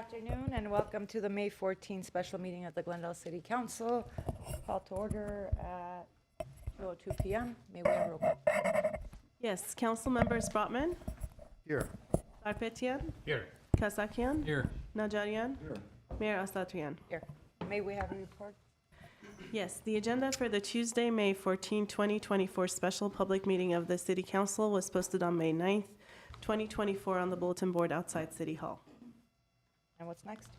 afternoon and welcome to the May 14th special meeting of the Glendale City Council. Call to order at 2 p.m. May we have a roll call? Yes, council members Brotman, Here. Karpetian, Here. Kasakian, Here. Najarian, Here. Mayor Asatrian. Here. May we have a report? Yes, the agenda for the Tuesday, May 14, 2024 special public meeting of the City Council was posted on May 9th, 2024 on the bulletin board outside City Hall. And what's next?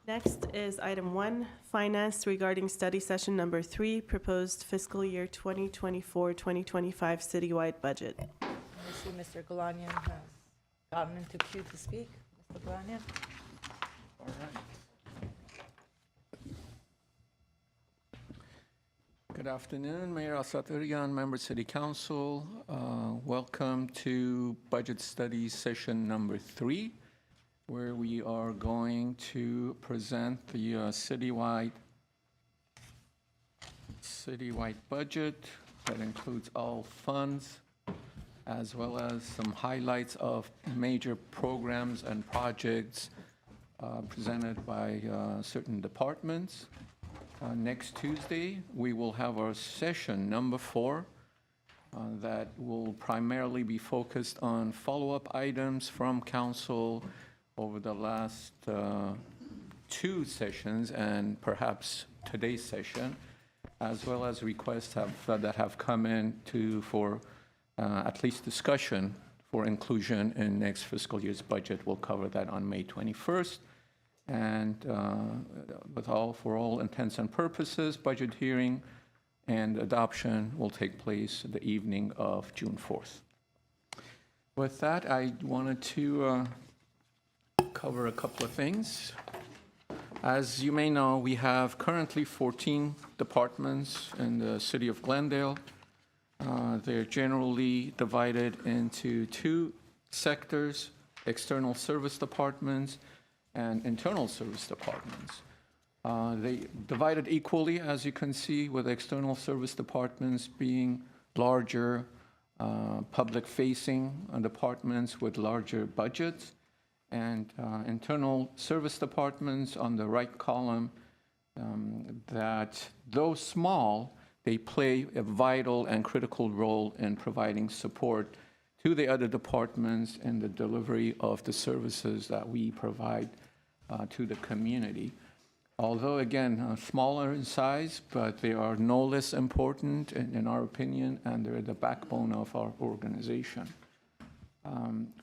Next is item 1, finance regarding study session number 3, proposed fiscal year 2024-2025 citywide budget. I see Mr. Galanian has gotten into queue to speak. Mr. Galanian? All right. Good afternoon, Mayor Asatrian, members City Council. Welcome to Budget Study Session number 3, where we are going to present the citywide budget that includes all funds, as well as some highlights of major programs and projects presented by certain departments. Next Tuesday, we will have our session number 4 that will primarily be focused on follow-up items from council over the last 2 sessions and perhaps today's session, as well as requests that have come in for at least discussion for inclusion in next fiscal year's budget. We'll cover that on May 21st. And for all intents and purposes, budget hearing and adoption will take place the evening of June 4th. With that, I wanted to cover a couple of things. As you may know, we have currently 14 departments in the city of Glendale. They're generally divided into 2 sectors: external service departments and internal service departments. They divided equally, as you can see, with external service departments being larger, public-facing departments with larger budgets, and internal service departments on the right column that, though small, they play a vital and critical role in providing support to the other departments in the delivery of the services that we provide to the community. Although, again, smaller in size, but they are no less important in our opinion, and they're the backbone of our organization.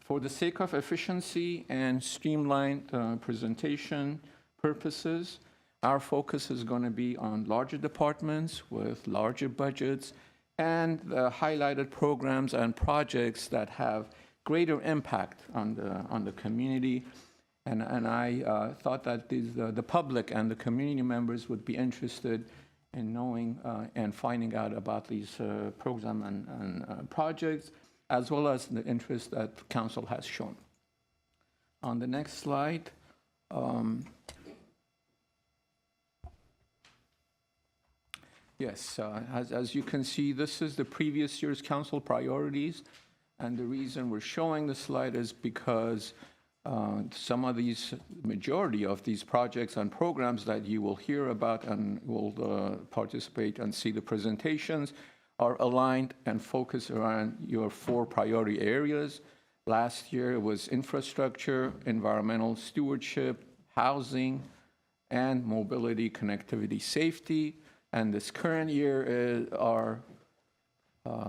For the sake of efficiency and streamlined presentation purposes, our focus is going to be on larger departments with larger budgets and the highlighted programs and projects that have greater impact on the community. And I thought that the public and the community members would be interested in knowing and finding out about these programs and projects, as well as the interest that council has shown. On the next slide, yes, as you can see, this is the previous year's council priorities, and the reason we're showing the slide is because majority of these projects and programs that you will hear about and will participate and see the presentations are aligned and focused around your 4 priority areas. Last year it was infrastructure, environmental stewardship, housing, and mobility, connectivity, safety. And this current year are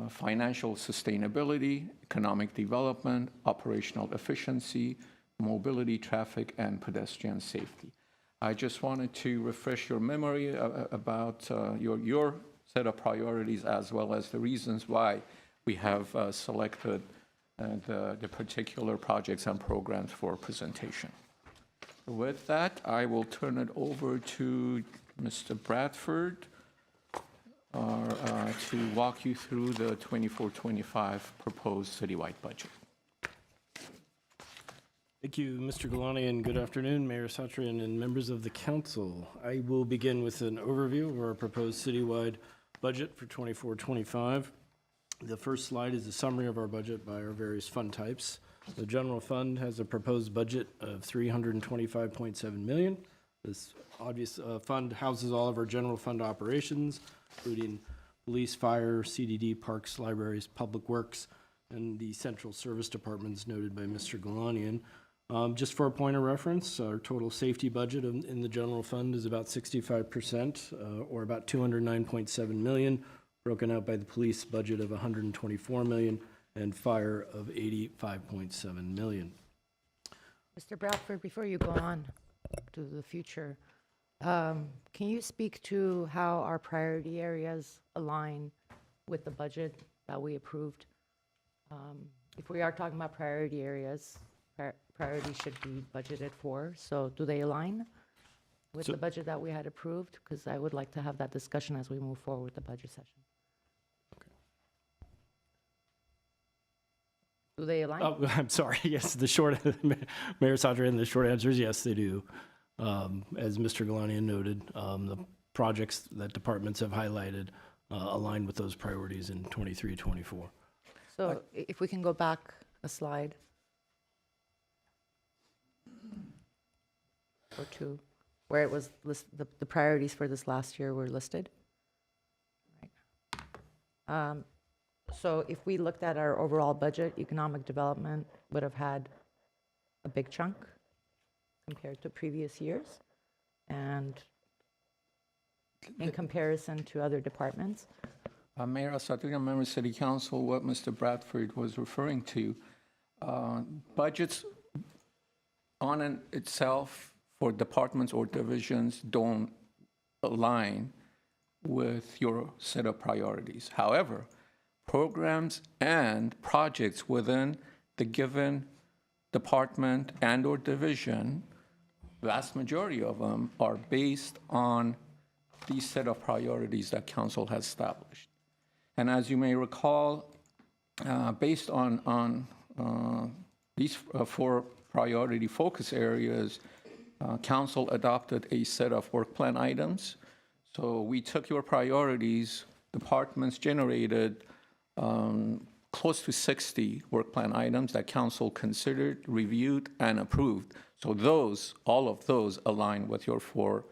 financial sustainability, economic development, operational efficiency, mobility, traffic, and pedestrian safety. I just wanted to refresh your memory about your set of priorities, as well as the reasons why we have selected the particular projects and programs for presentation. With that, I will turn it over to Mr. Bradford to walk you through the 24-25 proposed citywide budget. Thank you, Mr. Galani, and good afternoon, Mayor Satrian and members of the council. I will begin with an overview of our proposed citywide budget for 24-25. The first slide is a summary of our budget by our various fund types. The general fund has a proposed budget of $325.7 million. This obvious fund houses all of our general fund operations, including police, fire, CDD, parks, libraries, public works, and the central service departments noted by Mr. Galanian. Just for a point of reference, our total safety budget in the general fund is about 65%, or about $209.7 million, broken out by the police budget of $124 million and fire of $85.7 million. Mr. Bradford, before you go on to the future, can you speak to how our priority areas align with the budget that we approved? If we are talking about priority areas, priorities should be budgeted for. So do they align with So- the budget that we had approved? Because I would like to have that discussion as we move forward with the budget session. Do they align? Oh, I'm sorry. Yes, Mayor Sadrian, the short answer is yes, they do. As Mr. Galanian noted, the projects that departments have highlighted align with those priorities in 23, 24. So if we can go back a slide or two, where it was the priorities for this last year were listed. Right. So if we looked at our overall budget, economic development would have had a big chunk compared to previous years, and in comparison to other departments. Mayor Asatryan, member of City Council, what Mr. Bradford was referring to, budgets on itself for departments or divisions don't align with your set of priorities. However, programs and projects within the given department and or division, vast majority of them are based on these set of priorities that council has established. And as you may recall, based on these four priority focus areas, council adopted a set of work plan items. So we took your priorities, departments generated close to 60 work plan items that council considered, reviewed, and approved. So those, all of those align with your four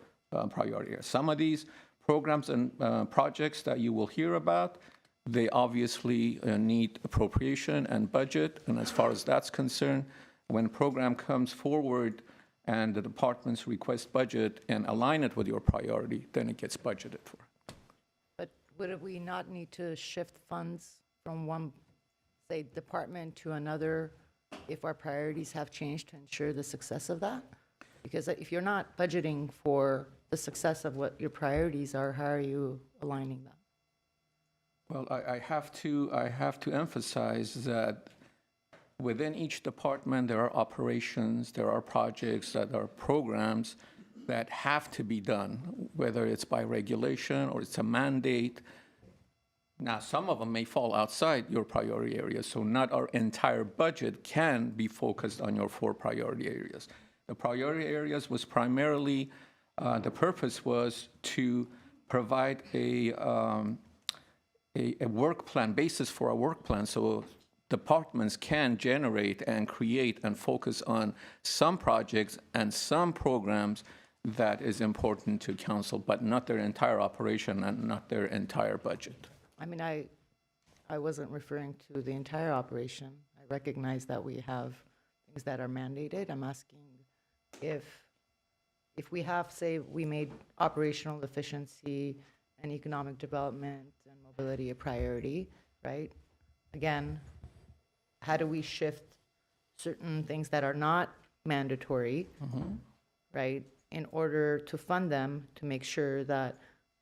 priority areas. Some of these programs and projects that you will hear about, they obviously need appropriation and budget. And as far as that's concerned, when a program comes forward and the departments request budget and align it with your priority, then it gets budgeted for. But would we not need to shift funds from one, say, department to another if our priorities have changed to ensure the success of that? Because if you're not budgeting for the success of what your priorities are, how are you aligning that? Well, I have to emphasize that within each department, there are operations, there are projects, there are programs that have to be done, whether it's by regulation or it's a mandate. Now, some of them may fall outside your priority areas, so not our entire budget can be focused on your four priority areas. The priority areas was primarily, the purpose was to provide a work plan, basis for a work plan, so departments can generate and create and focus on some projects and some programs that is important to council, but not their entire operation and not their entire budget. I mean, I wasn't referring to the entire operation. I recognize that we have things that are mandated. I'm asking if we have, say, we made operational efficiency and economic development and mobility a priority, right? Again, how do we shift certain things that are not mandatory, right, in order to fund them to make sure that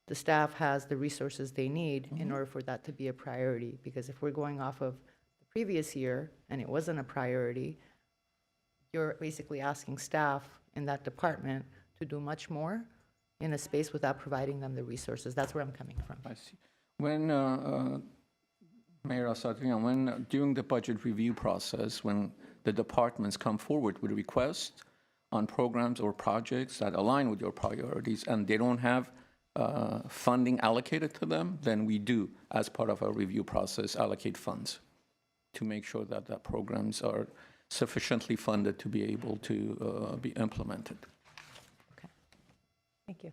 the staff has the resources they need in order for that to be a priority? Because if we're going off of the previous year and it wasn't a priority, you're basically asking staff in that department to do much more in a space without providing them the resources. That's where I'm coming from. I see. When, Mayor Asatryan, when during the budget review process, when the departments come forward with requests on programs or projects that align with your priorities and they don't have funding allocated to them, then we do, as part of our review process, allocate funds to make sure that the programs are sufficiently funded to be able to be implemented. Thank you.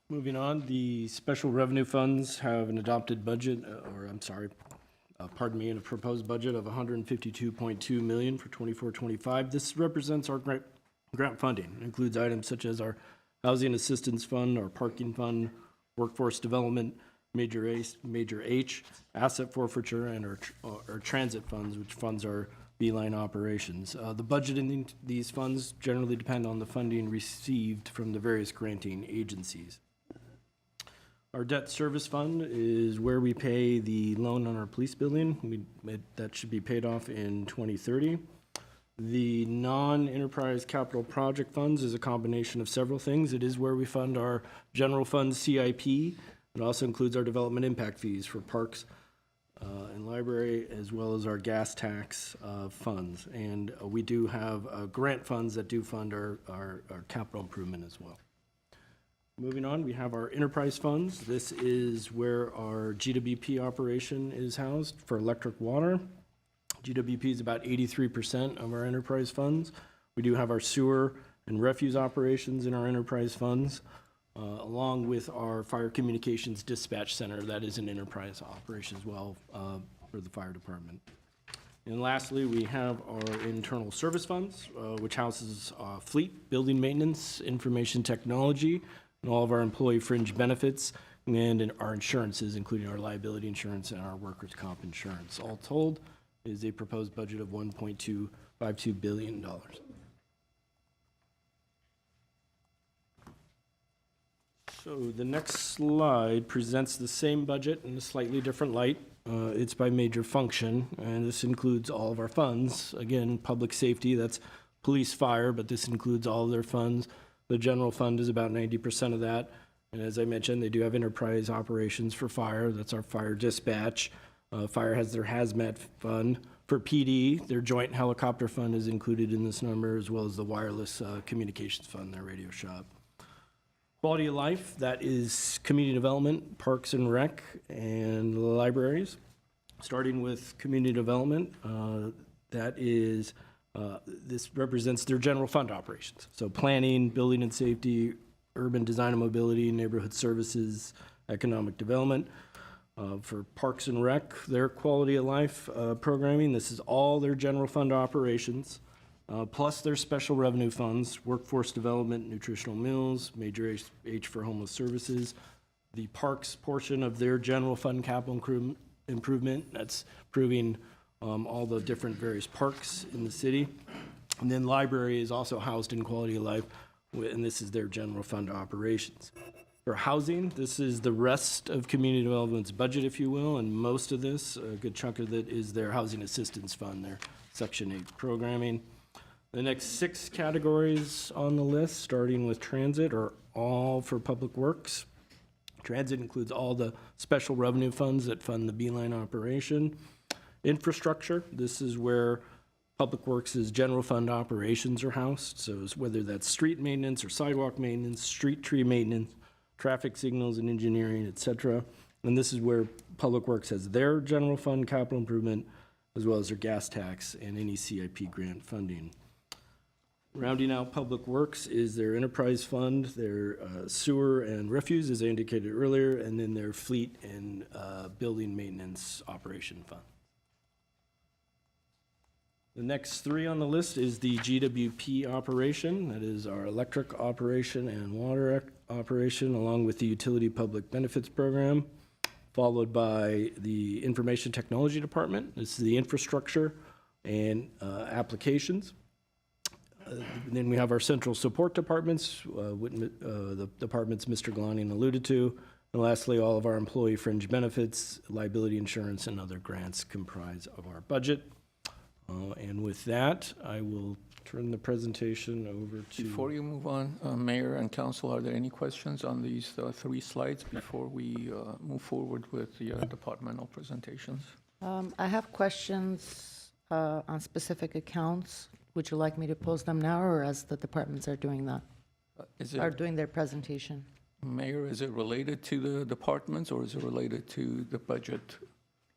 Moving on, the special revenue funds have an adopted budget, and a proposed budget of $152.2 million for 24-25. This represents our grant funding. It includes items such as our Housing Assistance Fund, our Parking Fund, Workforce Development, Major H, Asset Forfeiture, and our Transit Funds, which funds our Beeline operations. The budget in these funds generally depend on the funding received from the various granting agencies. Our debt service fund is where we pay the loan on our police building. That should be paid off in 2030. The non-enterprise capital project funds is a combination of several things. It is where we fund our general fund CIP. It also includes our development impact fees for parks and library, as well as our gas tax funds. And we do have grant funds that do fund our capital improvement as well. Moving on, we have our enterprise funds. This is where our GWP operation is housed for electric water. GWP is about 83% of our enterprise funds. We do have our sewer and refuse operations in our enterprise funds, along with our fire communications dispatch center. That is an enterprise operation as well for the fire department. And lastly, we have our internal service funds, which houses fleet, building maintenance, information technology, and all of our employee fringe benefits, and our insurances, including our liability insurance and our workers' comp insurance. All told, is a proposed budget of $1.252 billion. So the next slide presents the same budget in a slightly different light. It's by major function, and this includes all of our funds. Again, public safety, that's police, fire, but this includes all of their funds. The general fund is about 90% of that. And as I mentioned, they do have enterprise operations for fire. That's our fire dispatch. Fire has their hazmat fund. For PD, their joint helicopter fund is included in this number, as well as the wireless communications fund, their radio shop. Quality of life, that is community development, parks and rec, and libraries. Starting with community development, this represents their general fund operations. So planning, building and safety, urban design and mobility, neighborhood services, economic development. For parks and rec, their quality of life programming, this is all their general fund operations, plus their special revenue funds, workforce development, nutritional meals, Major H for homeless services. The parks portion of their general fund capital improvement, that's improving all the different various parks in the city. And then library is also housed in quality of life, and this is their general fund operations. For housing, this is the rest of community development's budget, if you will, and most of this, a good chunk of it, is their housing assistance fund, their Section 8 programming. The next 6 categories on the list, starting with transit, are all for public works. Transit includes all the special revenue funds that fund the Beeline operation. Infrastructure, this is where Public Works' general fund operations are housed, so whether that's street maintenance or sidewalk maintenance, street tree maintenance, traffic signals and engineering, et cetera. And this is where Public Works has their general fund capital improvement, as well as their gas tax and any CIP grant funding. Rounding out Public Works is their enterprise fund, their sewer and refuse, as I indicated earlier, and then their fleet and building maintenance operation fund. The next 3 on the list is the GWP operation. That is our electric operation and water operation, along with the utility public benefits program, followed by the information technology department. This is the infrastructure and applications. Then we have our central support departments, the departments Mr. Galanian alluded to. And lastly, all of our employee fringe benefits, liability insurance, and other grants comprise of our budget. And with that, I will turn the presentation over to... Before you move on, Mayor and Council, are there any questions on these 3 slides before we move forward with the departmental presentations? I have questions on specific accounts. Would you like me to pose them now, or as the departments are doing that, Is are it, doing their presentation? Mayor, is it related to the departments or is it related to the budget?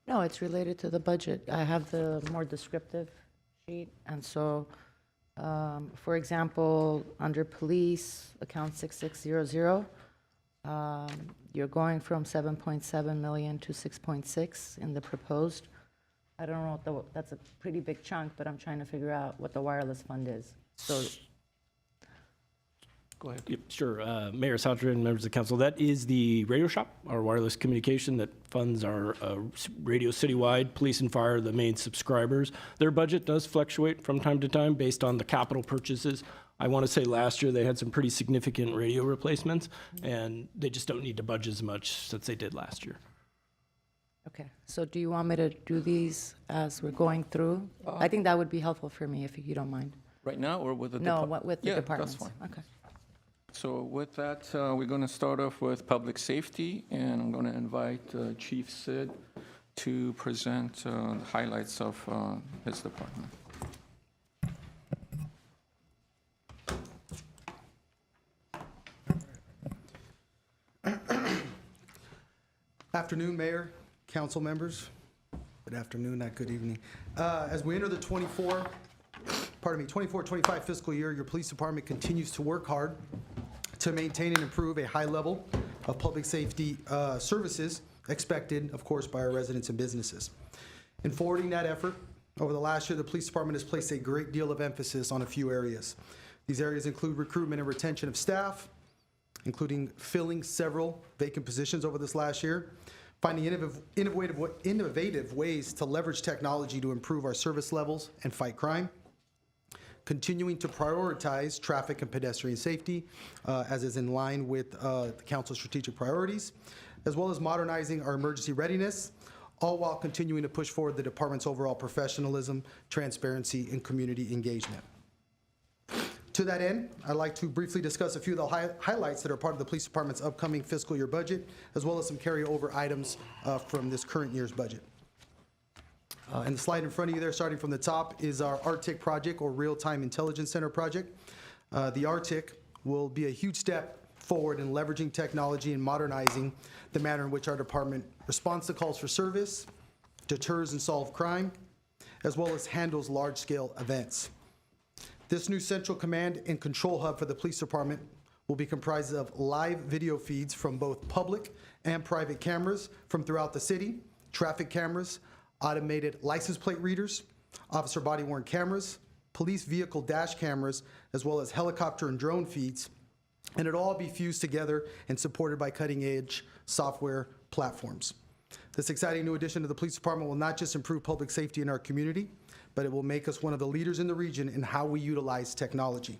No, it's related to the budget. I have the more descriptive sheet, and so, for example, under police, account 6600, you're going from 7.7 million to 6.6 in the proposed. I don't know, that's a pretty big chunk, but I'm trying to figure out what the wireless fund is. So, Go ahead. Yep, sure. Mayor Souter and members of the council, that is the radio shop, our wireless communication that funds our radio citywide, police and fire, the main subscribers. Their budget does fluctuate from time to time based on the capital purchases. I want to say last year they had some pretty significant radio replacements, and they just don't need to budget as much since they did last year. okay, so do you want me to do these as we're going through? I think that would be helpful for me, if you don't mind. Right now or with the? No, what with the Yeah, departments? that's fine. Okay. So with that, we're going to start off with public safety, and I'm going to invite Chief Sid to present the highlights of his department. Afternoon, Mayor, council members. Good afternoon, not good evening. As we enter the 24-25 fiscal year, your police department continues to work hard to maintain and improve a high level of public safety services expected, of course, by our residents and businesses. In forwarding that effort, over the last year, the police department has placed a great deal of emphasis on a few areas. These areas include recruitment and retention of staff, including filling several vacant positions over this last year, finding innovative ways to leverage technology to improve our service levels and fight crime, continuing to prioritize traffic and pedestrian safety, as is in line with the council's strategic priorities, as well as modernizing our emergency readiness, all while continuing to push forward the department's overall professionalism, transparency, and community engagement. To that end, I'd like to briefly discuss a few of the highlights that are part of the police department's upcoming fiscal year budget, as well as some carryover items from this current year's budget. And the slide in front of you there, starting from the top, is our RTIC project, or Real-Time Intelligence Center project. The RTIC will be a huge step forward in leveraging technology and modernizing the manner in which our department responds to calls for service, deters and solves crime, as well as handles large-scale events. This new central command and control hub for the police department will be comprised of live video feeds from both public and private cameras from throughout the city, traffic cameras, automated license plate readers, officer body-worn cameras, police vehicle dash cameras, as well as helicopter and drone feeds, and it'll all be fused together and supported by cutting-edge software platforms. This exciting new addition to the police department will not just improve public safety in our community, but it will make us one of the leaders in the region in how we utilize technology.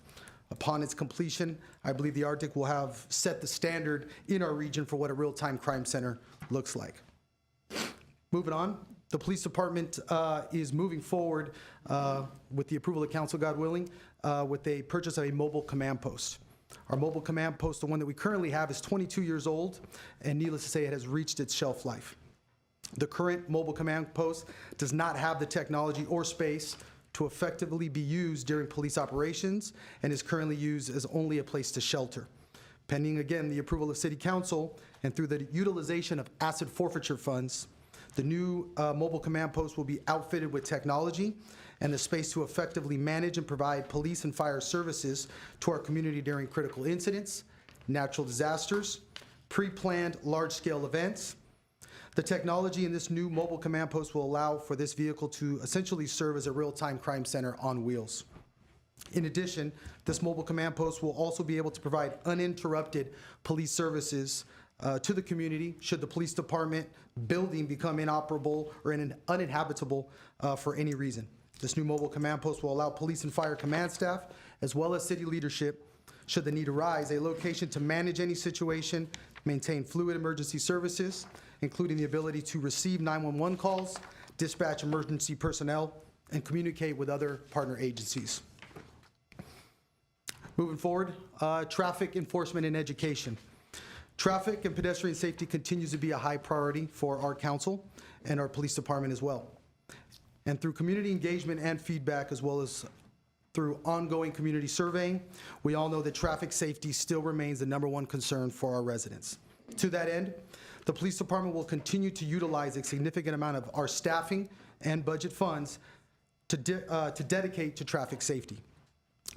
Upon its completion, I believe the RTIC will have set the standard in our region for what a real-time crime center looks like. Moving on, the police department is moving forward with the approval of council, God willing, with a purchase of a mobile command post. Our mobile command post, the one that we currently have, is 22 years old, and needless to say, it has reached its shelf life. The current mobile command post does not have the technology or space to effectively be used during police operations and is currently used as only a place to shelter. Pending, again, the approval of City Council and through the utilization of asset forfeiture funds, the new mobile command post will be outfitted with technology and the space to effectively manage and provide police and fire services to our community during critical incidents, natural disasters, pre-planned large-scale events. The technology in this new mobile command post will allow for this vehicle to essentially serve as a real-time crime center on wheels. In addition, this mobile command post will also be able to provide uninterrupted police services to the community should the police department building become inoperable or uninhabitable for any reason. This new mobile command post will allow police and fire command staff, as well as city leadership, should the need arise, a location to manage any situation, maintain fluid emergency services, including the ability to receive 911 calls, dispatch emergency personnel, and communicate with other partner agencies. Moving forward, traffic enforcement and education. Traffic and pedestrian safety continues to be a high priority for our council, and our police department as well. And through community engagement and feedback, as well as through ongoing community surveying, we all know that traffic safety still remains the #1 concern for our residents. To that end, the police department will continue to utilize a significant amount of our staffing and budget funds to dedicate to traffic safety.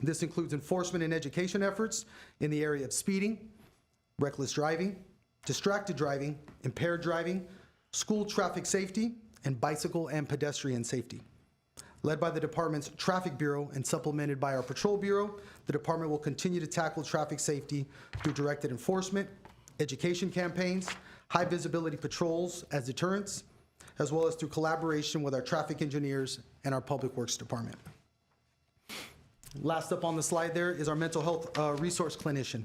This includes enforcement and education efforts in the area of speeding, reckless driving, distracted driving, impaired driving, school traffic safety, and bicycle and pedestrian safety. Led by the department's Traffic Bureau and supplemented by our Patrol Bureau, the department will continue to tackle traffic safety through directed enforcement, education campaigns, high-visibility patrols as deterrents, as well as through collaboration with our traffic engineers and our Public Works Department. Last up on the slide there is our mental health resource clinician.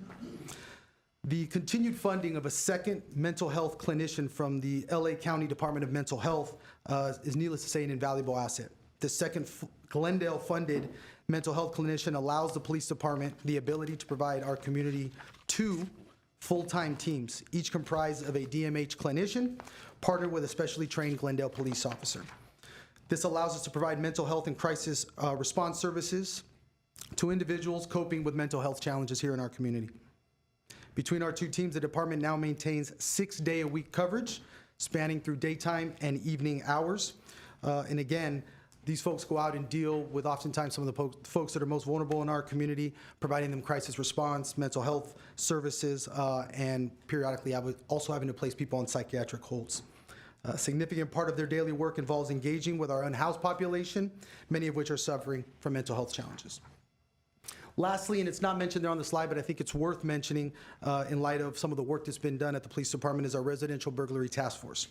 The continued funding of a second mental health clinician from the LA County Department of Mental Health is, needless to say, an invaluable asset. The second Glendale-funded mental health clinician allows the police department the ability to provide our community 2 full-time teams, each comprised of a DMH clinician partnered with a specially trained Glendale police officer. This allows us to provide mental health and crisis response services to individuals coping with mental health challenges here in our community. Between our 2 teams, the department now maintains 6-day-a-week coverage, spanning through daytime and evening hours. And again, these folks go out and deal with oftentimes some of the folks that are most vulnerable in our community, providing them crisis response, mental health services, and periodically also having to place people on psychiatric holds. A significant part of their daily work involves engaging with our unhoused population, many of which are suffering from mental health challenges. Lastly, and it's not mentioned there on the slide, but I think it's worth mentioning in light of some of the work that's been done at the police department, is our residential burglary task force.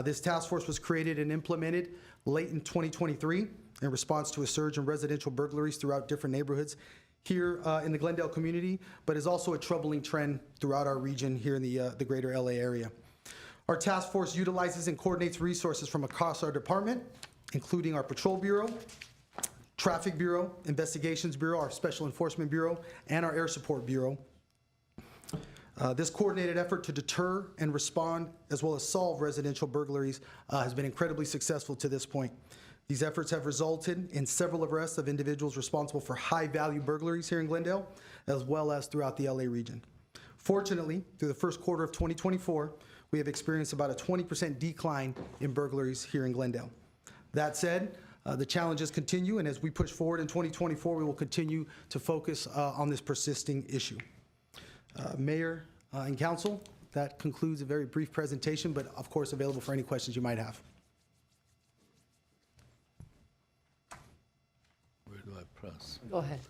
This task force was created and implemented late in 2023 in response to a surge in residential burglaries throughout different neighborhoods here in the Glendale community, but is also a troubling trend throughout our region here in the greater LA area. Our task force utilizes and coordinates resources from across our department, including our Patrol Bureau, Traffic Bureau, Investigations Bureau, our Special Enforcement Bureau, and our Air Support Bureau. This coordinated effort to deter and respond, as well as solve residential burglaries, has been incredibly successful to this point. These efforts have resulted in several arrests of individuals responsible for high-value burglaries here in Glendale, as well as throughout the LA region. Fortunately, through the first quarter of 2024, we have experienced about a 20% decline in burglaries here in Glendale. That said, the challenges continue, and as we push forward in 2024, we will continue to focus on this persisting issue. Mayor and Council, that concludes a very brief presentation, but of course available for any questions you might have. Where do I press? Go ahead.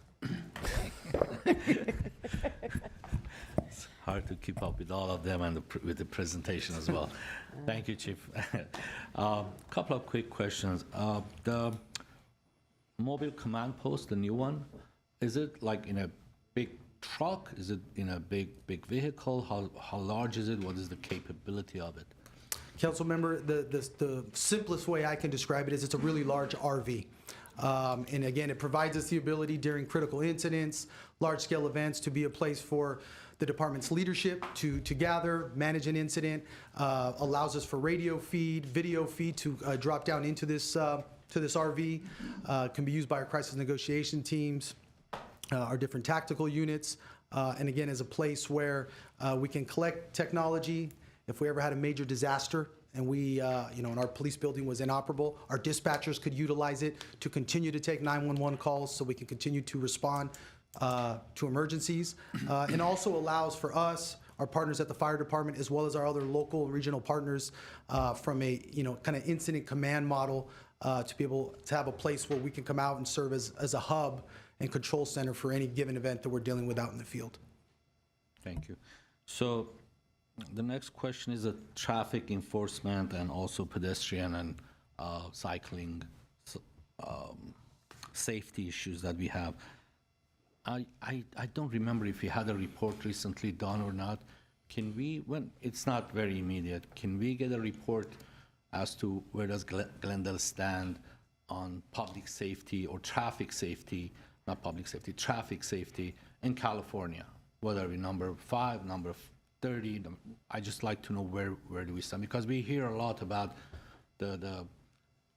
It's hard to keep up with all of them and with the presentation as well. Thank you, Chief. Couple of quick questions. The mobile command post, the new one, is it like in a big truck? Is it in a big vehicle? How large is it? What is the capability of it? Council member, the simplest way I can describe it is it's a really large RV. And again, it provides us the ability during critical incidents, large-scale events, to be a place for the department's leadership to gather, manage an incident, allows us for radio feed, video feed to drop down into this RV, can be used by our crisis negotiation teams, our different tactical units, and again, as a place where we can collect technology. If we ever had a major disaster and we, and our police building was inoperable, our dispatchers could utilize it to continue to take 911 calls so we can continue to respond to emergencies. And also allows for us, our partners at the fire department, as well as our other local and regional partners, from a, kind of incident command model, to be able to have a place where we can come out and serve as a hub and control center for any given event that we're dealing with out in the field. Thank you. So the next question is traffic enforcement and also pedestrian and cycling safety issues that we have. I don't remember if we had a report recently done or not. Can we, when it's not very immediate, can we get a report as to where does Glendale stand on public safety or traffic safety, not public safety, traffic safety in California? What are we, number 5, number 30? I just like to know where do we stand, because we hear a lot about the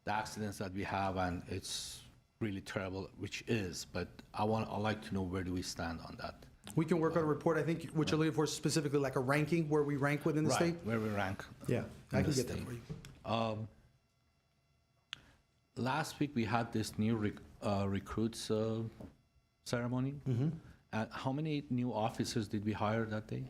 accidents that we have, and it's really terrible, which is, but I'd like to know where do we stand on that? We can work on a report. I think what you're looking for is specifically like a ranking, where we rank within the state? Right, where we rank. Yeah, I in can the get that state. for you. Last week, we had this new recruits ceremony. How many new officers did we hire that day?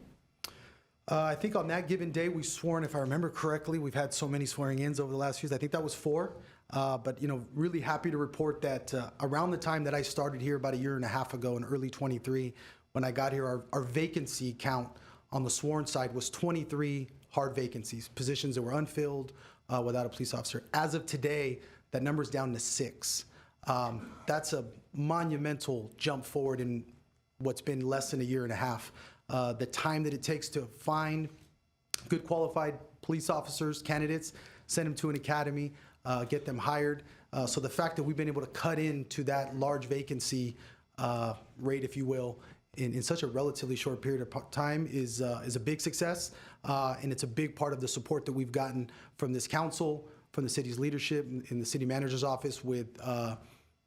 I think on that given day, we sworn, if I remember correctly, we've had so many swearing-ins over the last few years. I think that was 4. But, really happy to report that around the time that I started here about a year and a half ago in early 23, when I got here, our vacancy count on the sworn side was 23 hard vacancies, positions that were unfilled without a police officer. As of today, that number's down to 6. That's a monumental jump forward in what's been less than a year and a half. The time that it takes to find good qualified police officers, candidates, send them to an academy, get them hired. So the fact that we've been able to cut into that large vacancy rate, if you will, in such a relatively short period of time is a big success. And it's a big part of the support that we've gotten from this council, from the city's leadership, in the city manager's office with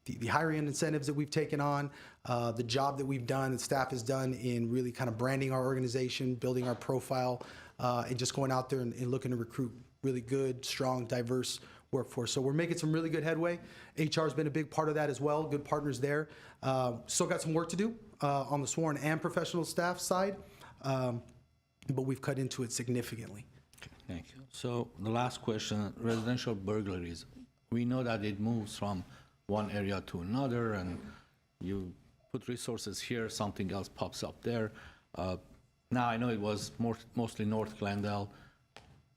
the hiring incentives that we've taken on, the job that we've done, the staff has done in really kind of branding our organization, building our profile, and just going out there and looking to recruit really good, strong, diverse workforce. So we're making some really good headway. HR has been a big part of that as well, good partners there. Still got some work to do on the sworn and professional staff side, but we've cut into it significantly. Thank you. So the last question, residential burglaries. We know that it moves from one area to another, and you put resources here, something else pops up there. Now, I know it was mostly North Glendale,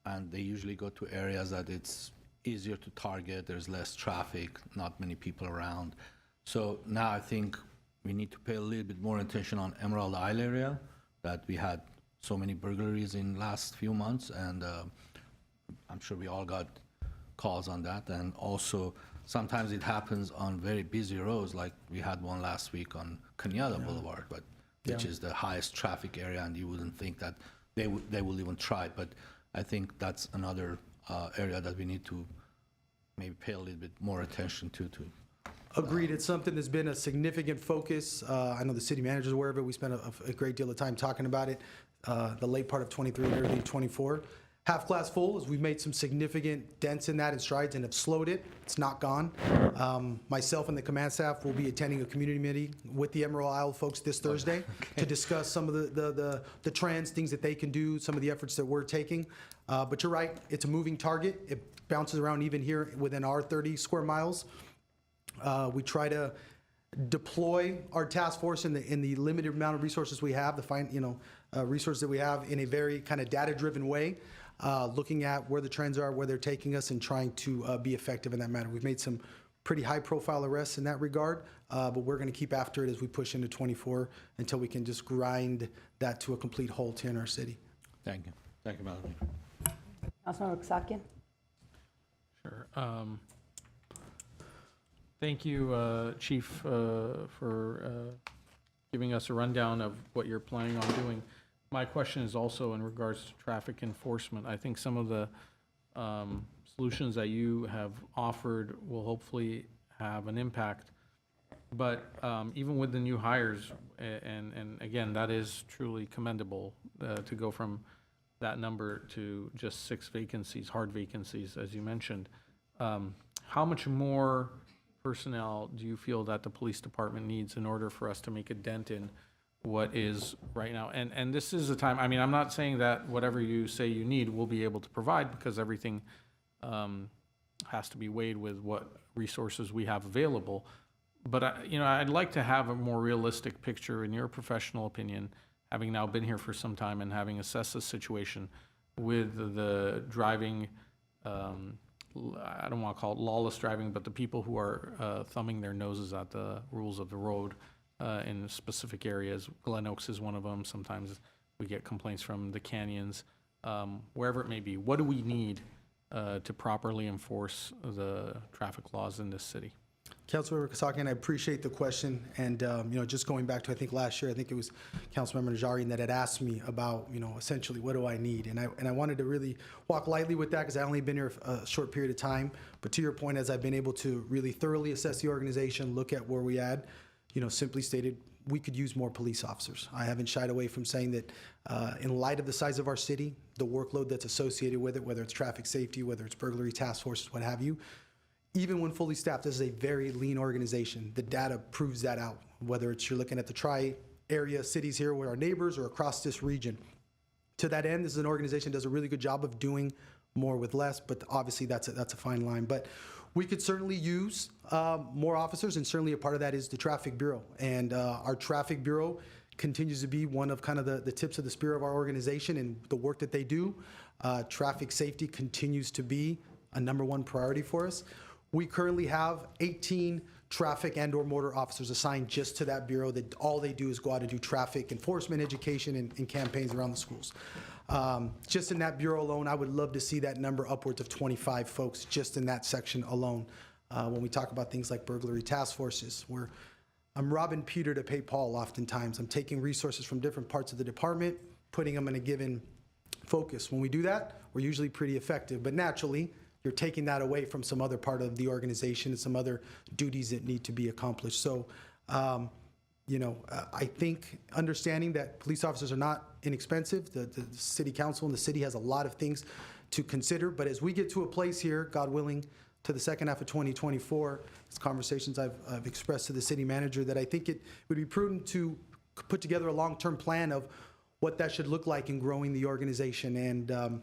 and they usually go to areas that it's easier to target, there's less traffic, not many people around. So now I think we need to pay a little bit more attention on Emerald Isle area, that we had so many burglaries in last few months, and I'm sure we all got calls on that. And also, sometimes it happens on very busy roads, like we had one last week on Cañada Boulevard, but which is the highest traffic area, and you wouldn't think that they will even try. But I think that's another area that we need to maybe pay a little bit more attention to. Agreed. It's something that's been a significant focus. I know the city manager's aware of it. We spent a great deal of time talking about it, the late part of 23 and early 24. Half glass full, as we've made some significant dents in that and strides and have slowed it. It's not gone. Myself and the command staff will be attending a community meeting with the Emerald Isle folks this Thursday to discuss some of the trends, things that they can do, some of the efforts that we're taking. But you're right, it's a moving target. It bounces around even here within our 30 square miles. We try to deploy our task force in the limited amount of resources we have, resources that we have in a very kind of data-driven way, looking at where the trends are, where they're taking us, and trying to be effective in that matter. We've made some pretty high-profile arrests in that regard, but we're going to keep after it as we push into 24 until we can just grind that to a complete halt here in our city. Thank you. Thank you, Madam Mayor. Councilmember Kasakian. Sure. Thank you, Chief, for giving us a rundown of what you're planning on doing. My question is also in regards to traffic enforcement. I think some of the solutions that you have offered will hopefully have an impact. But even with the new hires, and again, that is truly commendable to go from that number to just 6 vacancies, hard vacancies, as you mentioned. How much more personnel do you feel that the police department needs in order for us to make a dent in what is right now? And this is a time, I mean, I'm not saying that whatever you say you need, we'll be able to provide, because everything has to be weighed with what resources we have available. But, I'd like to have a more realistic picture, in your professional opinion, having now been here for some time and having assessed the situation with the driving, I don't want to call it lawless driving, but the people who are thumbing their noses at the rules of the road in specific areas. Glen Oaks is one of them. Sometimes we get complaints from the canyons, wherever it may be. What do we need to properly enforce the traffic laws in this city? Councilmember Kasakian, I appreciate the question, and, just going back to, I think last year, I think it was Councilmember Najarian that had asked me about, essentially, what do I need? And I wanted to really walk lightly with that, because I only been here a short period of time, but to your point, as I've been able to really thoroughly assess the organization, look at where we at, simply stated, we could use more police officers. I haven't shied away from saying that in light of the size of our city, the workload that's associated with it, whether it's traffic safety, whether it's burglary task forces, what have you, even when fully staffed, this is a very lean organization. The data proves that out, whether it's you're looking at the tri-area cities here with our neighbors or across this region. To that end, this is an organization that does a really good job of doing more with less, but obviously that's a fine line. But we could certainly use more officers, and certainly a part of that is the Traffic Bureau. And our Traffic Bureau continues to be one of kind of the tips of the spear of our organization and the work that they do. Traffic safety continues to be a #1 priority for us. We currently have 18 traffic and/or motor officers assigned just to that bureau that all they do is go out and do traffic enforcement, education, and campaigns around the schools. Just in that bureau alone, I would love to see that number upwards of 25 folks just in that section alone. When we talk about things like burglary task forces, where I'm robbing Peter to pay Paul oftentimes. I'm taking resources from different parts of the department, putting them in a given focus. When we do that, we're usually pretty effective, but naturally, you're taking that away from some other part of the organization and some other duties that need to be accomplished. So, I think understanding that police officers are not inexpensive, the city council and the city has a lot of things to consider, but as we get to a place here, God willing, to the second half of 2024, it's conversations I've expressed to the city manager that I think it would be prudent to put together a long-term plan of what that should look like in growing the organization, and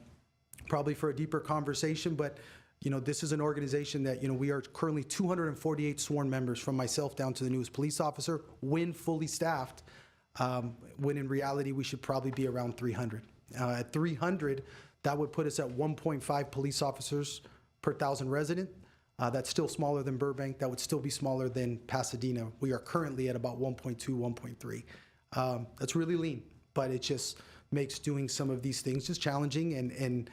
probably for a deeper conversation, but this is an organization that, we are currently 248 sworn members, from myself down to the newest police officer, when fully staffed, when in reality, we should probably be around 300. At 300, that would put us at 1.5 police officers per 1,000 resident. That's still smaller than Burbank. That would still be smaller than Pasadena. We are currently at about 1.2, 1.3. That's really lean, but it just makes doing some of these things just challenging, and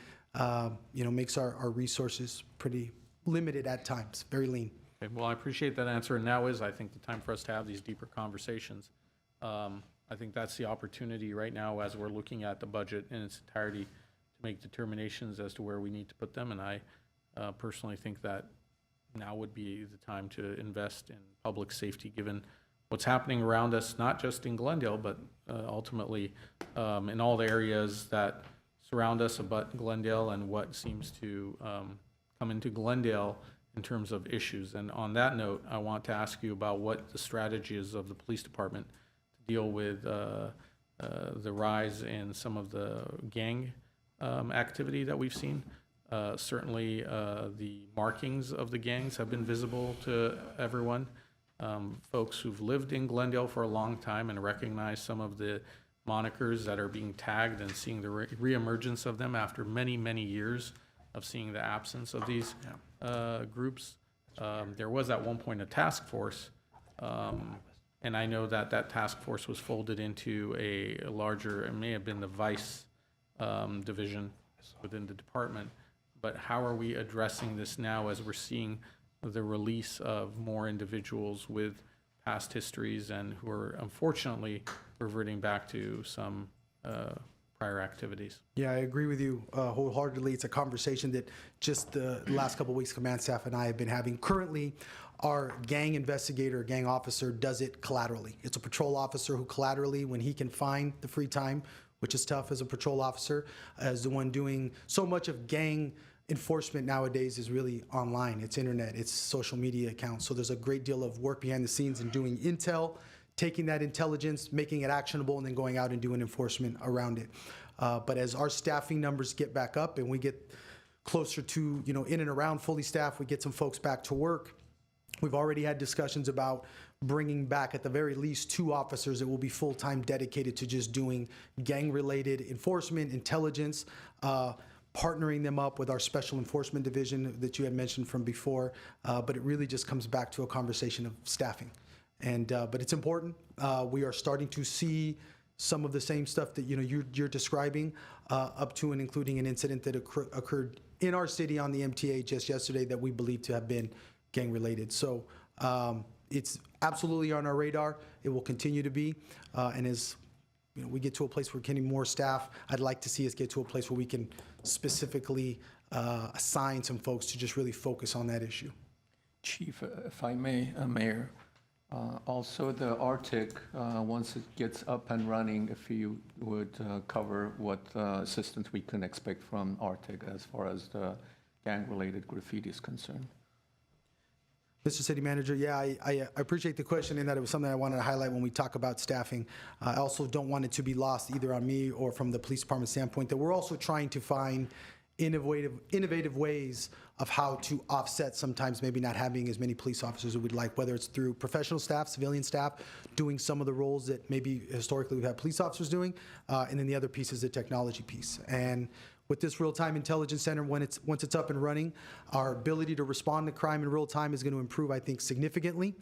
makes our resources pretty limited at times, very lean. Okay, well, I appreciate that answer, and now is, I think, the time for us to have these deeper conversations. I think that's the opportunity right now as we're looking at the budget in its entirety to make determinations as to where we need to put them, and I personally think that now would be the time to invest in public safety, given what's happening around us, not just in Glendale, but ultimately in all the areas that surround us about Glendale and what seems to come into Glendale in terms of issues. And on that note, I want to ask you about what the strategy is of the police department to deal with the rise in some of the gang activity that we've seen. Certainly, the markings of the gangs have been visible to everyone. Folks who've lived in Glendale for a long time and recognize some of the monikers that are being tagged and seeing the reemergence of them after many, many years of seeing the absence of these groups. There was at one point a task force, and I know that that task force was folded into a larger, it may have been the vice division within the department. But how are we addressing this now as we're seeing the release of more individuals with past histories and who are unfortunately reverting back to some prior activities? Yeah, I agree with you wholeheartedly. It's a conversation that just the last couple of weeks, command staff and I have been having. Currently, our gang investigator, gang officer, does it collaterally. It's a patrol officer who collaterally, when he can find the free time, which is tough as a patrol officer, as the one doing so much of gang enforcement nowadays is really online. It's internet, it's social media accounts. So there's a great deal of work behind the scenes in doing intel, taking that intelligence, making it actionable, and then going out and doing enforcement around it. But as our staffing numbers get back up and we get closer to, in and around fully staffed, we get some folks back to work. We've already had discussions about bringing back at the very least 2 officers that will be full-time dedicated to just doing gang-related enforcement, intelligence, partnering them up with our special enforcement division that you had mentioned from before. But it really just comes back to a conversation of staffing. And but it's important. We are starting to see some of the same stuff that you're describing, up to and including an incident that occurred in our city on the MTA just yesterday that we believe to have been gang related. So It's absolutely on our radar. It will continue to be. And as we get to a place where we're getting more staff, I'd like to see us get to a place where we can specifically assign some folks to just really focus on that issue. Chief, if I may, Mayor, also the Arctic, once it gets up and running, if you would cover what assistance we can expect from Arctic as far as the gang-related graffiti is concerned. Mr. City Manager, yeah, I appreciate the question and that it was something I wanted to highlight when we talk about staffing. I also don't want it to be lost either on me or from the police department standpoint that we're also trying to find innovative ways of how to offset sometimes maybe not having as many police officers as we'd like, whether it's through professional staff, civilian staff, doing some of the roles that maybe historically we've had police officers doing, and then the other piece is the technology piece. And with this real-time intelligence center, once it's up and running, our ability to respond to crime in real time is going to improve, I think, significantly.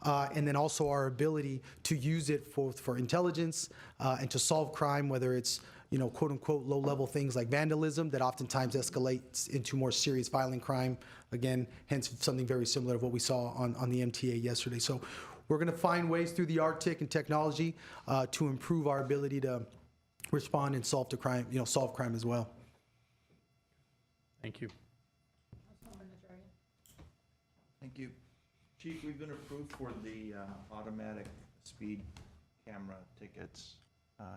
And then also our ability to use it for intelligence and to solve crime, whether it's quote unquote low-level things like vandalism that oftentimes escalates into more serious violent crime. Again, hence something very similar to what we saw on the MTA yesterday. So we're going to find ways through the Arctic and technology to improve our ability to respond and solve crime as well. Thank you. Thank you. Chief, we've been approved for the automatic speed camera tickets,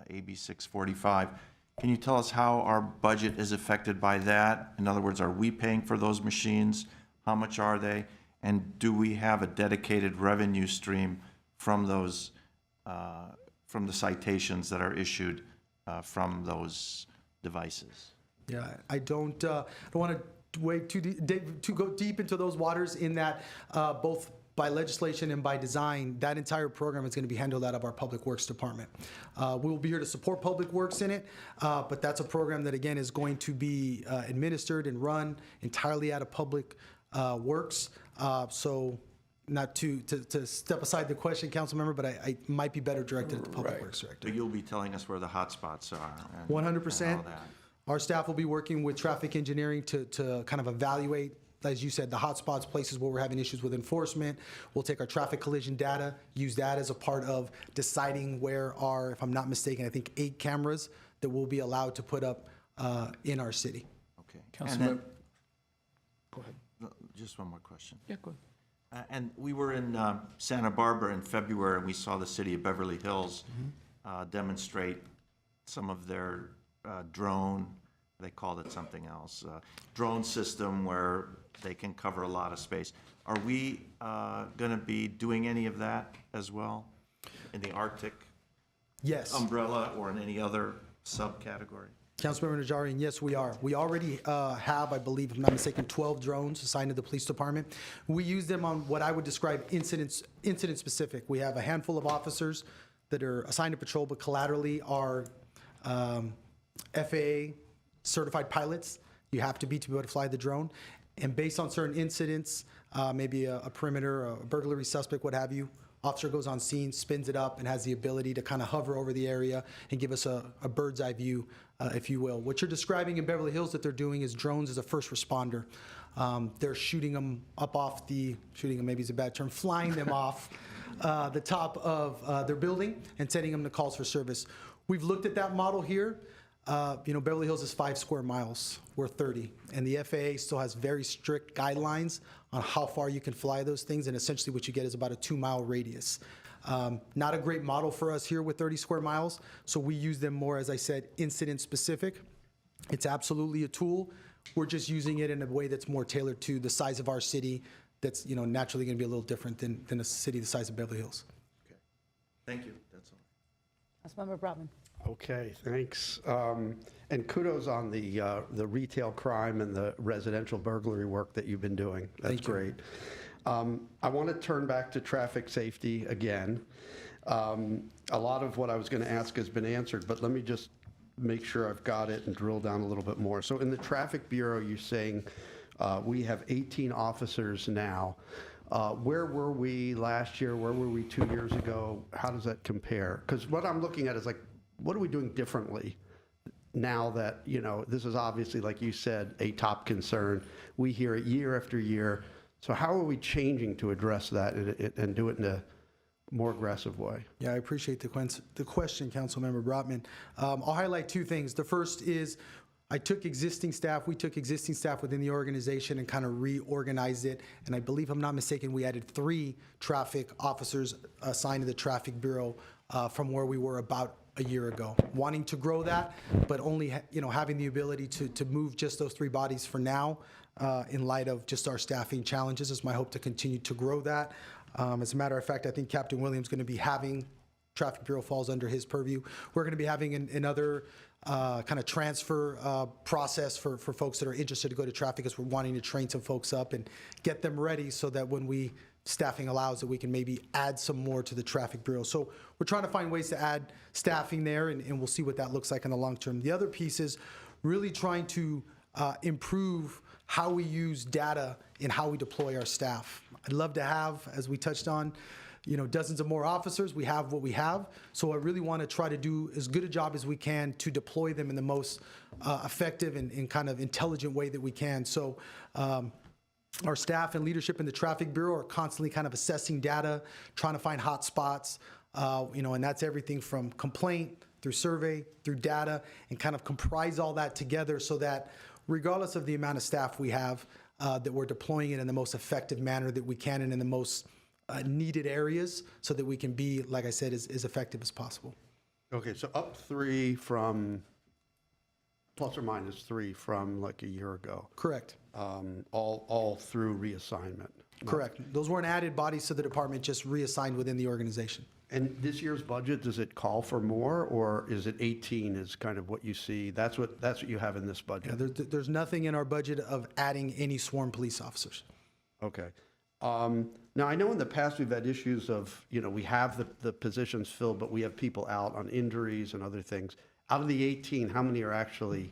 AB 645. Can you tell us how our budget is affected by that? In other words, are we paying for those machines? How much are they? And do we have a dedicated revenue stream from those, from the citations that are issued from those devices? Yeah, I don't want to wade to go deep into those waters in that both by legislation and by design, that entire program is going to be handled out of our Public Works Department. We will be here to support Public Works in it, but that's a program that, again, is going to be administered and run entirely out of Public Works. So not to step aside the question, council member, but I might be better directed at the Public Works Director. So you'll be telling us where the hot spots are? 100%. And all that. Our staff will be working with traffic engineering to kind of evaluate, as you said, the hotspots, places where we're having issues with enforcement. We'll take our traffic collision data, use that as a part of deciding where are, if I'm not mistaken, I think 8 cameras that we'll be allowed to put up in our city. Okay. And Councilman, then, go ahead. just one more question. Yeah, go ahead. And we were in Santa Barbara in February, and we saw the city of Beverly Hills demonstrate some of their drone, they called it something else, drone system where they can cover a lot of space. Are we going to be doing any of that as well in the Arctic Yes. umbrella or in any other subcategory? Councilmember Najarian, yes, we are. We already have, I believe, if I'm not mistaken, 12 drones assigned to the police department. We use them on what I would describe incident specific. We have a handful of officers that are assigned to patrol, but collaterally are FAA certified pilots. You have to be able to fly the drone. And based on certain incidents, maybe a perimeter, a burglary suspect, what have you, officer goes on scene, spins it up, and has the ability to kind of hover over the area and give us a bird's eye view, if you will. What you're describing in Beverly Hills that they're doing is drones as a first responder. They're shooting them up off shooting them maybe is a bad term, flying them off the top of their building and sending them to calls for service. We've looked at that model here. Beverly Hills is 5 square miles. We're 30. And the FAA still has very strict guidelines on how far you can fly those things. And essentially what you get is about a 2-mile radius. Not a great model for us here with 30 square miles. So we use them more, as I said, incident specific. It's absolutely a tool. We're just using it in a way that's more tailored to the size of our city. That's, naturally going to be a little different than a city the size of Beverly Hills. Okay. Thank you. That's all. Councilmember Brotman. Okay, thanks. And kudos on the retail crime and the residential burglary work that you've been doing. That's Thank you. great. I want to turn back to traffic safety again. A lot of what I was going to ask has been answered, but let me just make sure I've got it and drill down a little bit more. So in the Traffic Bureau, you're saying we have 18 officers now. Where were we last year? Where were we 2 years ago? How does that compare? Because what I'm looking at is like, what are we doing differently now that, this is obviously, like you said, a top concern. We hear it year after year. So how are we changing to address that and do it in a more aggressive way? Yeah, I appreciate the question, Councilmember Brotman. I'll highlight two things. The first is we took existing staff within the organization and kind of reorganized it. And I believe, if I'm not mistaken, we added 3 traffic officers assigned to the Traffic Bureau from where we were about a year ago. Wanting to grow that, but only having the ability to move just those 3 bodies for now in light of just our staffing challenges is my hope to continue to grow that. As a matter of fact, I think Captain Williams is going to be having, Traffic Bureau falls under his purview. We're going to be having another kind of transfer process for folks that are interested to go to traffic, as we're wanting to train some folks up and get them ready so that when staffing allows, that we can maybe add some more to the Traffic Bureau. So we're trying to find ways to add staffing there, and we'll see what that looks like in the long term. The other piece is really trying to improve how we use data and how we deploy our staff. I'd love to have, as we touched on, dozens of more officers. We have what we have. So I really want to try to do as good a job as we can to deploy them in the most effective and kind of intelligent way that we can. So our staff and leadership in the Traffic Bureau are constantly kind of assessing data, trying to find hot spots, and that's everything from complaint through survey, through data, and kind of comprise all that together so that regardless of the amount of staff we have, that we're deploying it in the most effective manner that we can and in the most needed areas so that we can be, like I said, as effective as possible. Okay, so up 3 from, plus or minus 3 from like a year ago, Correct. all through reassignment. Correct. Those weren't added bodies to the department, just reassigned within the organization. And this year's budget, does it call for more, or is it 18 is kind of what you see? That's what you have in this Yeah, budget? there's nothing in our budget of adding any sworn police officers. Okay. Now, I know in the past we've had issues of, we have the positions filled, but we have people out on injuries and other things. Out of the 18, how many are actually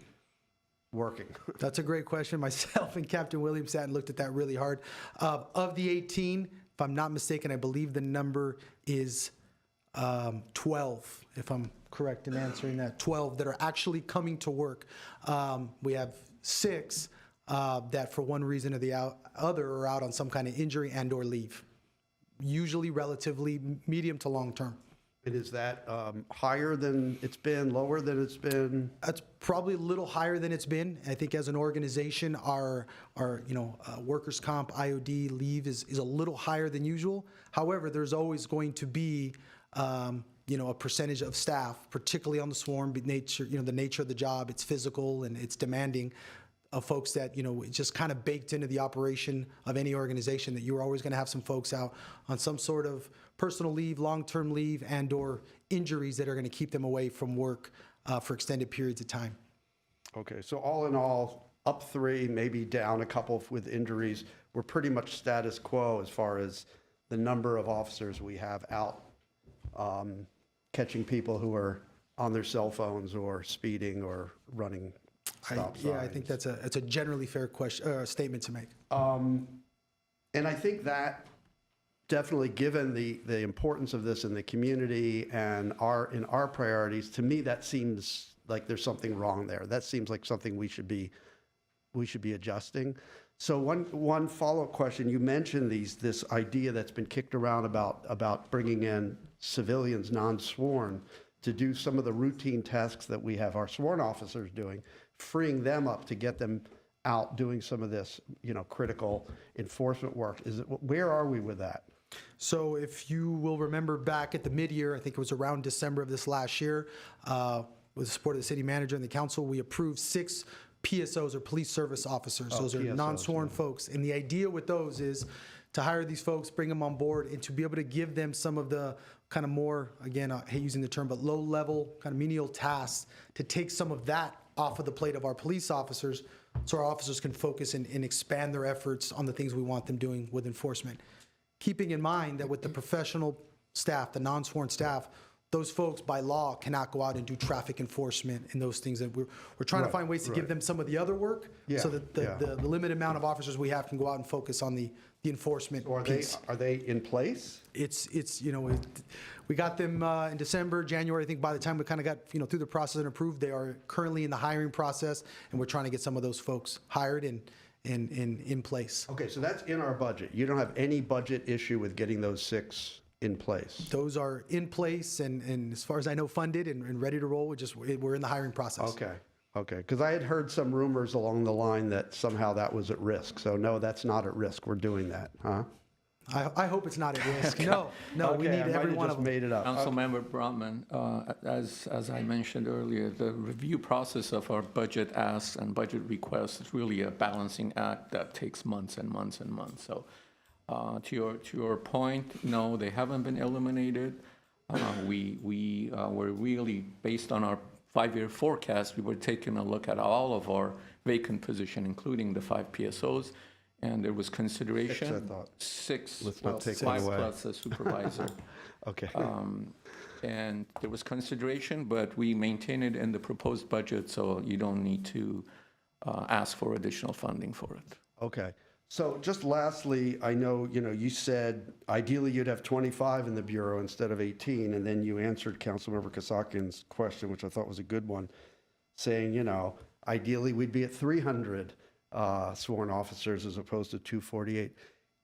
working? That's a great question. Myself and Captain Williams sat and looked at that really hard. Of the 18, if I'm not mistaken, I believe the number is 12, if I'm correct in answering that. 12 that are actually coming to work. We have 6 that for one reason or the other are out on some kind of injury and or leave. Usually relatively medium to long term. And is that higher than it's been, lower than it's been? That's probably a little higher than it's been. I think as an organization, our workers' comp, IOD leave is a little higher than usual. However, there's always going to be a percentage of staff, particularly on the sworn nature, the nature of the job, it's physical and it's demanding of folks that, it's just kind of baked into the operation of any organization that you're always going to have some folks out on some sort of personal leave, long-term leave, and or injuries that are going to keep them away from work for extended periods of time. Okay, so all in all, up 3, maybe down a couple with injuries. We're pretty much status quo as far as the number of officers we have out catching people who are on their cell phones or speeding or running stop signs. Yeah, I think that's a generally fair statement to make. And I think that definitely, given the importance of this in the community and in our priorities, to me, that seems like there's something wrong there. That seems like something we should be adjusting. So one follow-up question, you mentioned this idea that's been kicked around about bringing in civilians, non-sworn, to do some of the routine tasks that we have our sworn officers doing, freeing them up to get them out doing some of this, critical enforcement work. Where are we with that? So if you will remember back at the mid-year, I think it was around December of this last year, with the support of the city manager and the council, we approved 6 PSOs, or police service officers. Those are PSOs, non-sworn folks. And the idea with those is to hire these folks, bring them on board, and to be able to give them some of the kind of more, again, I hate using the term, but low-level, kind of menial tasks to take some of that off of the plate of our police officers so our officers can focus and expand their efforts on the things we want them doing with enforcement. Keeping in mind that with the professional staff, the non-sworn staff, those folks by law cannot go out and do traffic enforcement and those things. That we're trying to find ways to give them some of the other work so that the limited amount of officers we have can go out and focus on the enforcement piece. Are they in place? It's we got them in December, January. I think by the time we kind of got through the process and approved, they are currently in the hiring process, and we're trying to get some of those folks hired and in place. Okay, so that's in our budget. You don't have any budget issue with getting those 6 in place? Those are in place and as far as I know, funded and ready to roll. We're in the hiring process. Okay, because I had heard some rumors along the line that somehow that was at risk. So no, that's not at risk. We're doing that, huh? I hope it's not at risk. No, we Okay, need I might every have one just of them. made it up. Councilmember Brotman, as I mentioned earlier, the review process of our budget asks and budget requests is really a balancing act that takes months and months and months. So to your point, no, they haven't been eliminated. We were really, based on our 5-year forecast, we were taking a look at all of our vacant position, including the 5 PSOs, and there was consideration. 6, I thought. 6, Let's not well, take 5 one away. plus a supervisor. Okay. And there was consideration, but we maintain it in the proposed budget, so you don't need to ask for additional funding for it. Okay. So just lastly, I know, you said ideally you'd have 25 in the Bureau instead of 18, and then you answered Councilmember Kasakian's question, which I thought was a good one, saying, ideally we'd be at 300 sworn officers as opposed to 248.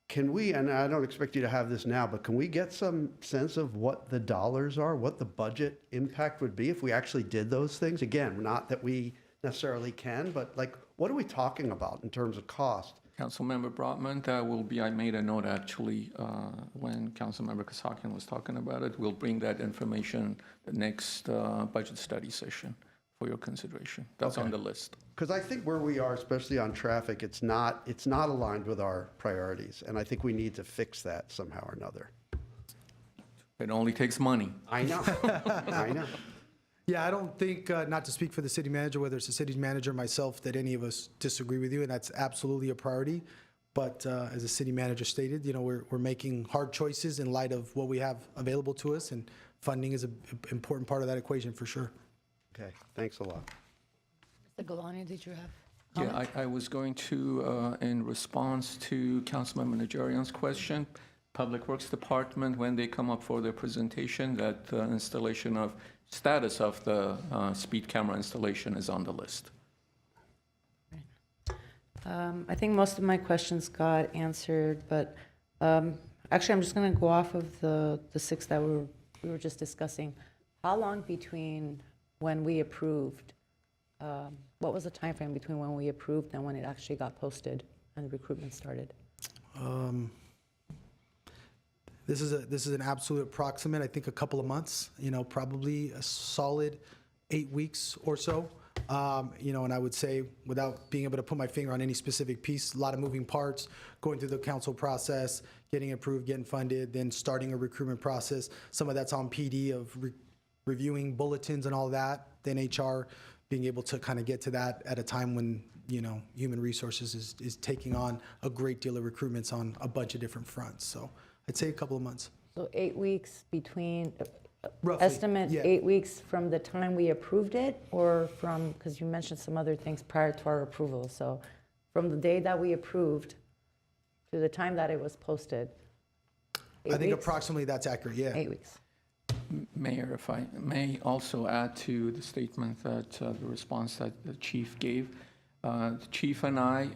Can we, and I don't expect you to have this now, but can we get some sense of what the dollars are, what the budget impact would be if we actually did those things? Again, not that we necessarily can, but like, what are we talking about in terms of cost? Councilmember Brotman, that will be, I made a note actually, when Councilmember Kasakian was talking about it. We'll bring that information the next budget study session for your consideration. That's on the list. Because I think where we are, especially on traffic, it's not aligned with our priorities, and I think we need to fix that somehow or another. It only takes money. I know, I know. Yeah, I don't think, not to speak for the city manager, whether it's the city manager or myself, that any of us disagree with you, and that's absolutely a priority. But as the city manager stated, we're making hard choices in light of what we have available to us, and funding is an important part of that equation for sure. Okay, thanks a lot. Mr. Galani, did you have? Yeah, I was going to, in response to Councilmember Najarian's question, Public Works Department, when they come up for their presentation, that status of the speed camera installation is on the list. I think most of my questions got answered, but actually, I'm just going to go off of the 6 that we were just discussing. How long between when we approved, what was the time frame between when we approved and when it actually got posted and the recruitment started? This is an absolute approximate, I think a couple of months, probably a solid 8 weeks or so. And I would say, without being able to put my finger on any specific piece, a lot of moving parts, going through the council process, getting approved, getting funded, then starting a recruitment process. Some of that's on PD of reviewing bulletins and all that, then HR being able to kind of get to that at a time when, human resources is taking on a great deal of recruitments on a bunch of different fronts. So I'd say a couple of months. So 8 weeks between, Roughly, estimate yeah. 8 weeks from the time we approved it, or from, because you mentioned some other things prior to our approval. So from the day that we approved to the time that it was posted, 8 I think weeks? approximately that's accurate, yeah. 8 weeks. Mayor, if I may also add to the statement that the response that the chief gave. The chief and I,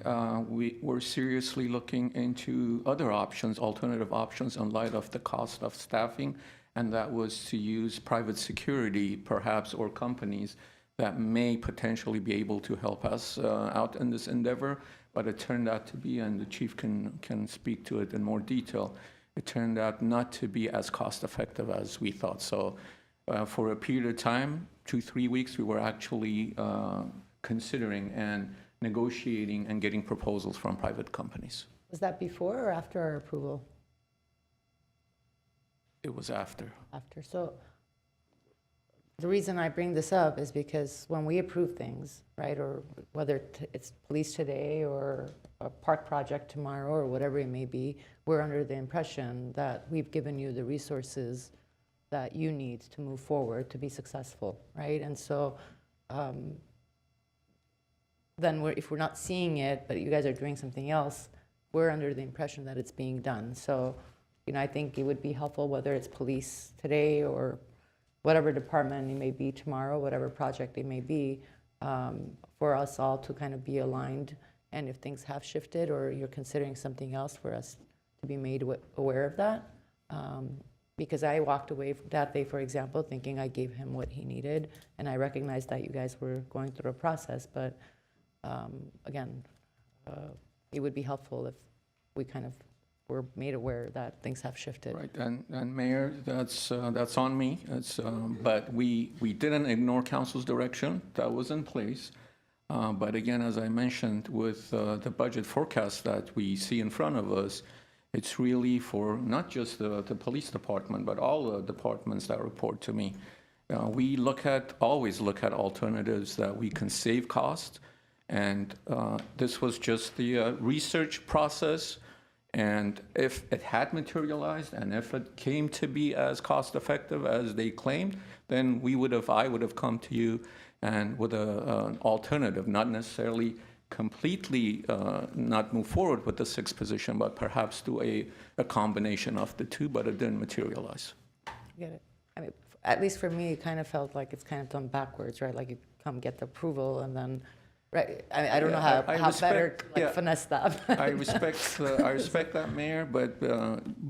we were seriously looking into other options, alternative options in light of the cost of staffing, and that was to use private security perhaps, or companies that may potentially be able to help us out in this endeavor. But it turned out to be, and the chief can speak to it in more detail, it turned out not to be as cost effective as we thought. So for a period of time, 2-3 weeks, we were actually considering and negotiating and getting proposals from private companies. Was that before or after our approval? It was after. After. So the reason I bring this up is because when we approve things, right, or whether it's police today or a park project tomorrow or whatever it may be, we're under the impression that we've given you the resources that you need to move forward to be successful, right? And so then if we're not seeing it, but you guys are doing something else, we're under the impression that it's being done. So, I think it would be helpful, whether it's police today or whatever department it may be tomorrow, whatever project it may be, for us all to kind of be aligned and if things have shifted or you're considering something else for us to be made aware of that. Because I walked away that day, for example, thinking I gave him what he needed, and I recognized that you guys were going through a process, but again, it would be helpful if we kind of were made aware that things have shifted. Right, and Mayor, that's on me. But we didn't ignore council's direction. That was in place. But again, as I mentioned, with the budget forecast that we see in front of us, it's really for not just the police department, but all the departments that report to me. We always look at alternatives that we can save cost. And this was just the research process. And if it had materialized and if it came to be as cost effective as they claimed, then I would have come to you and with an alternative, not necessarily completely not move forward with the sixth position, but perhaps do a combination of the two, but it didn't materialize. I get it. I mean, at least for me, it kind of felt like it's kind of done backwards, right? Like you come get the approval and then, right? I don't know how better finesse that. I respect that, Mayor, but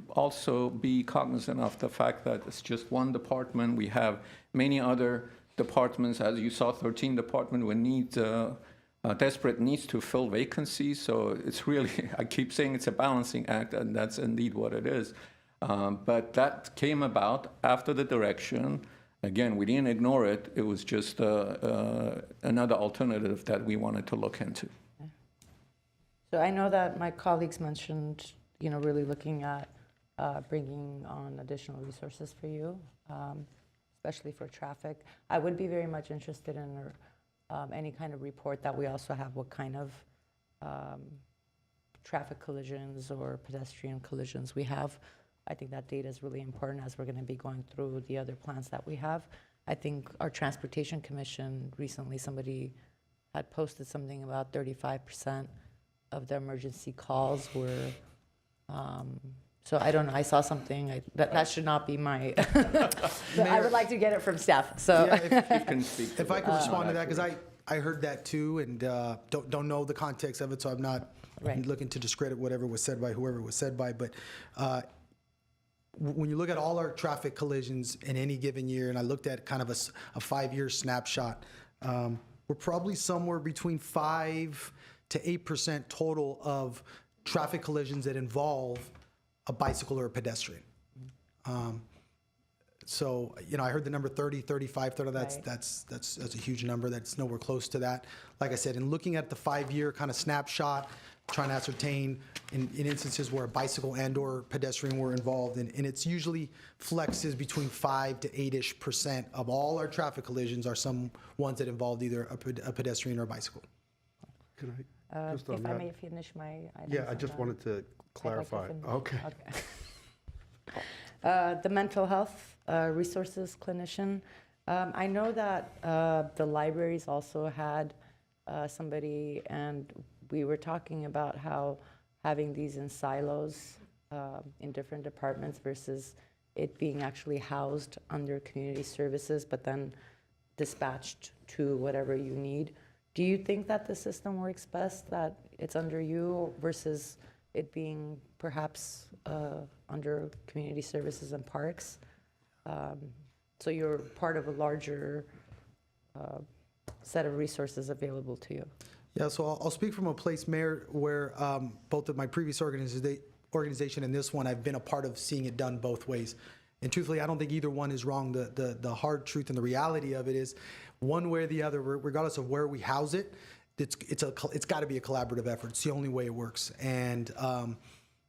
also be cognizant of the fact that it's just one department. We have many other departments, as you saw, 13 departments with desperate needs to fill vacancies. So it's really, I keep saying it's a balancing act, and that's indeed what it is. But that came about after the direction. Again, we didn't ignore it. It was just another alternative that we wanted to look into. So I know that my colleagues mentioned, really looking at bringing on additional resources for you, especially for traffic. I would be very much interested in any kind of report that we also have, what kind of traffic collisions or pedestrian collisions we have. I think that data is really important as we're going to be going through the other plans that we have. I think our Transportation Commission, recently somebody had posted something about 35% of the emergency calls were, so I don't know, I saw something, that should not be my, I would like to get it from staff, so. Yeah, You can speak to if I it. could respond to that, because I heard that too, and don't know the context of it, so I'm not Right. looking to discredit whatever was said by whoever it was said by, but when you look at all our traffic collisions in any given year, and I looked at kind of a 5-year snapshot, we're probably somewhere between 5 to 8% total of traffic collisions that involve a bicycle or a pedestrian. So, I heard the number 30, 35, 30, Right. that's a huge number. That's nowhere close to that. Like I said, in looking at the 5-year kind of snapshot, trying to ascertain in instances where a bicycle and or pedestrian were involved, and it's usually flexes between 5 to 8-ish% of all our traffic collisions are some ones that involved either a pedestrian or a bicycle. Can I, just on If I that? may finish my items. Yeah, I on just that. wanted to I'd like to clarify. finish. Okay. The mental health resources clinician. I know that the libraries also had somebody, and we were talking about how having these in silos in different departments versus it being actually housed under community services, but then dispatched to whatever you need. Do you think that the system works best, that it's under you versus it being perhaps under community services and parks? So you're part of a larger set of resources available to you. Yeah, so I'll speak from a place, Mayor, where both of my previous organization and this one, I've been a part of seeing it done both ways. And truthfully, I don't think either one is wrong. The hard truth and the reality of it is, one way or the other, regardless of where we house it, it's got to be a collaborative effort. It's the only way it works. And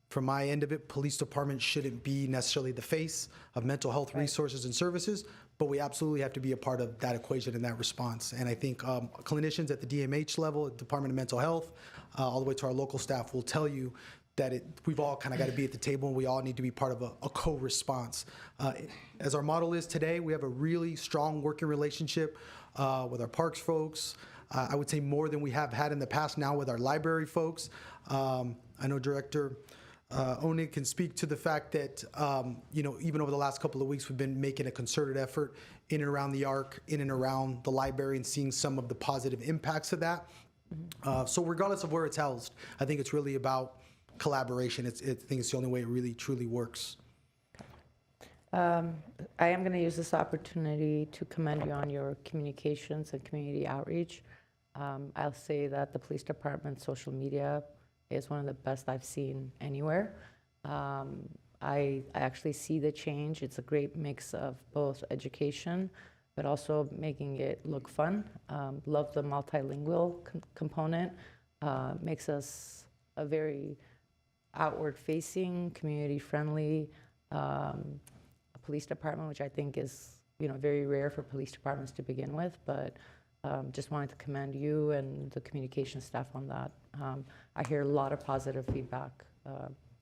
from my end of it, police department shouldn't be necessarily the face of mental health resources and services, but we absolutely have to be a part of that equation and that response. And I think clinicians at the DMH level, Department of Mental Health, all the way to our local staff will tell you that we've all kind of got to be at the table, and we all need to be part of a co-response. As our model is today, we have a really strong working relationship with our parks folks. I would say more than we have had in the past now with our library folks. I know Director Onig can speak to the fact that, even over the last couple of weeks, we've been making a concerted effort in and around the ARC, in and around the library, and seeing some of the positive impacts of that. So regardless of where it's housed, I think it's really about collaboration. I think it's the only way it really truly works. I am going to use this opportunity to commend you on your communications and community outreach. I'll say that the police department's social media is one of the best I've seen anywhere. I actually see the change. It's a great mix of both education, but also making it look fun. Love the multilingual component. Makes us a very outward-facing, community-friendly police department, which I think is, very rare for police departments to begin with. But just wanted to commend you and the communication staff on that. I hear a lot of positive feedback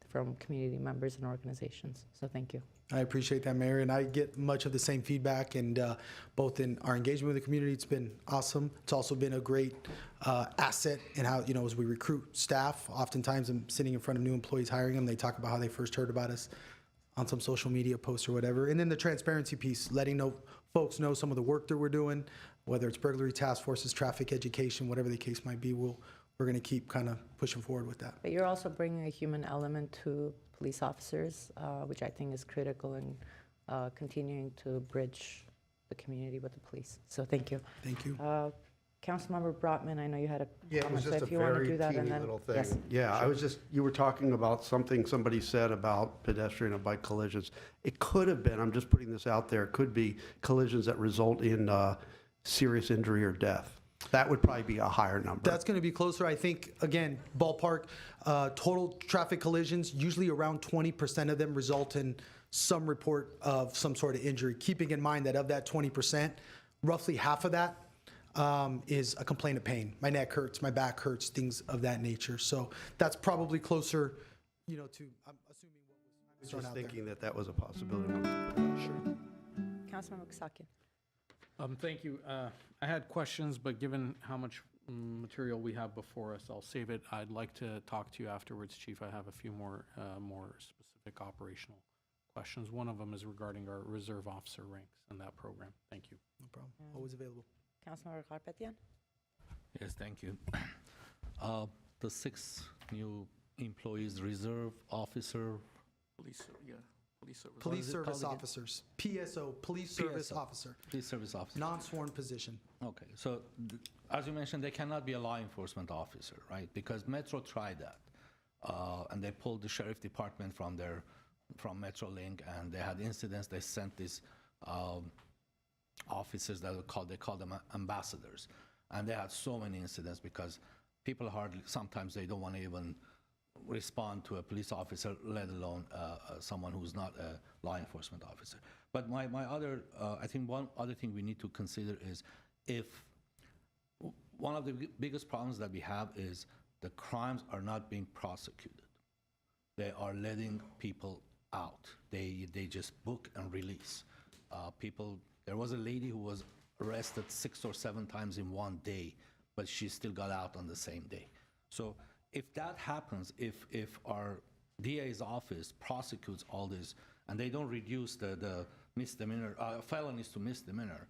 from community members and organizations. So thank you. I appreciate that, Mayor, and I get much of the same feedback, and both in our engagement with the community, it's been awesome. It's also been a great asset in how, as we recruit staff, oftentimes I'm sitting in front of new employees hiring them, they talk about how they first heard about us on some social media post or whatever. And then the transparency piece, letting folks know some of the work that we're doing, whether it's burglary task forces, traffic education, whatever the case might be, we're going to keep kind of pushing forward with that. But you're also bringing a human element to police officers, which I think is critical in continuing to bridge the community with the police. So thank you. Thank you. Councilmember Brotman, I know you had a Yeah, it comment, was so just a if you want to very do that, and teeny then little yes. thing. Yeah, I was just, you were talking about something somebody said about pedestrian and bike collisions. It could have been, I'm just putting this out there, it could be collisions that result in serious injury or death. That would probably be a higher number. That's going to be closer, I think, again, ballpark, total traffic collisions, usually around 20% of them result in some report of some sort of injury, keeping in mind that of that 20%, roughly half of that is a complaint of pain. My neck hurts, my back hurts, things of that nature. So that's probably closer, to, I'm assuming what was I was thrown just out there. thinking that was a possibility. Sure. Councilmember Kasakian. Thank you. I had questions, but given how much material we have before us, I'll save it. I'd like to talk to you afterwards, Chief. I have a few more specific operational questions. One of them is regarding our reserve officer ranks and that program. Thank you. No problem. Always available. Councilmember Karpetian. Yes, thank you. The 6 new employees, reserve officer, Police, police service. Police is it service called again? officers, PSO, police service PSO. officer, police service officer. non-sworn position. Okay, so as you mentioned, they cannot be a law enforcement officer, right? Because Metro tried that, and they pulled the sheriff department from MetroLink, and they had incidents. They sent these officers that they call them ambassadors, and they had so many incidents because people sometimes they don't want to even respond to a police officer, let alone someone who's not a law enforcement officer. But I think one other thing we need to consider is if one of the biggest problems that we have is the crimes are not being prosecuted. They are letting people out. They just book and release people. There was a lady who was arrested 6 or 7 times in one day, but she still got out on the same day. So if that happens, if our DA's office prosecutes all this and they don't reduce the misdemeanor, felonies to misdemeanor,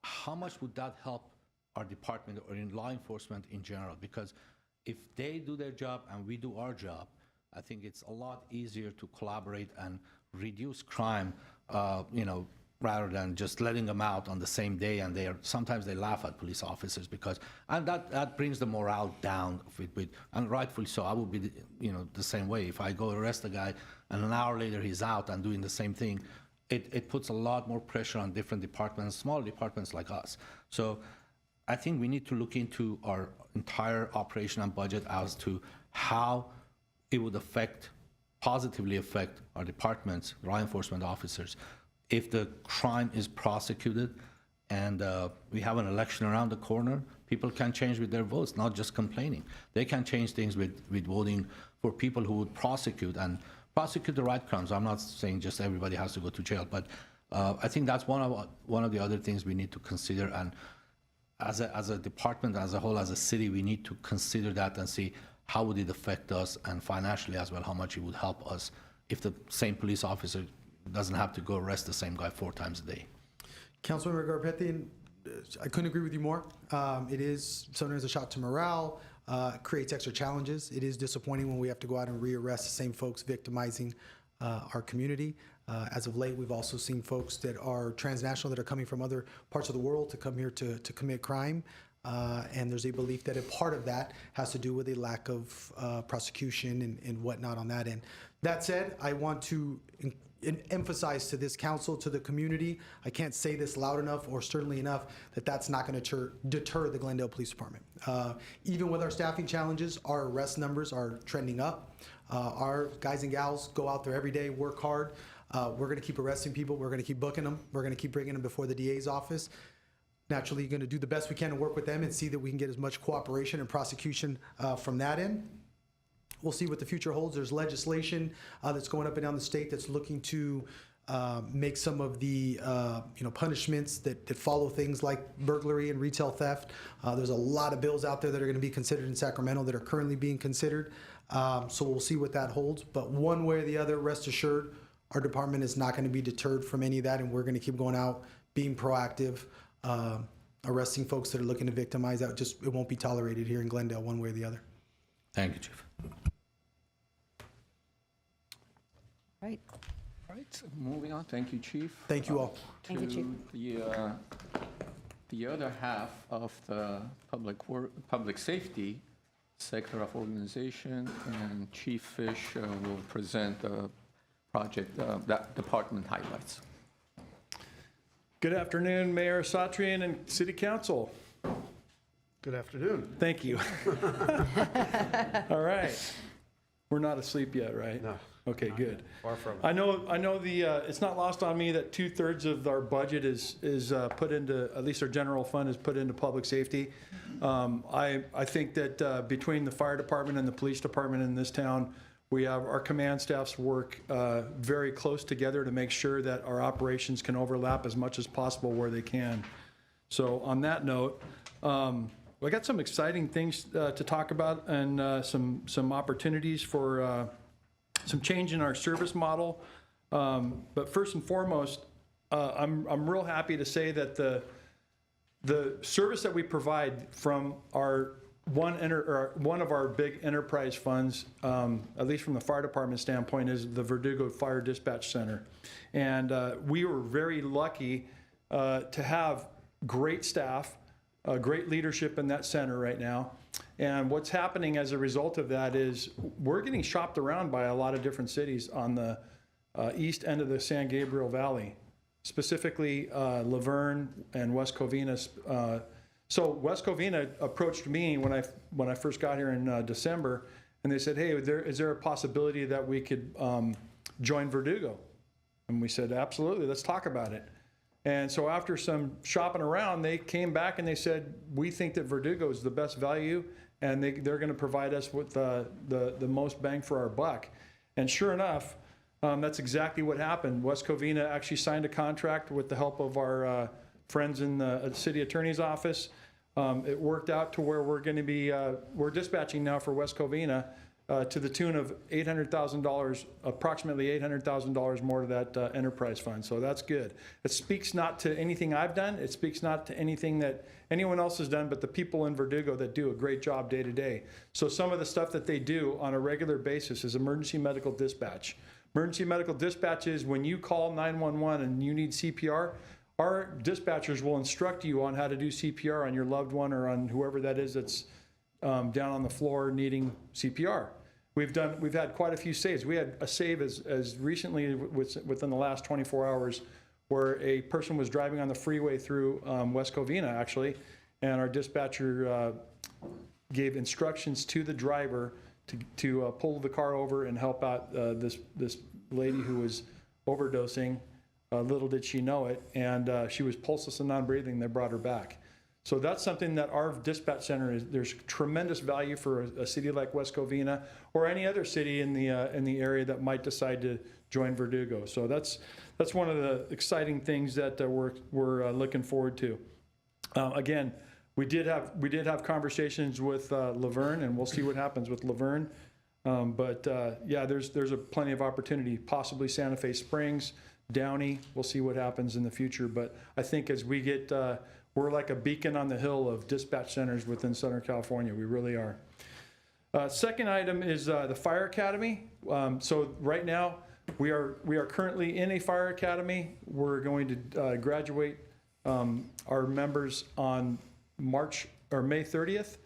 how much would that help our department or in law enforcement in general? Because if they do their job and we do our job, I think it's a lot easier to collaborate and reduce crime, rather than just letting them out on the same day. And sometimes they laugh at police officers and that brings the morale down and rightfully so. I would be, the same way. If I go arrest a guy and an hour later he's out and doing the same thing, it puts a lot more pressure on different departments, small departments like us. So I think we need to look into our entire operation and budget as to how it would positively affect our departments, law enforcement officers, if the crime is prosecuted and we have an election around the corner. People can change with their votes, not just complaining. They can change things with voting for people who would prosecute the right crimes. I'm not saying just everybody has to go to jail, but I think that's one of the other things we need to consider. And as a department, as a whole, as a city, we need to consider that and see how would it affect us, and financially as well, how much it would help us if the same police officer doesn't have to go arrest the same guy 4 times a day. Councilmember Garpetian, I couldn't agree with you more. It is sometimes a shot to morale, creates extra challenges. It is disappointing when we have to go out and rearrest the same folks victimizing our community. As of late, we've also seen folks that are transnational that are coming from other parts of the world to come here to commit crime. And there's a belief that a part of that has to do with a lack of prosecution and whatnot on that end. That said, I want to emphasize to this council, to the community, I can't say this loud enough or sternly enough, that that's not going to deter the Glendale Police Department. Even with our staffing challenges, our arrest numbers are trending up. Our guys and gals go out there every day, work hard. We're going to keep arresting people. We're going to keep booking them. We're going to keep bringing them before the DA's office. Naturally, going to do the best we can to work with them and see that we can get as much cooperation and prosecution from that end. We'll see what the future holds. There's legislation that's going up and down the state that's looking to make some of the punishments that follow things like burglary and retail theft. There's a lot of bills out there that are going to be considered in Sacramento that are currently being considered. So we'll see what that holds. But one way or the other, rest assured, our department is not going to be deterred from any of that, and we're going to keep going out, being proactive, arresting folks that are looking to victimize. It won't be tolerated here in Glendale one way or the other. Thank you, Chief. Right. All right, moving on. Thank you, Chief. Thank you all. Thank you, Chief. To the other half of the public safety sector of organization, and Chief Fish will present the project, that department highlights. Good afternoon, Mayor Satrian and City Council. Good afternoon. Thank you. All right. We're not asleep yet, right? No. Okay, good. Far from it. I know the, it's not lost on me that 2/3 of our budget is put into, at least our general fund is put into public safety. I think that between the fire department and the police department in this town, we have our command staffs work very close together to make sure that our operations can overlap as much as possible where they can. So on that note, we got some exciting things to talk about, and some opportunities for some change in our service model. But first and foremost, I'm real happy to say that the service that we provide from our one of our big enterprise funds, at least from the fire department standpoint, is the Verdugo Fire Dispatch Center. And we were very lucky to have great staff, great leadership in that center right now. And what's happening as a result of that is we're getting shopped around by a lot of different cities on the east end of the San Gabriel Valley, specifically Laverne and West Covina. So West Covina approached me when I first got here in December, and they said, "Hey, is there a possibility that we could join Verdugo?" And we said, "Absolutely, let's talk about it." And so after some shopping around, they came back and they said, "We think that Verdugo is the best value, and they're going to provide us with the most bang for our buck." And sure enough, that's exactly what happened. West Covina actually signed a contract with the help of our friends in the city attorney's office. It worked out to where we're going to be, we're dispatching now for West Covina to the tune of $800,000, approximately $800,000 more to that enterprise fund. So that's good. It speaks not to anything I've done. It speaks not to anything that anyone else has done, but the people in Verdugo that do a great job day to day. So some of the stuff that they do on a regular basis is emergency medical dispatch. Emergency medical dispatch is when you call 911 and you need CPR, our dispatchers will instruct you on how to do CPR on your loved one or on whoever that is that's down on the floor needing CPR. We've had quite a few saves. We had a save as recently within the last 24 hours where a person was driving on the freeway through West Covina, actually, and our dispatcher gave instructions to the driver to pull the car over and help out this lady who was overdosing. Little did she know it, and she was pulseless and non-breathing. They brought her back. So that's something that our dispatch center is. There's tremendous value for a city like West Covina or any other city in the area that might decide to join Verdugo. So that's one of the exciting things that we're looking forward to. Again, we did have conversations with Laverne, and we'll see what happens with Laverne. Yeah, there's a plenty of opportunity. Possibly Santa Fe Springs, Downey. We'll see what happens in the future. But I think as we get we're like a beacon on the hill of dispatch centers within Southern California. We really are. Second item is the Fire Academy. So right now, we are currently in a Fire Academy. We're going to graduate our members on May 30th.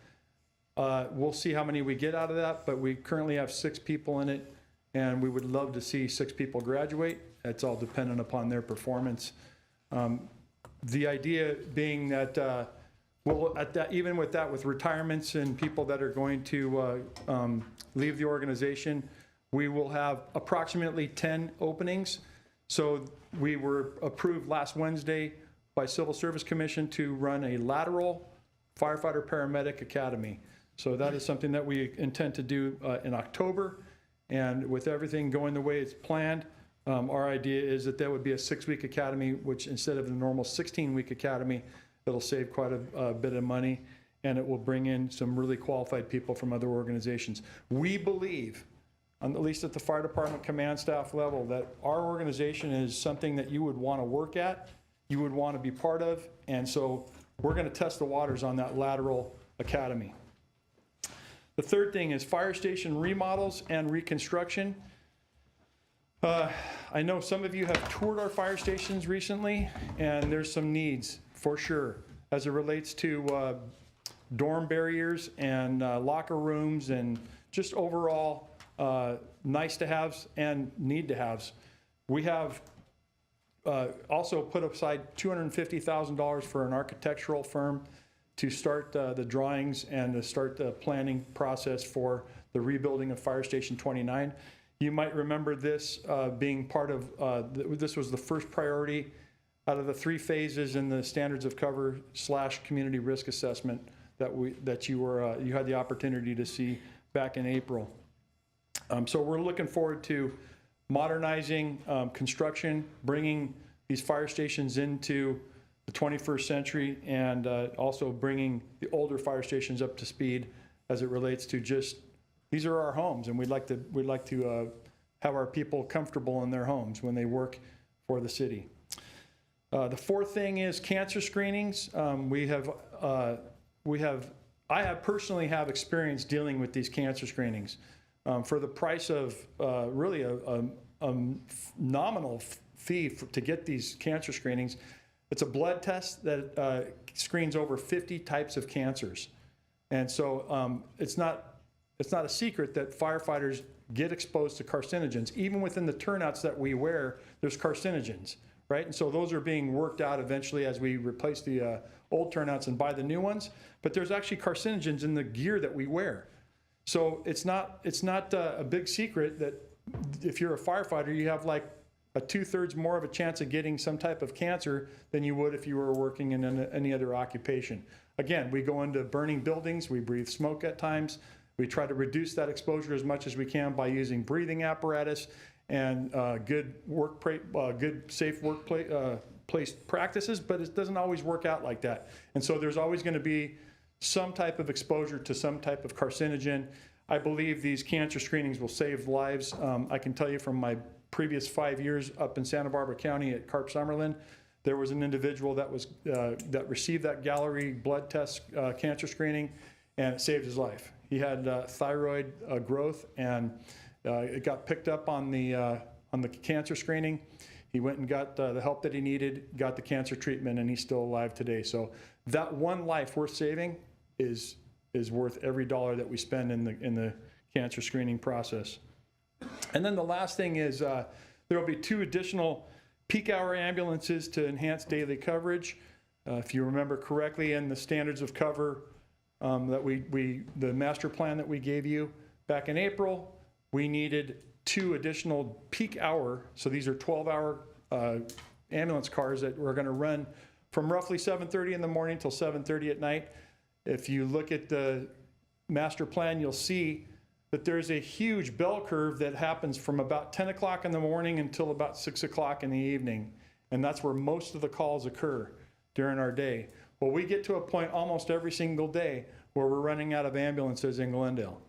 We'll see how many we get out of that, but we currently have 6 people in it, and we would love to see 6 people graduate. It's all dependent upon their performance. The idea being that, even with that, with retirements and people that are going to leave the organization, we will have approximately 10 openings. So we were approved last Wednesday by Civil Service Commission to run a lateral firefighter paramedic academy. So that is something that we intend to do in October. And with everything going the way it's planned, our idea is that would be a 6-week academy, which instead of the normal 16-week academy, it'll save quite a bit of money, and it will bring in some really qualified people from other organizations. We believe, at least at the fire department command staff level, that our organization is something that you would want to work at, you would want to be part of, and so we're going to test the waters on that lateral academy. The third thing is fire station remodels and reconstruction. I know some of you have toured our fire stations recently, and there's some needs for sure as it relates to dorm barriers and locker rooms and just overall nice to haves and need to haves. We have also put aside $250,000 for an architectural firm to start the drawings and to start the planning process for the rebuilding of Fire Station 29. You might remember this being part of, this was the first priority out of the 3 phases in the standards of cover / community risk assessment that you had the opportunity to see back in April. So we're looking forward to modernizing construction, bringing these fire stations into the 21st century, and also bringing the older fire stations up to speed as it relates to just, these are our homes, and we'd like to have our people comfortable in their homes when they work for the city. The fourth thing is cancer screenings. I personally have experience dealing with these cancer screenings. For the price of really a nominal fee to get these cancer screenings, it's a blood test that screens over 50 types of cancers. And so it's not a secret that firefighters get exposed to carcinogens. Even within the turnouts that we wear, there's carcinogens, right? And so those are being worked out eventually as we replace the old turnouts and buy the new ones. But there's actually carcinogens in the gear that we wear. So it's not a big secret that if you're a firefighter, you have like a 2/3 more of a chance of getting some type of cancer than you would if you were working in any other occupation. Again, we go into burning buildings, we breathe smoke at times. We try to reduce that exposure as much as we can by using breathing apparatus and good safe workplace practices, but it doesn't always work out like that. And so there's always going to be some type of exposure to some type of carcinogen. I believe these cancer screenings will save lives. I can tell you from my previous 5 years up in Santa Barbara County at Carp Summerlin, there was an individual that received that Gallery blood test cancer screening, and it saved his life. He had thyroid growth, and it got picked up on the cancer screening. He went and got the help that he needed, got the cancer treatment, and he's still alive today. So that one life worth saving is worth every dollar that we spend in the cancer screening process. And then the last thing is there will be 2 additional peak hour ambulances to enhance daily coverage. If you remember correctly, in the standards of cover that the master plan that we gave you back in April, we needed 2 additional peak hour. So these are 12-hour ambulance cars that we're going to run from roughly 7:30 in the morning till 7:30 at night. If you look at the master plan, you'll see that there's a huge bell curve that happens from about 10 o'clock in the morning until about 6 o'clock in the evening. And that's where most of the calls occur during our day. Well, we get to a point almost every single day where we're running out of ambulances in Glendale.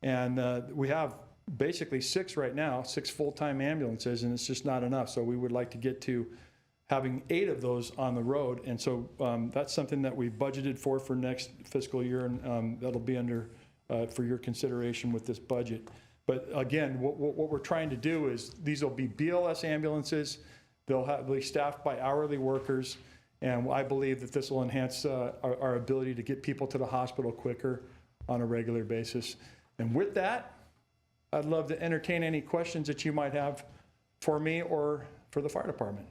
And we have basically 6 right now, 6 full-time ambulances, and it's just not enough. So we would like to get to having 8 of those on the road. And so that's something that we budgeted for next fiscal year, and that'll be under, for your consideration with this budget. But again, what we're trying to do is, these will be BLS ambulances. They'll be staffed by hourly workers, and I believe that this will enhance our ability to get people to the hospital quicker on a regular basis. And with that, I'd love to entertain any questions that you might have for me or for the fire department.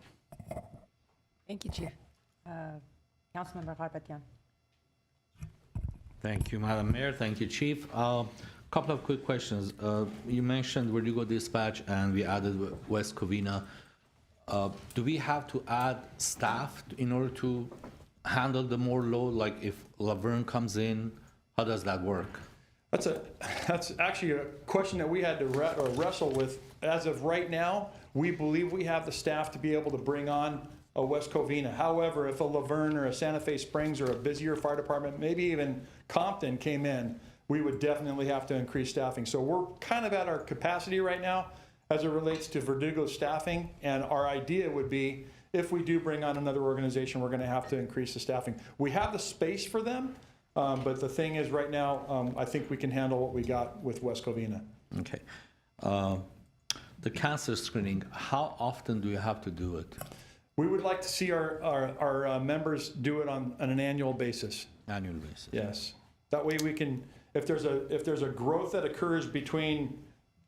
Thank you, Chief. Councilmember Garpetian. Thank you, Madam Mayor. Thank you, Chief. Couple of quick questions. You mentioned Verdugo Dispatch and we added West Covina. Do we have to add staff in order to handle the more load? Like if Laverne comes in, how does that work? That's actually a question that we had to wrestle with. As of right now, we believe we have the staff to be able to bring on a West Covina. However, if a Laverne or a Santa Fe Springs or a busier fire department, maybe even Compton came in, we would definitely have to increase staffing. So we're kind of at our capacity right now as it relates to Verdugo staffing. And our idea would be, if we do bring on another organization, we're going to have to increase the staffing. We have the space for them, but the thing is right now, I think we can handle what we got with West Covina. Okay. The cancer screening, how often do you have to do it? We would like to see our members do it on an annual basis. Annual basis? Yes. That way we can, if there's a growth that occurs between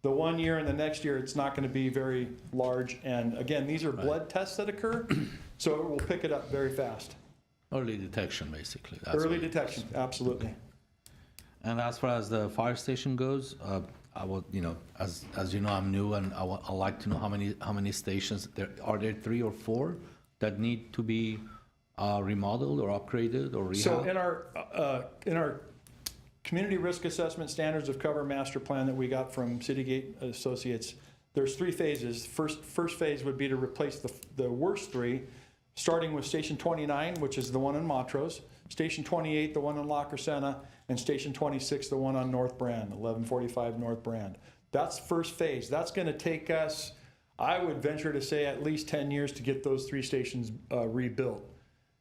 the 1 year and the next year, it's not going to be very large. And again, these are blood tests that occur, so it will pick it up very fast. Early detection, basically. Early detection, absolutely. And as far as the fire station goes, I would, as you know, I'm new, and I'd like to know how many stations there are. There 3 or 4 that need to be remodeled or upgraded or rehabbed? So in our community risk assessment standards of cover master plan that we got from Citygate Associates, there's 3 phases. First phase would be to replace the worst 3, starting with Station 29, which is the one in Montrose, Station 28, the one in La Crescenta, and Station 26, the one on North Brand, 1145 North Brand. That's first phase. That's going to take us, I would venture to say, at least 10 years to get those 3 stations rebuilt.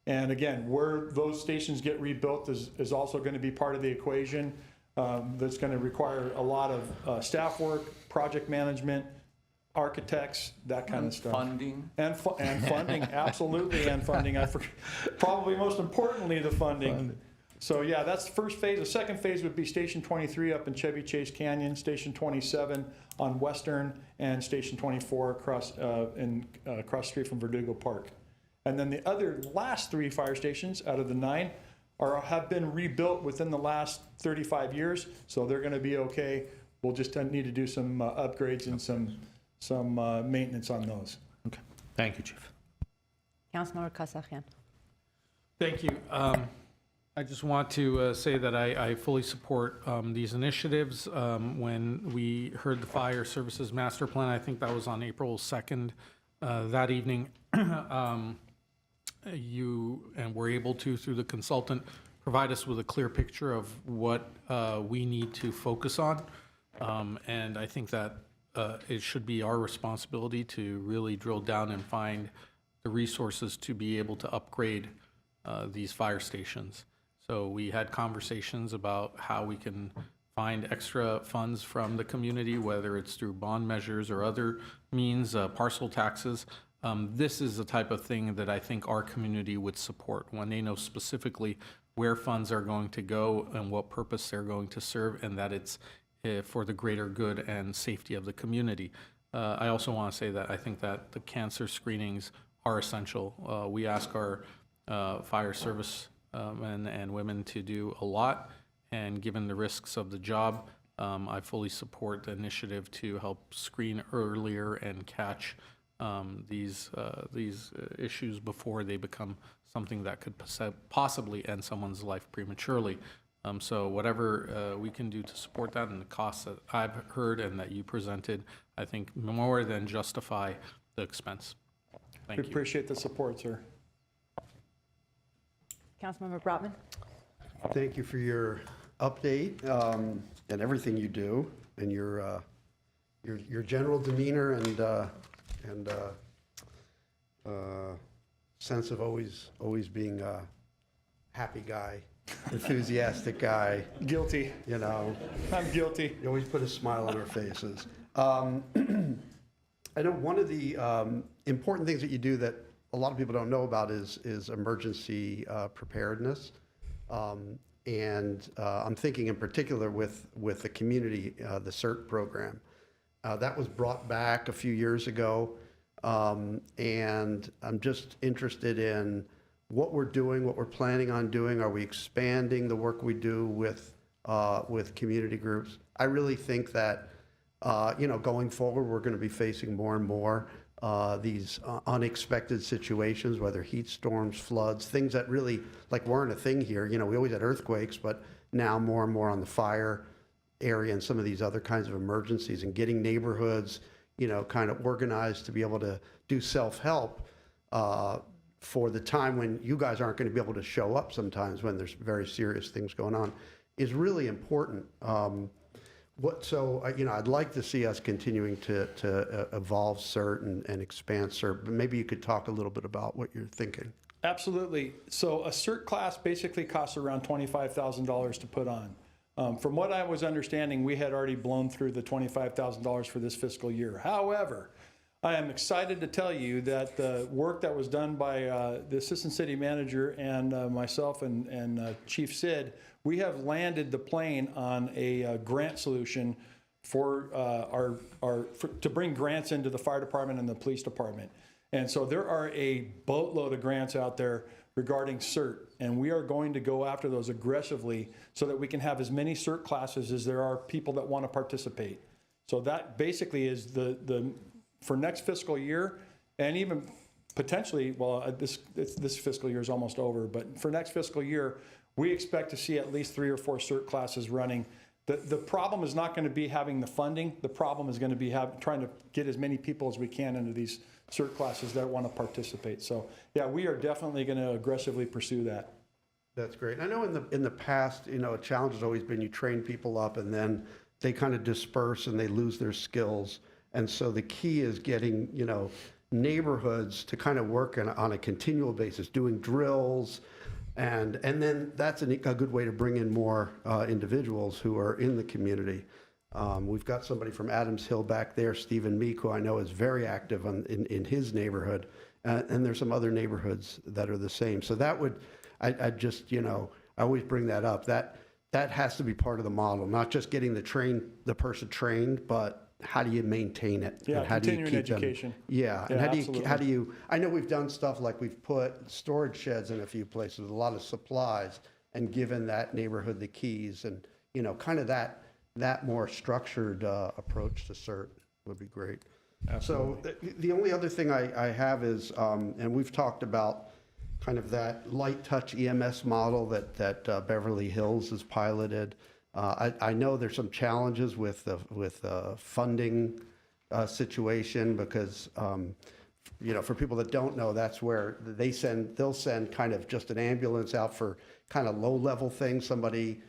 And again, where those stations get rebuilt is also going to be part of the equation. That's going to require a lot of staff work, project management, architects, that kind of stuff. Funding. And funding, absolutely, and funding. Probably most importantly, the funding. So yeah, that's the first phase. The second phase would be Station 23 up in Chevy Chase Canyon, Station 27 on Western, and Station 24 across the street from Verdugo Park. And then the last 3 fire stations out of the 9 have been rebuilt within the last 35 years, so they're going to be okay. We'll just need to do some upgrades and some maintenance on those. Okay. Thank you, Chief. Councilmember Kasakian. Thank you. I just want to say that I fully support these initiatives. When we heard the Fire Services Master Plan, I think that was on April 2nd, that evening, you were able to, through the consultant, provide us with a clear picture of what we need to focus on. And I think that it should be our responsibility to really drill down and find the resources to be able to upgrade these fire stations. So we had conversations about how we can find extra funds from the community, whether it's through bond measures or other means, parcel taxes. This is the type of thing that I think our community would support when they know specifically where funds are going to go and what purpose they're going to serve, and that it's for the greater good and safety of the community. I also want to say that I think that the cancer screenings are essential. We ask our fire service men and women to do a lot, and given the risks of the job, I fully support the initiative to help screen earlier and catch these issues before they become something that could possibly end someone's life prematurely. So whatever we can do to support that, and the costs that I've heard and that you presented, I think more than justify the expense. Thank We you. appreciate the support, sir. Councilmember Brotman. Thank you for your update and everything you do, and your general demeanor and sense of always being a happy guy, enthusiastic guy, Guilty. you know. I'm guilty. You always put a smile on our faces. I know one of the important things that you do that a lot of people don't know about is emergency preparedness. And I'm thinking in particular with the community, the CERT program. That was brought back a few years ago. And I'm just interested in what we're doing, what we're planning on doing. Are we expanding the work we do with community groups? I really think that, going forward, we're going to be facing more and more these unexpected situations, whether heat storms, floods, things that really weren't a thing here. We always had earthquakes, but now more and more on the fire area and some of these other kinds of emergencies, and getting neighborhoods, kind of organized to be able to do self-help for the time when you guys aren't going to be able to show up sometimes when there's very serious things going on is really important. I'd like to see us continuing to evolve CERT and expand CERT, but maybe you could talk a little bit about what you're thinking. Absolutely. So a CERT class basically costs around $25,000 to put on. From what I was understanding, we had already blown through the $25,000 for this fiscal year. However, I am excited to tell you that the work that was done by the Assistant City Manager and myself and Chief Sid, we have landed the plane on a grant solution for to bring grants into the fire department and the police department. And so there are a boatload of grants out there regarding CERT, and we are going to go after those aggressively so that we can have as many CERT classes as there are people that want to participate. So that basically is for next fiscal year, and even potentially, this fiscal year is almost over, but for next fiscal year, we expect to see at least 3 or 4 CERT classes running. The problem is not going to be having the funding. The problem is going to be trying to get as many people as we can into these CERT classes that want to participate. So yeah, we are definitely going to aggressively pursue that. That's great. I know in the past, a challenge has always been you train people up and then they kind of disperse and they lose their skills. And so the key is getting, neighborhoods to kind of work on a continual basis, doing drills. And then that's a good way to bring in more individuals who are in the community. We've got somebody from Adams Hill back there, Stephen Meek, who I know is very active in his neighborhood. And there's some other neighborhoods that are the same. So that would, I just, I always bring that up. That has to be part of the model, not just getting the person trained, but how do you maintain it? Yeah, and how do you continuing keep education. Them, yeah, and absolutely. how do you, I know we've done stuff like we've put storage sheds in a few places with a lot of supplies and given that neighborhood the keys and, kind of that more structured approach to CERT would be great. Absolutely. So the only other thing I have is, and we've talked about kind of that light touch EMS model that Beverly Hills has piloted. I know there's some challenges with the funding situation because, for people that don't know, that's where they'll send kind of just an ambulance out for kind of low-level things. Somebody,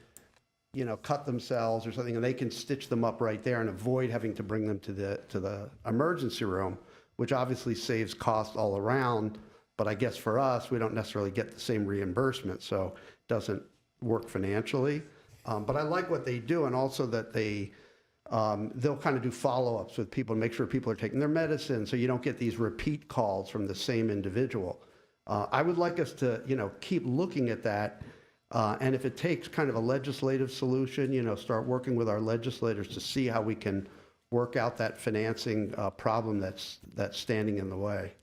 cut themselves or something, and they can stitch them up right there and avoid having to bring them to the emergency room, which obviously saves costs all around. But I guess for us, we don't necessarily get the same reimbursement, so it doesn't work financially. But I like what they do, and also that they'll kind of do follow-ups with people and make sure people are taking their medicine, so you don't get these repeat calls from the same individual. I would like us to, keep looking at that, and if it takes kind of a legislative solution, start working with our legislators to see how we can work out that financing problem that's standing in the way.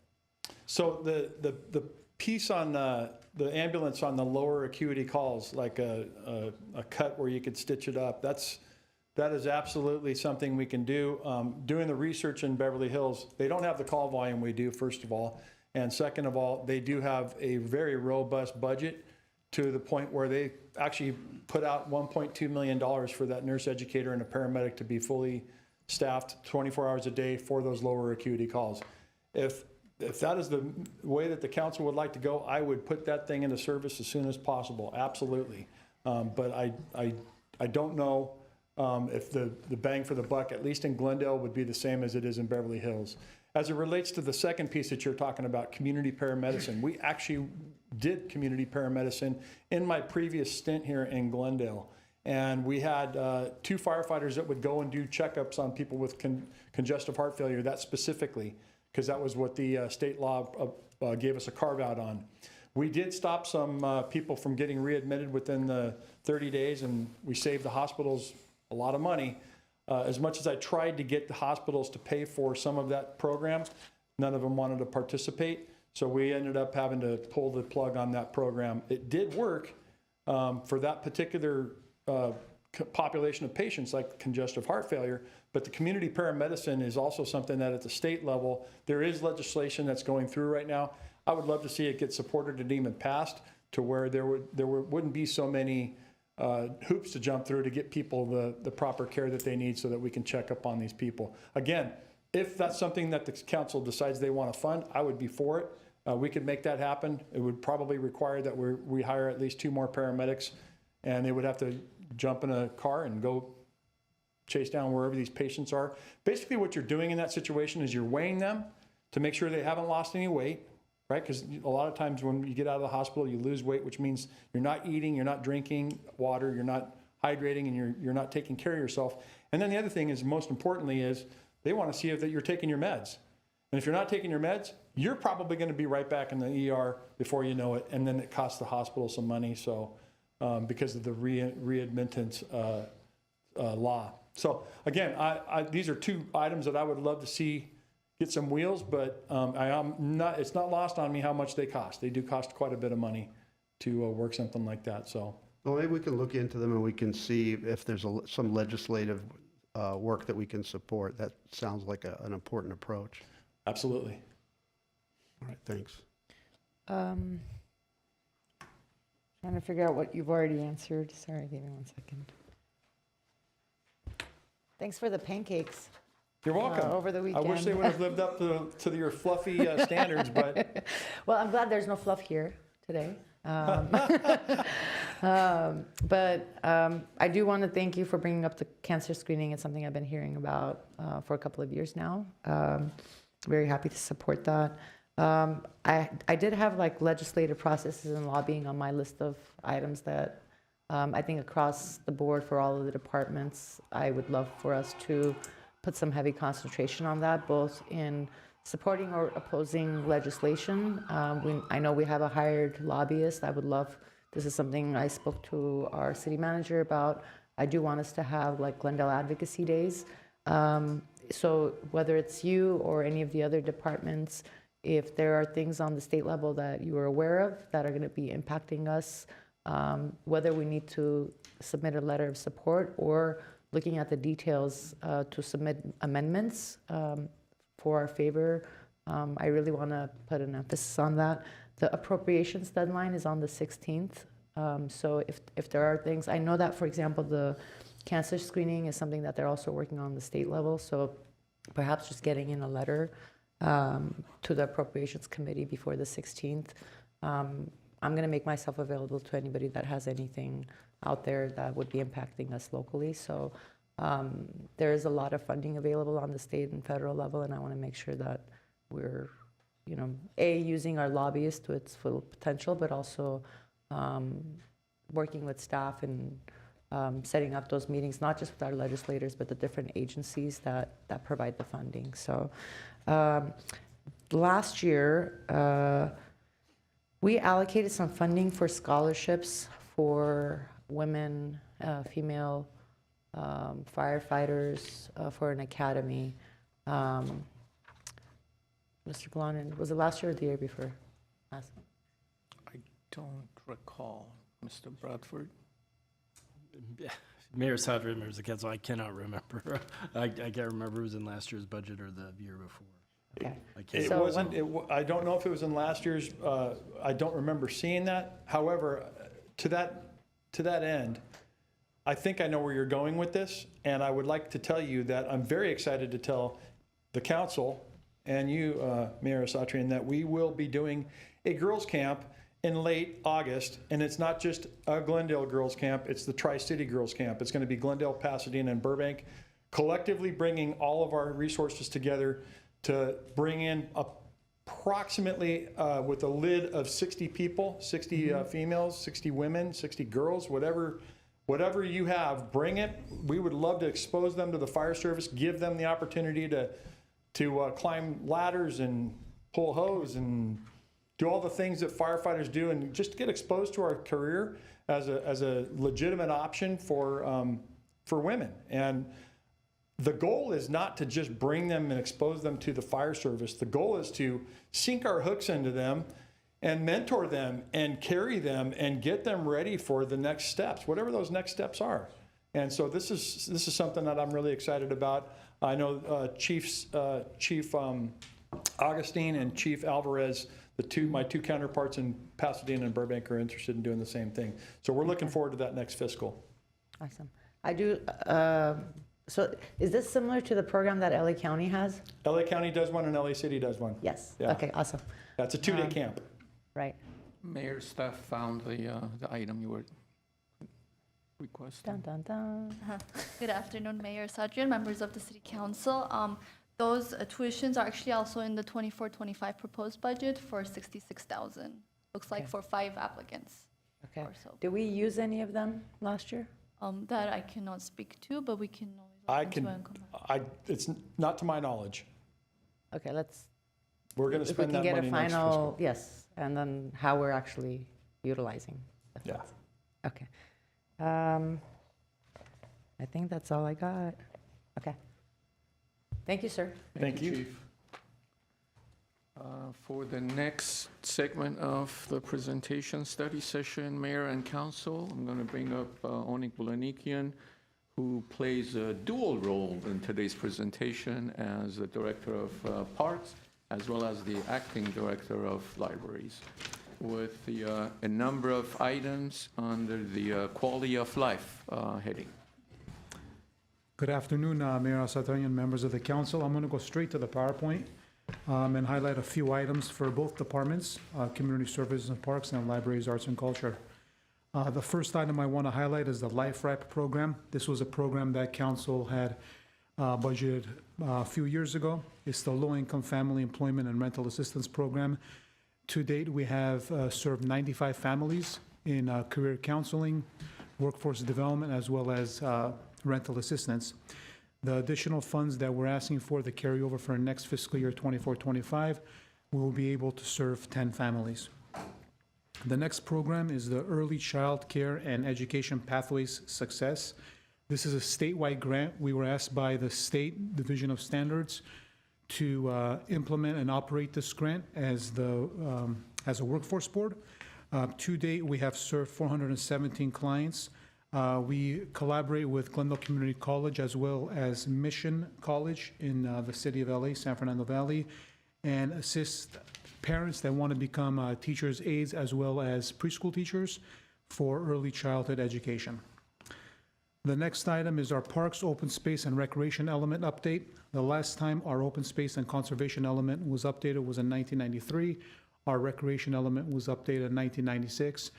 So the piece on the ambulance on the lower acuity calls, like a cut where you could stitch it up, that is absolutely something we can do. Doing the research in Beverly Hills, they don't have the call volume we do, first of all. And second of all, they do have a very robust budget to the point where they actually put out $1.2 million for that nurse educator and a paramedic to be fully staffed 24 hours a day for those lower acuity calls. If that is the way that the council would like to go, I would put that thing into service as soon as possible, absolutely. But I don't know if the bang for the buck, at least in Glendale, would be the same as it is in Beverly Hills. As it relates to the second piece that you're talking about, community paramedicine, we actually did community paramedicine in my previous stint here in Glendale. And we had 2 firefighters that would go and do checkups on people with congestive heart failure, that specifically, because that was what the state law gave us a carve out on. We did stop some people from getting readmitted within the 30 days, and we saved the hospitals a lot of money. As much as I tried to get the hospitals to pay for some of that program, none of them wanted to participate. So we ended up having to pull the plug on that program. It did work for that particular population of patients like congestive heart failure, but the community paramedicine is also something that at the state level, there is legislation that's going through right now. I would love to see it get supported and even passed to where wouldn't be so many hoops to jump through to get people the proper care that they need so that we can check up on these people. Again, if that's something that the council decides they want to fund, I would be for it. We could make that happen. It would probably require that we hire at least 2 more paramedics, and they would have to jump in a car and go chase down wherever these patients are. Basically what you're doing in that situation is you're weighing them to make sure they haven't lost any weight, right? Because a lot of times when you get out of the hospital, you lose weight, which means you're not eating, you're not drinking water, you're not hydrating, and you're not taking care of yourself. And then the other thing is, most importantly, is they want to see that you're taking your meds. And if you're not taking your meds, you're probably going to be right back in the ER before you know it, and then it costs the hospital some money. So because of the readmittance law. So again, these are 2 items that I would love to see get some wheels, but it's not lost on me how much they cost. They do cost quite a bit of money to work something like that. So Well, maybe we can look into them and we can see if there's some legislative work that we can support. That sounds like an important approach. absolutely. All right, thanks. Trying to figure out what you've already answered. Sorry, give me 1 second. Thanks for the pancakes. You're welcome. Over the I weekend. wish they would have lived up to your fluffy standards, but Well, I'm glad there's no fluff here today. But I do want to thank you for bringing up the cancer screening. It's something I've been hearing about for a couple of years now. Very happy to support that. I did have like legislative processes and lobbying on my list of items that I think across the board for all of the departments, I would love for us to put some heavy concentration on that, both in supporting or opposing legislation. I know we have a hired lobbyist. I would love, this is something I spoke to our city manager about. I do want us to have like Glendale Advocacy Days. So whether it's you or any of the other departments, if there are things on the state level that you are aware of that are going to be impacting us, whether we need to submit a letter of support or looking at the details to submit amendments for our favor, I really want to put an emphasis on that. The appropriations deadline is on the 16th. So if there are things, I know that, for example, the cancer screening is something that they're also working on the state level. So perhaps just getting in a letter to the Appropriations Committee before the 16th. I'm going to make myself available to anybody that has anything out there that would be impacting us locally. So there is a lot of funding available on the state and federal level, and I want to make sure that we're, using our lobbyists to its full potential, but also working with staff and setting up those meetings, not just with our legislators, but the different agencies that provide the funding. So last year, we allocated some funding for scholarships for women, female firefighters for an academy. Mr. Glonin, was it last year or the year before? Last. I don't recall, Mr. Bradford. Mayor Sadri, members of council, I cannot remember. I can't remember if it was in last year's budget or the year before. Okay. it So wasn't. I don't know if it was in last year's. I don't remember seeing that. However, to that end, I think I know where you're going with this, and I would like to tell you that I'm very excited to tell the council and you, Mayor Satrian, that we will be doing a girls' camp in late August, and it's not just a Glendale girls' camp, it's the Tri-City girls' camp. It's going to be Glendale, Pasadena, and Burbank, collectively bringing all of our resources together to bring in approximately with a lid of 60 people, 60 females, 60 women, 60 girls, whatever you have, bring it. We would love to expose them to the fire service, give them the opportunity to climb ladders and pull hose and do all the things that firefighters do, and just get exposed to our career as a legitimate option for women. And the goal is not to just bring them and expose them to the fire service. The goal is to sink our hooks into them and mentor them and carry them and get them ready for the next steps, whatever those next steps are. And so this is something that I'm really excited about. I know Chief Augustine and Chief Alvarez, my two counterparts in Pasadena and Burbank, are interested in doing the same thing. So we're looking forward to that next fiscal. Awesome. I do, so is this similar to the program that LA County has? LA County does one and LA City does one. Yes. Yeah. Okay, awesome. That's a 2-day camp. Right. Mayor, staff found the item you were requesting. Dun, dun, dun. Good afternoon, Mayor Sadrian, members of the City Council. Those tuitions are actually also in the 24-25 proposed budget for $66,000. Looks like Okay. for 5 applicants Okay. or so. Did we use any of them last year? That I cannot speak to, but we can always look I into can, it and come back. it's not to my knowledge. Okay, let's, We're going to if we spend can that get money a next final, fiscal. yes, and then how we're actually utilizing the Yeah. funds. Okay. I think that's all I got. Okay. Thank you, sir. Thank you. Chief. For the next segment of the presentation study session, Mayor and Council, I'm going to bring up Onik Bulanikian, who plays a dual role in today's presentation as the Director of Parks, as well as the Acting Director of Libraries, with a number of items under the Quality of Life heading. Good afternoon, Mayor Asatarian, members of the council. I'm going to go straight to the PowerPoint and highlight a few items for both departments, Community Services and Parks, and Libraries, Arts and Culture. The first item I want to highlight is the Life Wrap program. This was a program that council had budgeted a few years ago. It's the Low-Income Family Employment and Rental Assistance Program. To date, we have served 95 families in career counseling, workforce development, as well as rental assistance. The additional funds that we're asking for, the carryover for next fiscal year 24-25, we will be able to serve 10 families. The next program is the Early Child Care and Education Pathways Success. This is a statewide grant. We were asked by the State Division of Standards to implement and operate this grant as a workforce board. To date, we have served 417 clients. We collaborate with Glendale Community College as well as Mission College in the city of LA, San Fernando Valley, and assist parents that want to become teachers' aides as well as preschool teachers for early childhood education. The next item is our Parks, Open Space, and Recreation Element update. The last time our Open Space and Conservation Element was updated was in 1993. Our Recreation Element was updated in 1996.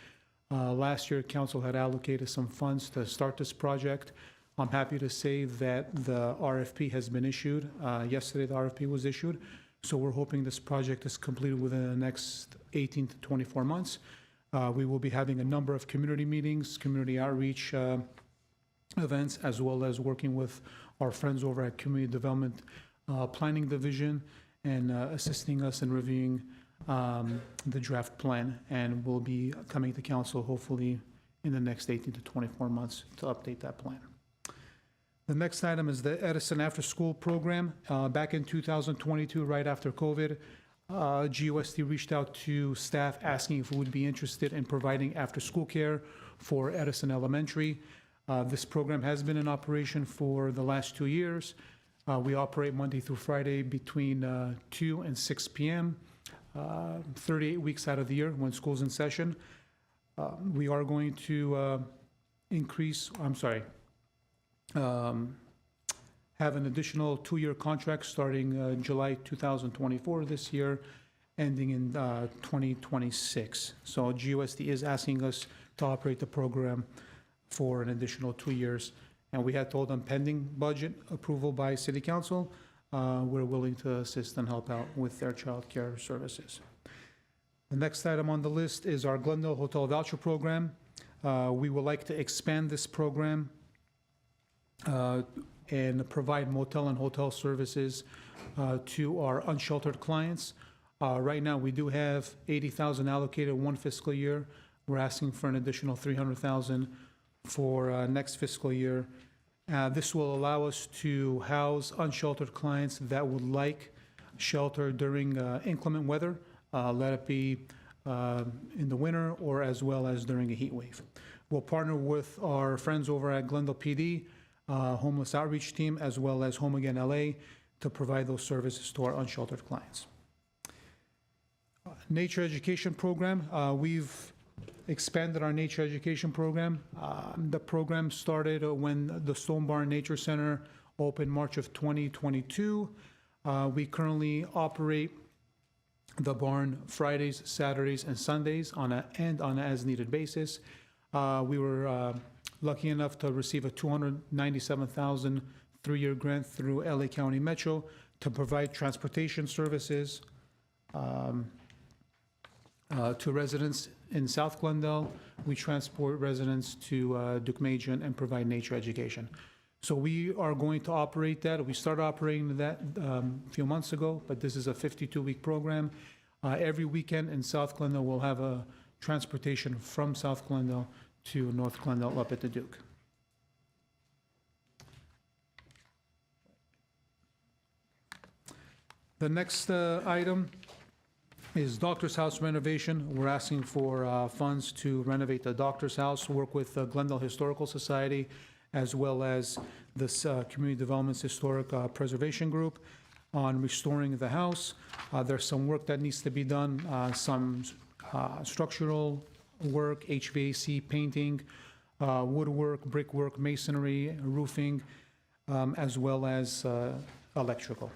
Last year, council had allocated some funds to start this project. I'm happy to say that the RFP has been issued. Yesterday, the RFP was issued. So we're hoping this project is completed within the next 18 to 24 months. We will be having a number of community meetings, community outreach events, as well as working with our friends over at Community Development Planning Division and assisting us in reviewing the draft plan, and we'll be coming to council hopefully in the next 18 to 24 months to update that plan. The next item is the Edison After School Program. Back in 2022, right after COVID, GUSD reached out to staff asking if we would be interested in providing after-school care for Edison Elementary. This program has been in operation for the last 2 years. We operate Monday through Friday between 2 and 6 p.m., 38 weeks out of the year when school's in session. We are going to have an additional 2-year contract starting July 2024 this year, ending in 2026. So GUSD is asking us to operate the program for an additional 2 years. And we had told them pending budget approval by City Council, we're willing to assist and help out with their childcare services. The next item on the list is our Glendale Hotel Voucher Program. We would like to expand this program and provide motel and hotel services to our unsheltered clients. Right now, we do have $80,000 allocated one fiscal year. We're asking for an additional $300,000 for next fiscal year. This will allow us to house unsheltered clients that would like shelter during inclement weather, let it be in the winter or as well as during a heat wave. We'll partner with our friends over at Glendale PD, Homeless Outreach Team, as well as Home Again LA to provide those services to our unsheltered clients. Nature Education Program, we've expanded our nature education program. The program started when the Stone Barn Nature Center opened March of 2022. We currently operate the barn Fridays, Saturdays, and Sundays on an as-needed basis. We were lucky enough to receive a $297,000 three-year grant through LA County Metro to provide transportation services to residents in South Glendale. We transport residents to Duke-Majan and provide nature education. So we are going to operate that. We started operating that a few months ago, but this is a 52-week program. Every weekend in South Glendale, we'll have a transportation from South Glendale to North Glendale up at the Duke. The next item is Doctor's House renovation. We're asking for funds to renovate the Doctor's House, work with the Glendale Historical Society, as well as this Community Development's Historic Preservation Group on restoring the house. There's some work that needs to be done, some structural work, HVAC, painting, woodwork, brickwork, masonry, roofing, as well as electrical.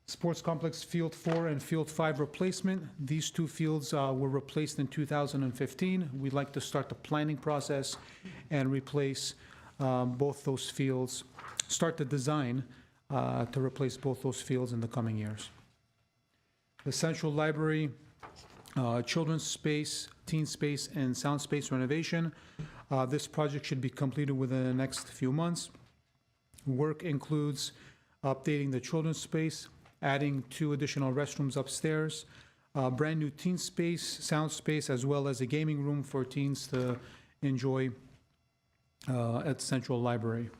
Sports Complex Field 4 and Field 5 replacement. These two fields were replaced in 2015. We'd like to start the planning process and replace both those fields, start the design to replace both those fields in the coming years. The Central Library, children's space, teen space, and sound space renovation. This project should be completed within the next few months. Work includes updating the children's space, adding 2 additional restrooms upstairs, brand new teen space, sound space, as well as a gaming room for teens to enjoy at Central Library.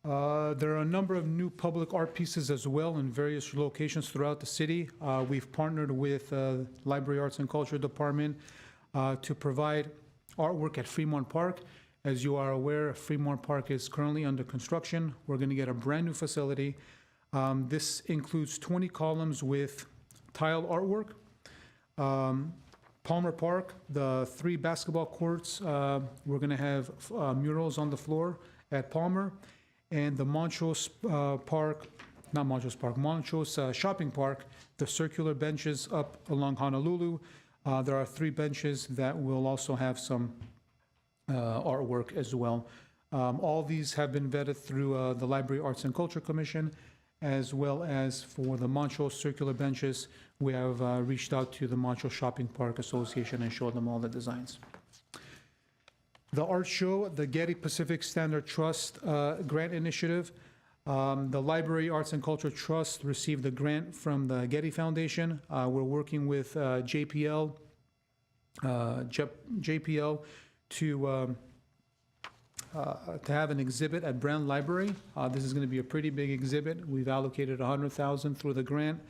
There are a number of new public art pieces as well in various locations throughout the city. We've partnered with Library Arts and Culture Department to provide artwork at Fremont Park. As you are aware, Fremont Park is currently under construction. We're going to get a brand new facility. This includes 20 columns with tile artwork. Palmer Park, the 3 basketball courts, we're going to have murals on the floor at Palmer. And the Montrose Park, not Montrose Park, Montrose Shopping Park, the circular benches up along Honolulu. There are 3 benches that will also have some artwork as well. All these have been vetted through the Library Arts and Culture Commission, as well as for the Montrose circular benches, we have reached out to the Montrose Shopping Park Association and showed them all the designs. The art show, the Getty Pacific Standard Trust grant initiative. The Library Arts and Culture Trust received a grant from the Getty Foundation. We're working with JPL to have an exhibit at Brand Library. This is going to be a pretty big exhibit. We've allocated $100,000 through the grant.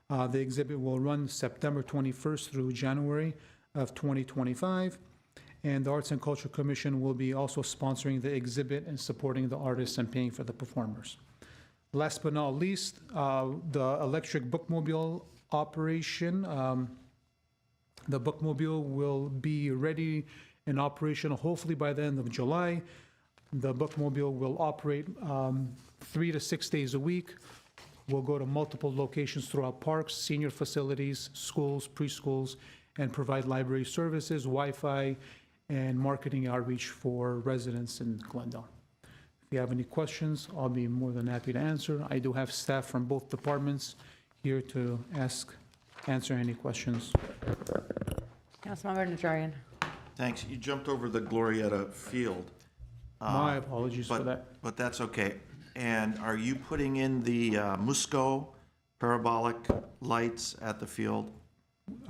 The exhibit will run September 21st through January of 2025. And the Arts and Culture Commission will be also sponsoring the exhibit and supporting the artists and paying for the performers. Last but not least, the electric bookmobile operation. The bookmobile will be ready and operational hopefully by the end of July. The bookmobile will operate 3 to 6 days a week. We'll go to multiple locations throughout parks, senior facilities, schools, preschools, and provide library services, Wi-Fi, and marketing outreach for residents in Glendale. If you have any questions, I'll be more than happy to answer. I do have staff from both departments here to answer any questions. Councilmember Najarian. Thanks. You jumped over the Glorietta Field. My apologies for that. But that's okay. And are you putting in the Musco parabolic lights at the field?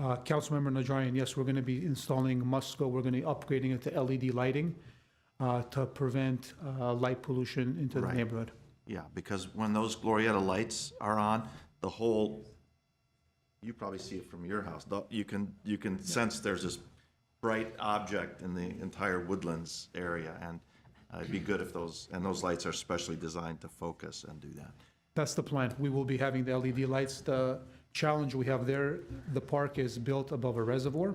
Councilmember Najarian, yes, we're going to be installing Musco. We're going to be upgrading it to LED lighting to prevent light pollution into the Right. neighborhood. Yeah, because when those Glorietta lights are on, the whole, you probably see it from your house. You can sense there's this bright object in the entire Woodlands area, and it'd be good if those lights are specially designed to focus and do that. That's the plan. We will be having the LED lights. The challenge we have there, the park is built above a reservoir.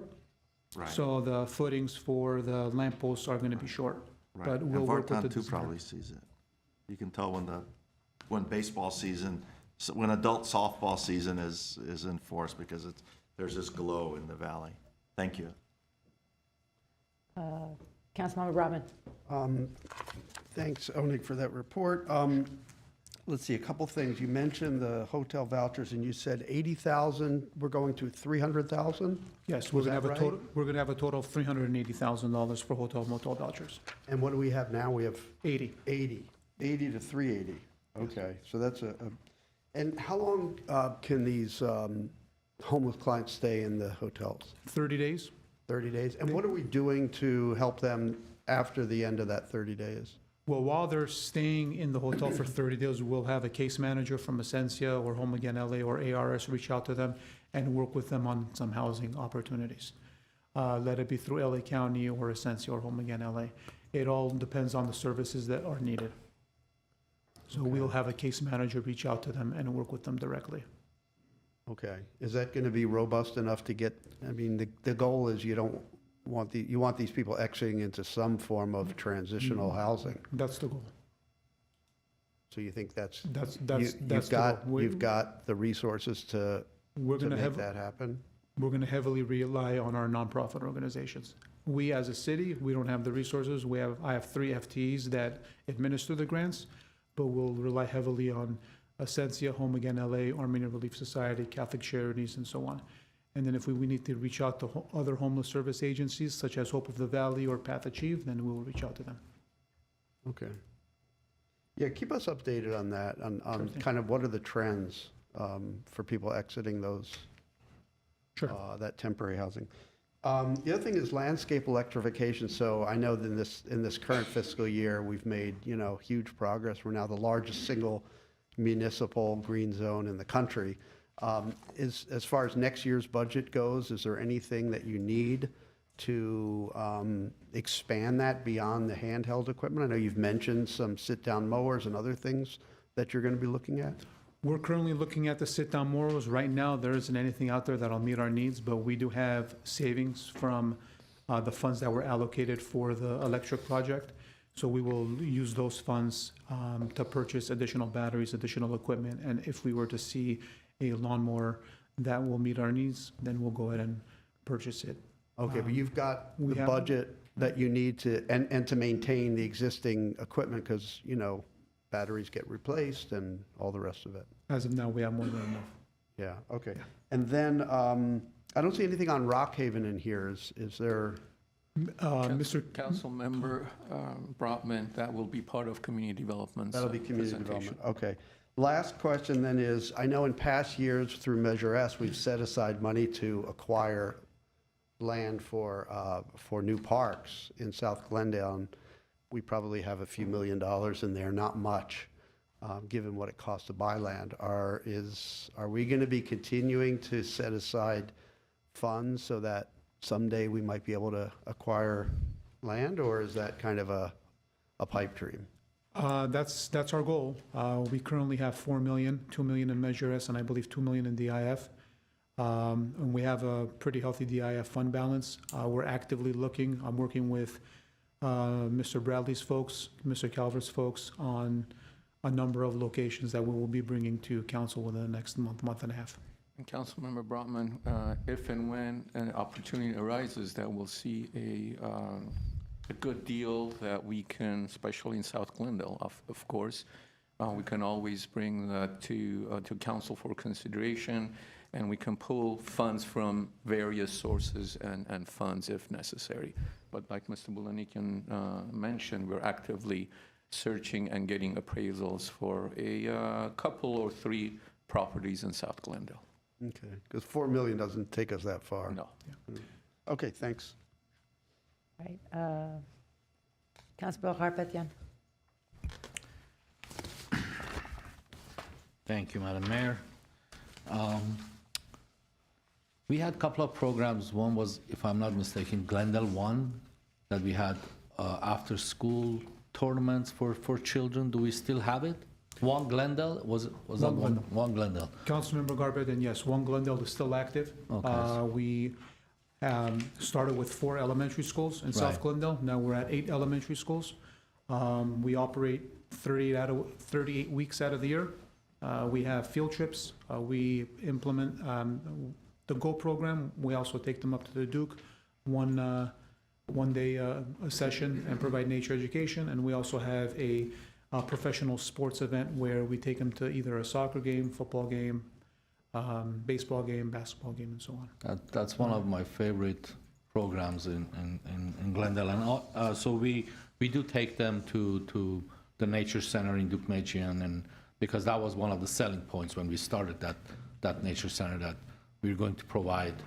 Right. So the footings for the lampposts are going to be short. Right. But And we'll work with the Vartan too designer. probably sees it. You can tell when baseball season, when adult softball season is in force, because there's this glow in the valley. Thank you. Councilmember Brotman. Thanks, Onig, for that report. Let's see, a couple things. You mentioned the hotel vouchers, and you said 80,000, we're going to 300,000? Yes, we're Was going to that have a total, right? we're going to have a total of $380,000 for hotel motel vouchers. And what do we have now? We have 80. 80 to 380. Okay, so that's and how long can these homeless clients stay in the hotels? 30 days. 30 days? And what are we doing to help them after the end of that 30 days? Well, while they're staying in the hotel for 30 days, we'll have a case manager from Essentia or Home Again LA or ARS reach out to them and work with them on some housing opportunities. Let it be through LA County or Essentia or Home Again LA. It all depends on the services that are needed. So we'll have a case manager reach out to them and work with them directly. Okay, is that going to be robust enough to get, I mean, the goal is you don't want you want these people exiting into some form of transitional housing. That's the goal. So you think that's That's you've the got goal. you've got the resources to We're going to make have, that happen? we're going to heavily rely on our nonprofit organizations. We, as a city, we don't have the resources. I have 3 FTEs that administer the grants, but we'll rely heavily on Essentia, Home Again LA, Armenian Relief Society, Catholic Charities, and so on. And then if we need to reach out to other homeless service agencies, such as Hope of the Valley or Path Achieve, then we will reach out to them. Okay. Yeah, keep us updated on that, on Sure thing. kind of what are the trends for people exiting those, Sure. that temporary housing. The other thing is landscape electrification. So I know that in this current fiscal year, we've made, huge progress. We're now the largest single municipal green zone in the country. As far as next year's budget goes, is there anything that you need to expand that beyond the handheld equipment? I know you've mentioned some sit-down mowers and other things that you're going to be looking at. We're currently looking at the sit-down mowers. Right now, there isn't anything out there that'll meet our needs, but we do have savings from the funds that were allocated for the electric project. So we will use those funds to purchase additional batteries, additional equipment, and if we were to see a lawnmower that will meet our needs, then we'll go ahead and purchase it. Okay, but you've got we the have- budget that you need to, and to maintain the existing equipment, because, batteries get replaced and all the rest of it. As of now, we have more than enough. Yeah, okay. And then, I don't see anything on Rock Haven in here. Is there, Mr. Councilmember Brotman, that will be part of community development's that'll be community presentation. development? Okay. Last question then is, I know in past years through Measure S, we've set aside money to acquire land for new parks in South Glendale. And we probably have a few $1 million in there, not much, given what it costs to buy land. Are we going to be continuing to set aside funds so that someday we might be able to acquire land, or is that kind of a pipe dream? That's our goal. We currently have 4 million, 2 million in Measure S, and I believe 2 million in DIF. And we have a pretty healthy DIF fund balance. We're actively looking. I'm working with Mr. Bradley's folks, Mr. Calvert's folks on a number of locations that we will be bringing to council within the next month and a half. And Councilmember Brotman, if and when an opportunity arises that we'll see a a good deal that we can, especially in South Glendale, of course, we can always bring that to council for consideration, and we can pull funds from various sources and funds if necessary. But like Mr. Bulanikian mentioned, we're actively searching and getting appraisals for a couple or 3 properties in South Glendale. Okay, because 4 million doesn't take us that far. No. Okay, thanks. Right. Councilor Garpetian. Thank you, Madam Mayor. We had a couple of programs. One was, if I'm not mistaken, Glendale One, that we had after-school tournaments for children. Do we still have it? One Glendale, was that One Glendale. One Glendale? Councilmember Garpetian, yes, one Glendale is still active. Okay. We started with 4 elementary schools in South Right. Glendale. Now we're at 8 elementary schools. We operate 38 weeks out of the year. We have field trips. We implement the GO program. We also take them up to the Duke, one day a session, and provide nature education. And we also have a professional sports event where we take them to either a soccer game, football game, baseball game, basketball game, and so on. That's one of my favorite programs in Glendale. And so we do take them to the Nature Center in Duke-Machian, and because that was one of the selling points when we started that Nature Center, that we're going to provide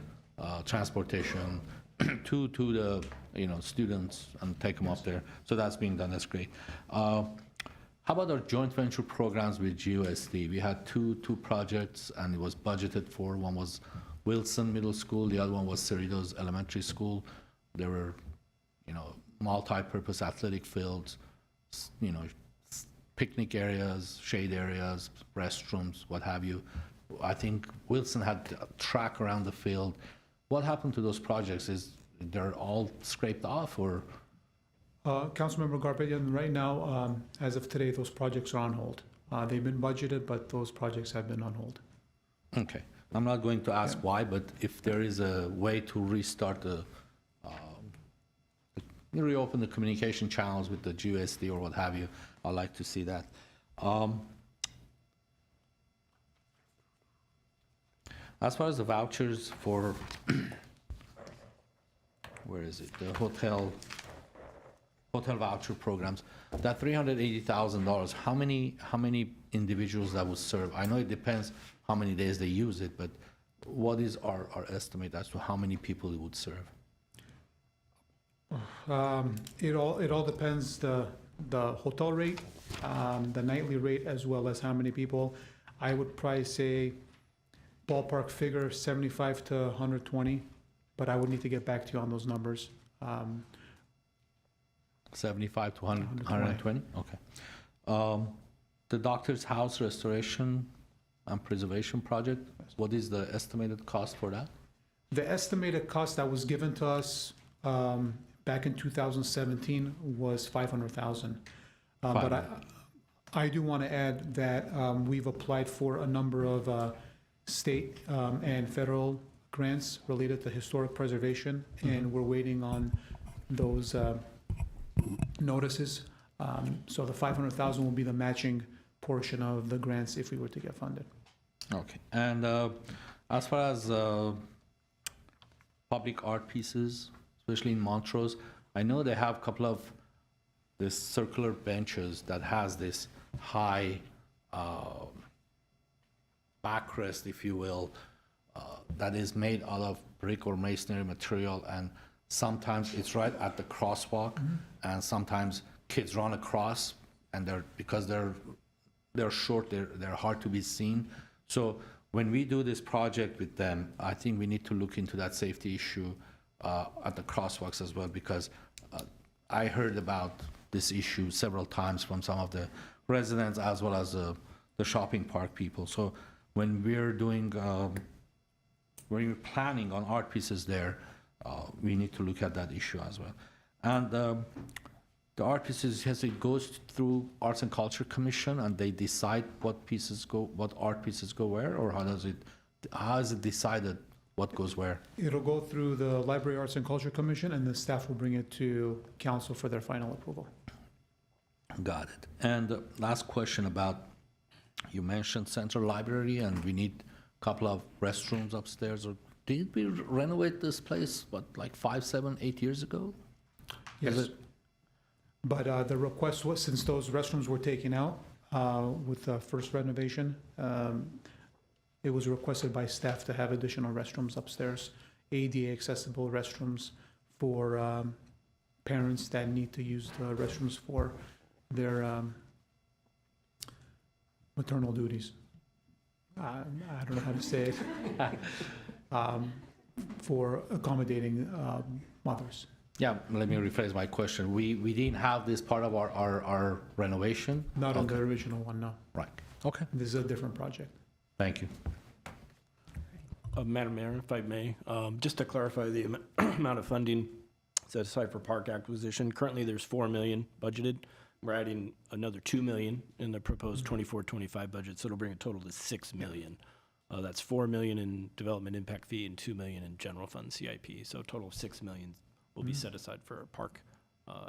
transportation to the students and take them up there. So that's being done. That's great. How about our joint venture programs with GUSD? We had two projects, and it was budgeted for. One was Wilson Middle School, the other one was Cerritos Elementary School. There were, multi-purpose athletic fields, picnic areas, shade areas, restrooms, what have you. I think Wilson had a track around the field. What happened to those projects? Is they're all scraped off, or? Councilmember Garpetian, right now, as of today, those projects are on hold. They've been budgeted, but those projects have been on hold. Okay. I'm not going to ask why, but if there is a way to restart reopen the communication channels with the GUSD or what have you, I'd like to see that. As far as the vouchers for, where is it? The hotel voucher programs, that $380,000, how many individuals that would serve? I know it depends how many days they use it, but what is our estimate as to how many people it would serve? It all depends, the hotel rate, the nightly rate, as well as how many people. I would probably say ballpark figure 75 to 120, but I would need to get back to you on those numbers. 75 to 120? Okay. The Doctor's House restoration and preservation project, what is the estimated cost for that? The estimated cost that was given to us back in 2017 was $500,000. But I do want to add that we've applied for a number of state and federal grants related to historic preservation, and we're waiting on those notices. So the $500,000 will be the matching portion of the grants if we were to get funded. Okay. And as far as public art pieces, especially in Montrose, I know they have a couple of this circular benches that has this high backrest, if you will, that is made out of brick or masonry material, and sometimes it's right at the crosswalk, and sometimes kids run across, and because they're short, they're hard to be seen. So when we do this project with them, I think we need to look into that safety issue at the crosswalks as well, because I heard about this issue several times from some of the residents as well as the shopping park people. So when we're doing, when we're planning on art pieces there, we need to look at that issue as well. And the art pieces, yes, it goes through Arts and Culture Commission, and they decide what art pieces go where, or how is it decided What goes where? It'll go through the Library Arts and Culture Commission, and the staff will bring it to council for their final approval. Got it. And last question about, you mentioned Central Library, and we need a couple of restrooms upstairs. Or did we renovate this place, what, like 5, 7, 8 years ago? Is Yes. it- But the request was, since those restrooms were taken out with the first renovation, it was requested by staff to have additional restrooms upstairs, ADA accessible restrooms for parents that need to use the restrooms for their maternal duties. I don't know how to say it. For accommodating mothers. Yeah, let me rephrase my question. We didn't have this part of our renovation? Not on the Okay. original one, no. Right, okay. This is a different project. Thank you. Madam Mayor, if I may, just to clarify the amount of funding set aside for park acquisition, currently there's 4 million budgeted. We're adding another 2 million in the proposed 24-25 budget, so it'll bring a total to 6 million. That's 4 million in development impact fee and 2 million in general fund CIP, so a total of 6 million will be set aside for park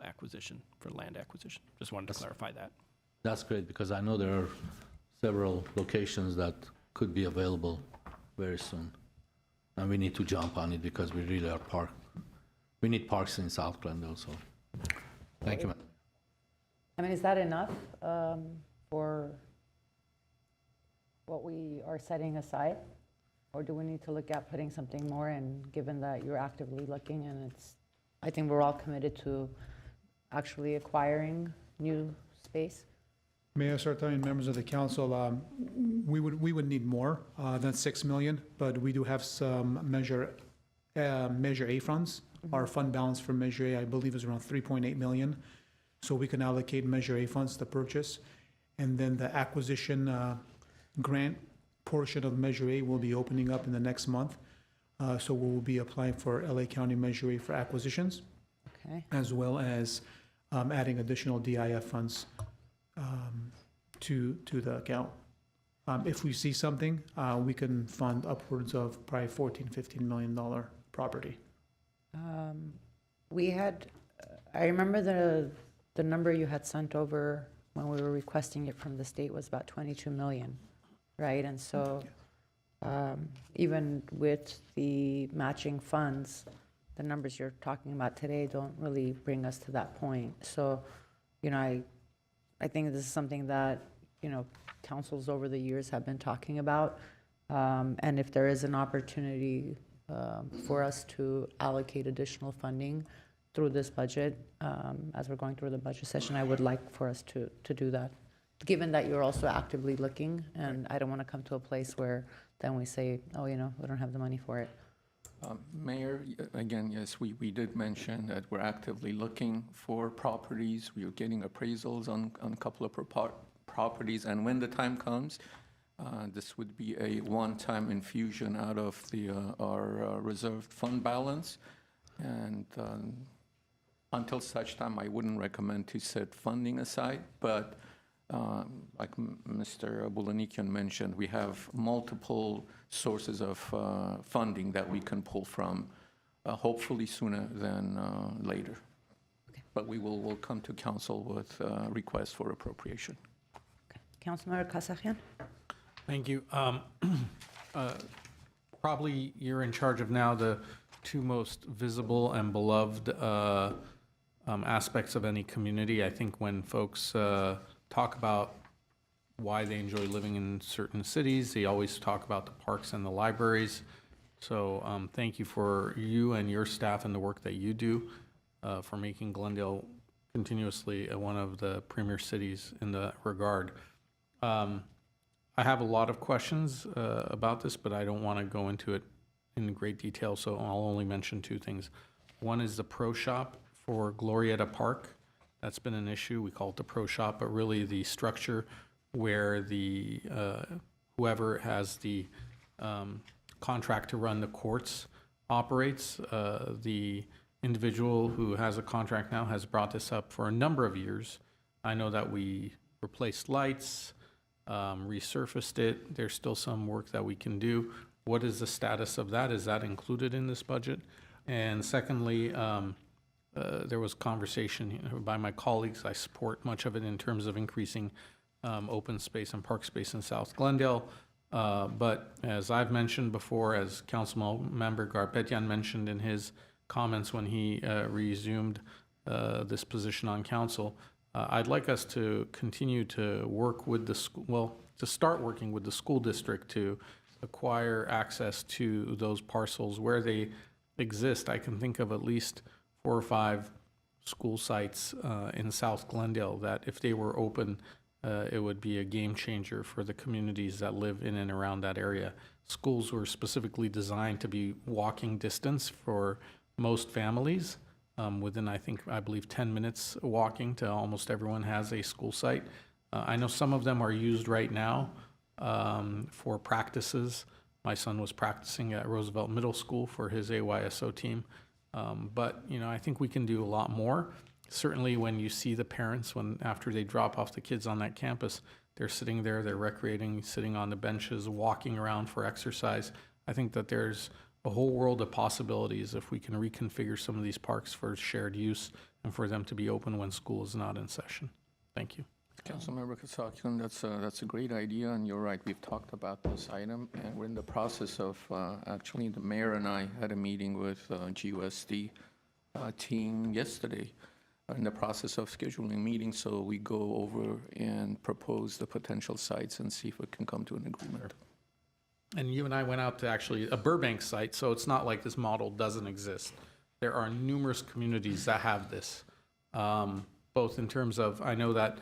acquisition, for land acquisition. Just wanted to clarify that. That's great, because I know there are several locations that could be available very soon. And we need to jump on it because we really are we need parks in South Glendale, so. Thank you, ma'am. I mean, is that enough for what we are setting aside? Or do we need to look at putting something more in, given that you're actively looking and it's, I think we're all committed to actually acquiring new space? Mayor Sartarian, members of the council, we would need more than 6 million, but we do have some Measure A funds. Our fund balance for Measure A, I believe, is around 3.8 million. So we can allocate Measure A funds to purchase. And then the acquisition grant portion of Measure A will be opening up in the next month. So we'll be applying for LA County Measure A for acquisitions, Okay. as well as adding additional DIF funds to the account. If we see something, we can fund upwards of probably $14-15 million property. We had, I remember the number you had sent over when we were requesting it from the state was about 22 million, right? And so even with the matching funds, the numbers you're talking about today don't really bring us to that point. So, you know, I think this is something that, you know, councils over the years have been talking about. And if there is an opportunity for us to allocate additional funding through this budget, as we're going through the budget session, I would like for us to do that, given that you're also actively looking, and I don't want to come to a place where then we say, oh, you know, we don't have the money for it. Mayor, again, yes, we did mention that we're actively looking for properties. We are getting appraisals on a couple of properties, and when the time comes, this would be a one-time infusion out of our reserved fund balance. And until such time, I wouldn't recommend to set funding aside, but like Mr. Bulanikian mentioned, we have multiple sources of funding that we can pull from, hopefully sooner than later. But we'll come to council with requests for appropriation. Councilmember Kasakian? Thank you. Probably you're in charge of now the two most visible and beloved aspects of any community. I think when folks talk about why they enjoy living in certain cities, they always talk about the parks and the libraries. So thank you for you and your staff and the work that you do for making Glendale continuously one of the premier cities in that regard. I have a lot of questions about this, but I don't want to go into it in great detail, so I'll only mention two things. One is the Pro Shop for Glorieta Park. That's been an issue. We call it the Pro Shop, but really the structure where the whoever has the contract to run the courts operates. The individual who has a contract now has brought this up for a number of years. I know that we replaced lights, resurfaced it. There's still some work that we can do. What is the status of that? Is that included in this budget? And secondly, there was conversation by my colleagues. I support much of it in terms of increasing open space and park space in South Glendale. But as I've mentioned before, as Councilmember Garpetian mentioned in his comments when he resumed this position on council, I'd like us to continue to work with the school, to start working with the school district to acquire access to those parcels where they exist. I can think of at least 4 or 5 school sites in South Glendale that if they were open, it would be a game changer for the communities that live in and around that area. Schools were specifically designed to be walking distance for most families. Within, I believe 10 minutes walking to almost everyone has a school site. I know some of them are used right now for practices. My son was practicing at Roosevelt Middle School for his AYSO team. But, I think we can do a lot more. Certainly when you see the parents, after they drop off the kids on that campus, they're sitting there, they're recreating, sitting on the benches, walking around for exercise. I think that there's a whole world of possibilities if we can reconfigure some of these parks for shared use and for them to be open when school is not in session. Thank you. Councilmember Kasakian, that's a great idea, and you're right, we've talked about this item, and we're in the process of, actually, the mayor and I had a meeting with GUSD team yesterday, in the process of scheduling meetings, so we go over and propose the potential sites and see if we can come to an agreement. And you and I went out to actually a Burbank site, so it's not like this model doesn't exist. There are numerous communities that have this, both in terms of, I know that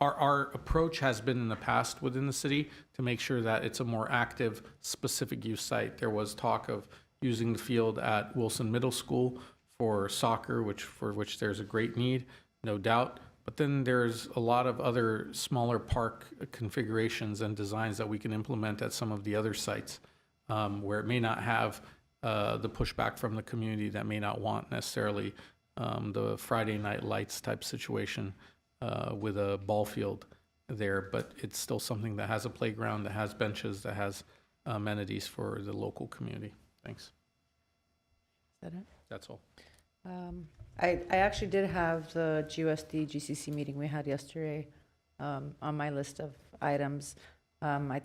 our approach has been in the past within the city to make sure that it's a more active, specific use site. There was talk of using the field at Wilson Middle School for soccer, for which there's a great need, no doubt. But then there's a lot of other smaller park configurations and designs that we can implement at some of the other sites where it may not have the pushback from the community that may not want necessarily the Friday night lights type situation with a ball field there, but it's still something that has a playground, that has benches, that has amenities for the local community. Thanks. Is that it? That's all. I actually did have the GUSD GCC meeting we had yesterday on my list of items. I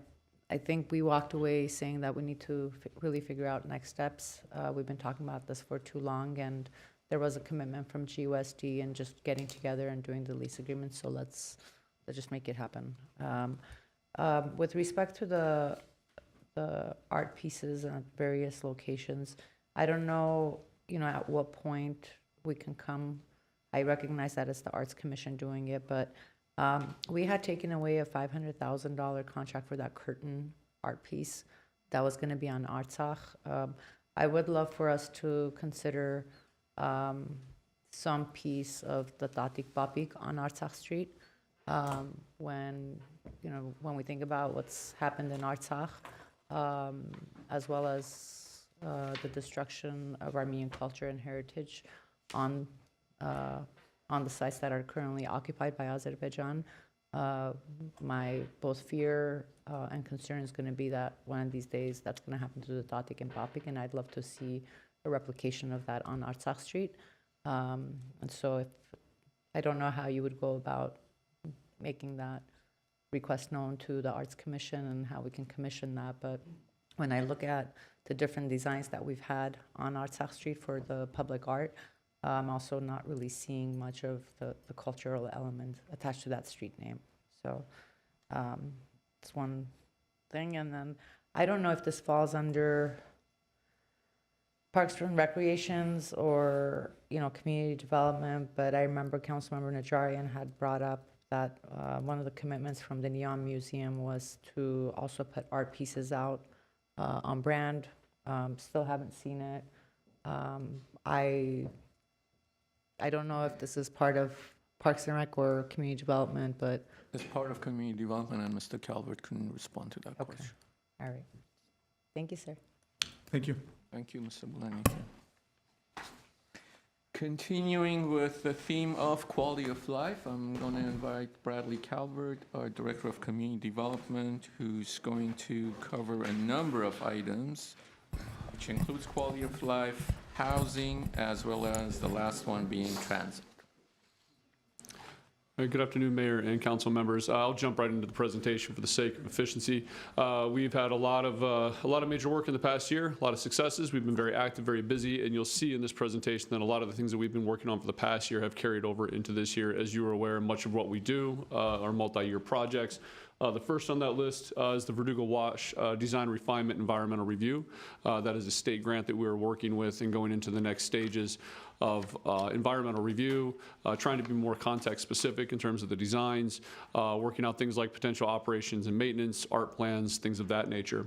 think we walked away saying that we need to really figure out next steps. We've been talking about this for too long, and there was a commitment from GUSD and just getting together and doing the lease agreement. So let's just make it happen. With respect to the art pieces at various locations, I don't know, at what point we can come. I recognize that it's the Arts Commission doing it, but we had taken away a $500,000 contract for that curtain art piece that was going to be on Artsakh. I would love for us to consider some piece of the Tatik Papik on Artsakh Street. When we think about what's happened in Artsakh, as well as the destruction of Armenian culture and heritage on the sites that are currently occupied by Azerbaijan. My both fear and concern is going to be that one of these days that's going to happen to the Tatik and Papik, and I'd love to see a replication of that on Artsakh Street. And so I don't know how you would go about making that request known to the Arts Commission and how we can commission that, but when I look at the different designs that we've had on Artsakh Street for the public art, I'm also not really seeing much of the cultural element attached to that street name. So it's one thing. And then I don't know if this falls under Parks and Recreations or, community development, but I remember Councilmember Najarian had brought up that one of the commitments from the Neon Museum was to also put art pieces out on brand. Still haven't seen it. I don't know if this is part of Parks and Rec or community development, but. It's part of community development, and Mr. Calvert can respond to that question. All right. Thank you, sir. Thank you. Thank you, Mr. Bellani. Continuing with the theme of quality of life, I'm going to invite Bradley Calvert, our Director of Community Development, who's going to cover a number of items, which includes quality of life, housing, as well as the last one being transit. Good afternoon, Mayor and council members. I'll jump right into the presentation for the sake of efficiency. We've had a lot of major work in the past year, a lot of successes. We've been very active, very busy, and you'll see in this presentation that a lot of the things that we've been working on for the past year have carried over into this year. As you are aware, much of what we do are multi-year projects. The first on that list is the Verdugo Wash Design Refinement Environmental Review. That is a state grant that we're working with and going into the next stages of environmental review, trying to be more context specific in terms of the designs, working out things like potential operations and maintenance, art plans, things of that nature.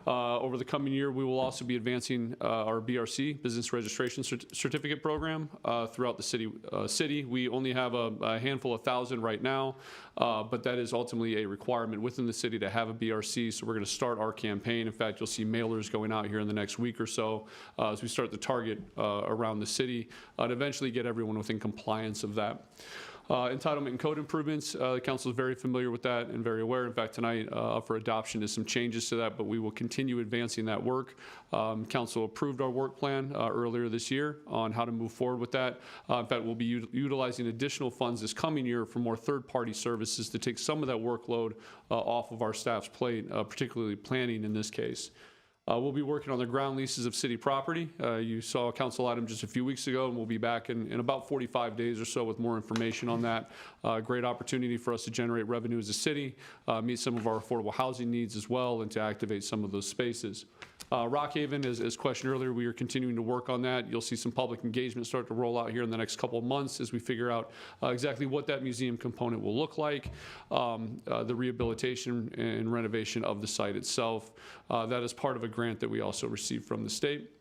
Over the coming year, we will also be advancing our BRC, Business Registration Certificate Program, throughout the city. We only have a handful of thousand right now, but that is ultimately a requirement within the city to have a BRC, so we're going to start our campaign. In fact, you'll see mailers going out here in the next week or so as we start the target around the city and eventually get everyone within compliance of that. Entitlement and code improvements, the council is very familiar with that and very aware. In fact, tonight for adoption is some changes to that, but we will continue advancing that work. Council approved our work plan earlier this year on how to move forward with that. In fact, we'll be utilizing additional funds this coming year for more third-party services to take some of that workload off of our staff's plate, particularly planning in this case. We'll be working on the ground leases of city property. You saw a council item just a few weeks ago, and we'll be back in about 45 days or so with more information on that. Great opportunity for us to generate revenue as a city, meet some of our affordable housing needs as well, and to activate some of those spaces. Rockhaven, as questioned earlier, we are continuing to work on that. You'll see some public engagement start to roll out here in the next couple of months as we figure out exactly what that museum component will look like, the rehabilitation and renovation of the site itself. That is part of a grant that we also received from the state.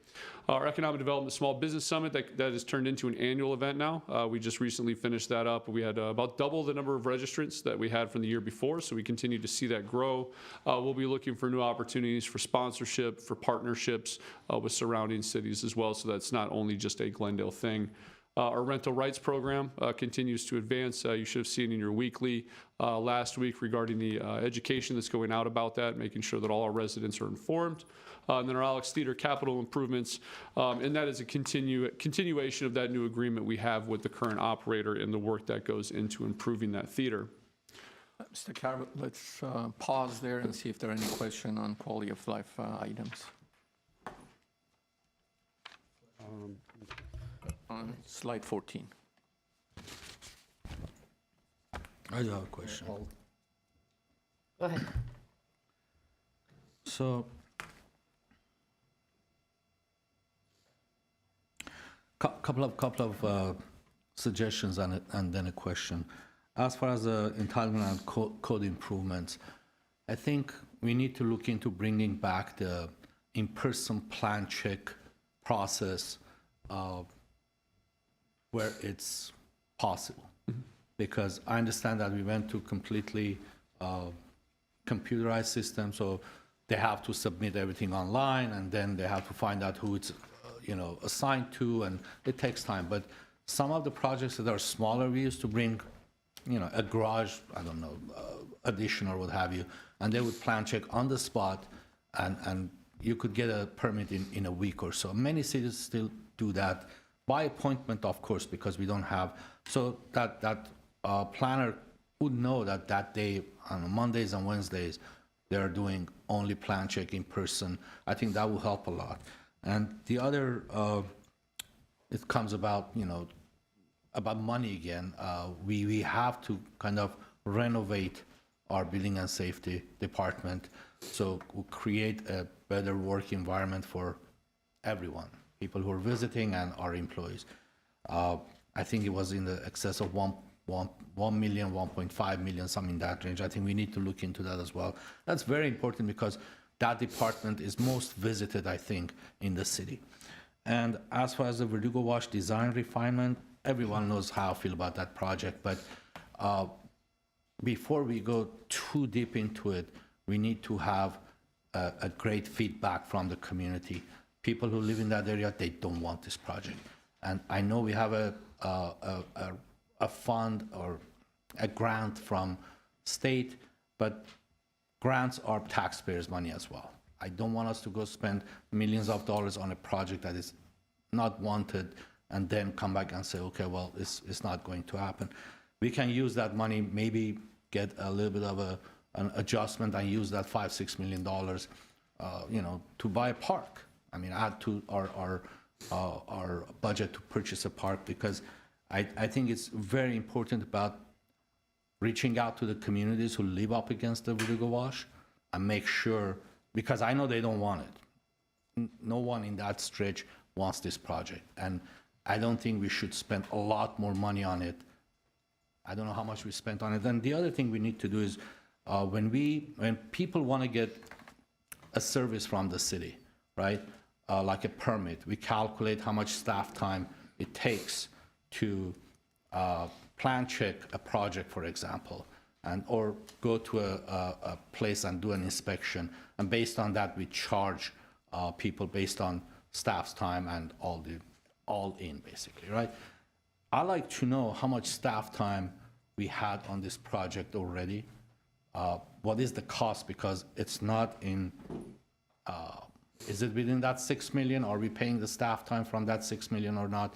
Our Economic Development Small Business Summit, that has turned into an annual event now. We just recently finished that up. We had about double the number of registrants that we had from the year before, so we continue to see that grow. We'll be looking for new opportunities for sponsorship, for partnerships with surrounding cities as well, so that's not only just a Glendale thing. Our rental rights program continues to advance. You should have seen in your weekly last week regarding the education that's going out about that, making sure that all our residents are informed. And then our Alex Theater capital improvements, and that is a continuation of that new agreement we have with the current operator and the work that goes into improving that theater. Mr. Calvert, let's pause there and see if there are any questions on quality of life items. On slide 14. I do have a question. Go ahead. So, couple of suggestions and then a question. As far as the entitlement and code improvements, I think we need to look into bringing back the in-person plan check process where it's possible. Mm-hmm. Because I understand that we went to completely computerized system, so they have to submit everything online, and then they have to find out who it's assigned to, and it takes time. But some of the projects that are smaller, we used to bring, a garage, addition or what have you, and they would plan check on the spot, and you could get a permit in a week or so. Many cities still do that by appointment, of course, because we don't have, so that planner would know that day, on Mondays and Wednesdays, they're doing only plan check in person. I think that will help a lot. And the other, it comes about, about money again. We have to kind of renovate our building and safety department, so we'll create a better work environment for everyone, people who are visiting and our employees. I think it was in the excess of 1 million, 1.5 million, something in that range. I think we need to look into that as well. That's very important because that department is most visited, I think, in the city. And as far as the Verdugo Wash design refinement, everyone knows how I feel about that project, but before we go too deep into it, we need to have a great feedback from the community. People who live in that area, they don't want this project. And I know we have a fund or a grant from state, but grants are taxpayers' money as well. I don't want us to go spend millions of dollars on a project that is not wanted and then come back and say, okay, well, it's not going to happen. We can use that money, maybe get a little bit of an adjustment and use that $5-6 million, to buy a park. I mean, add to our budget to purchase a park, because I think it's very important about reaching out to the communities who live up against the Verdugo Wash and make sure, because I know they don't want it. No one in that stretch wants this project. And I don't think we should spend a lot more money on it. I don't know how much we spent on it. And the other thing we need to do is when people want to get a service from the city, right? Like a permit, we calculate how much staff time it takes to plan check a project, for example, or go to a place and do an inspection. And based on that, we charge people based on staff's time and all in, basically, right? I like to know how much staff time we had on this project already. What is the cost? Because it's not in, is it within that 6 million? Are we paying the staff time from that 6 million or not?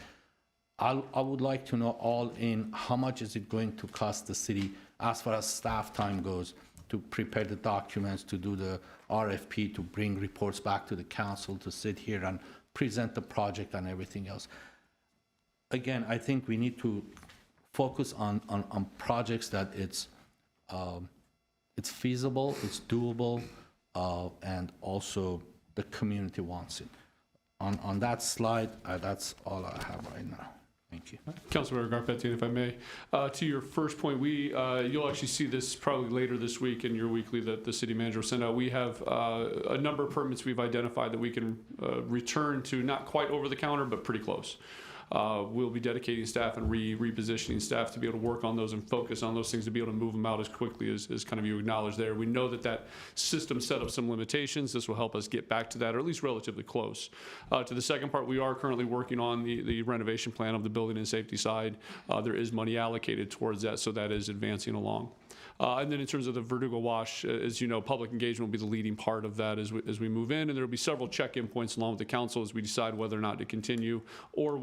I would like to know all in, how much is it going to cost the city as far as staff time goes, to prepare the documents, to do the RFP, to bring reports back to the council, to sit here and present the project and everything else. Again, I think we need to focus on projects that it's feasible, it's doable, and also the community wants it. On that slide, that's all I have right now. Thank you. Councilmember Garpetian, if I may. To your first point, you'll actually see this probably later this week in your weekly that the city manager will send out. We have a number of permits we've identified that we can return to, not quite over the counter, but pretty close. We'll be dedicating staff and repositioning staff to be able to work on those and focus on those things, to be able to move them out as quickly as kind of you acknowledge there. We know that system set up some limitations. This will help us get back to that, or at least relatively close. To the second part, we are currently working on the renovation plan of the building and safety side. There is money allocated towards that, so that is advancing along. And then in terms of the Verdugo Wash, as you know, public engagement will be the leading part of that as we move in, and there will be several check-in points along with the council as we decide whether or not to continue, or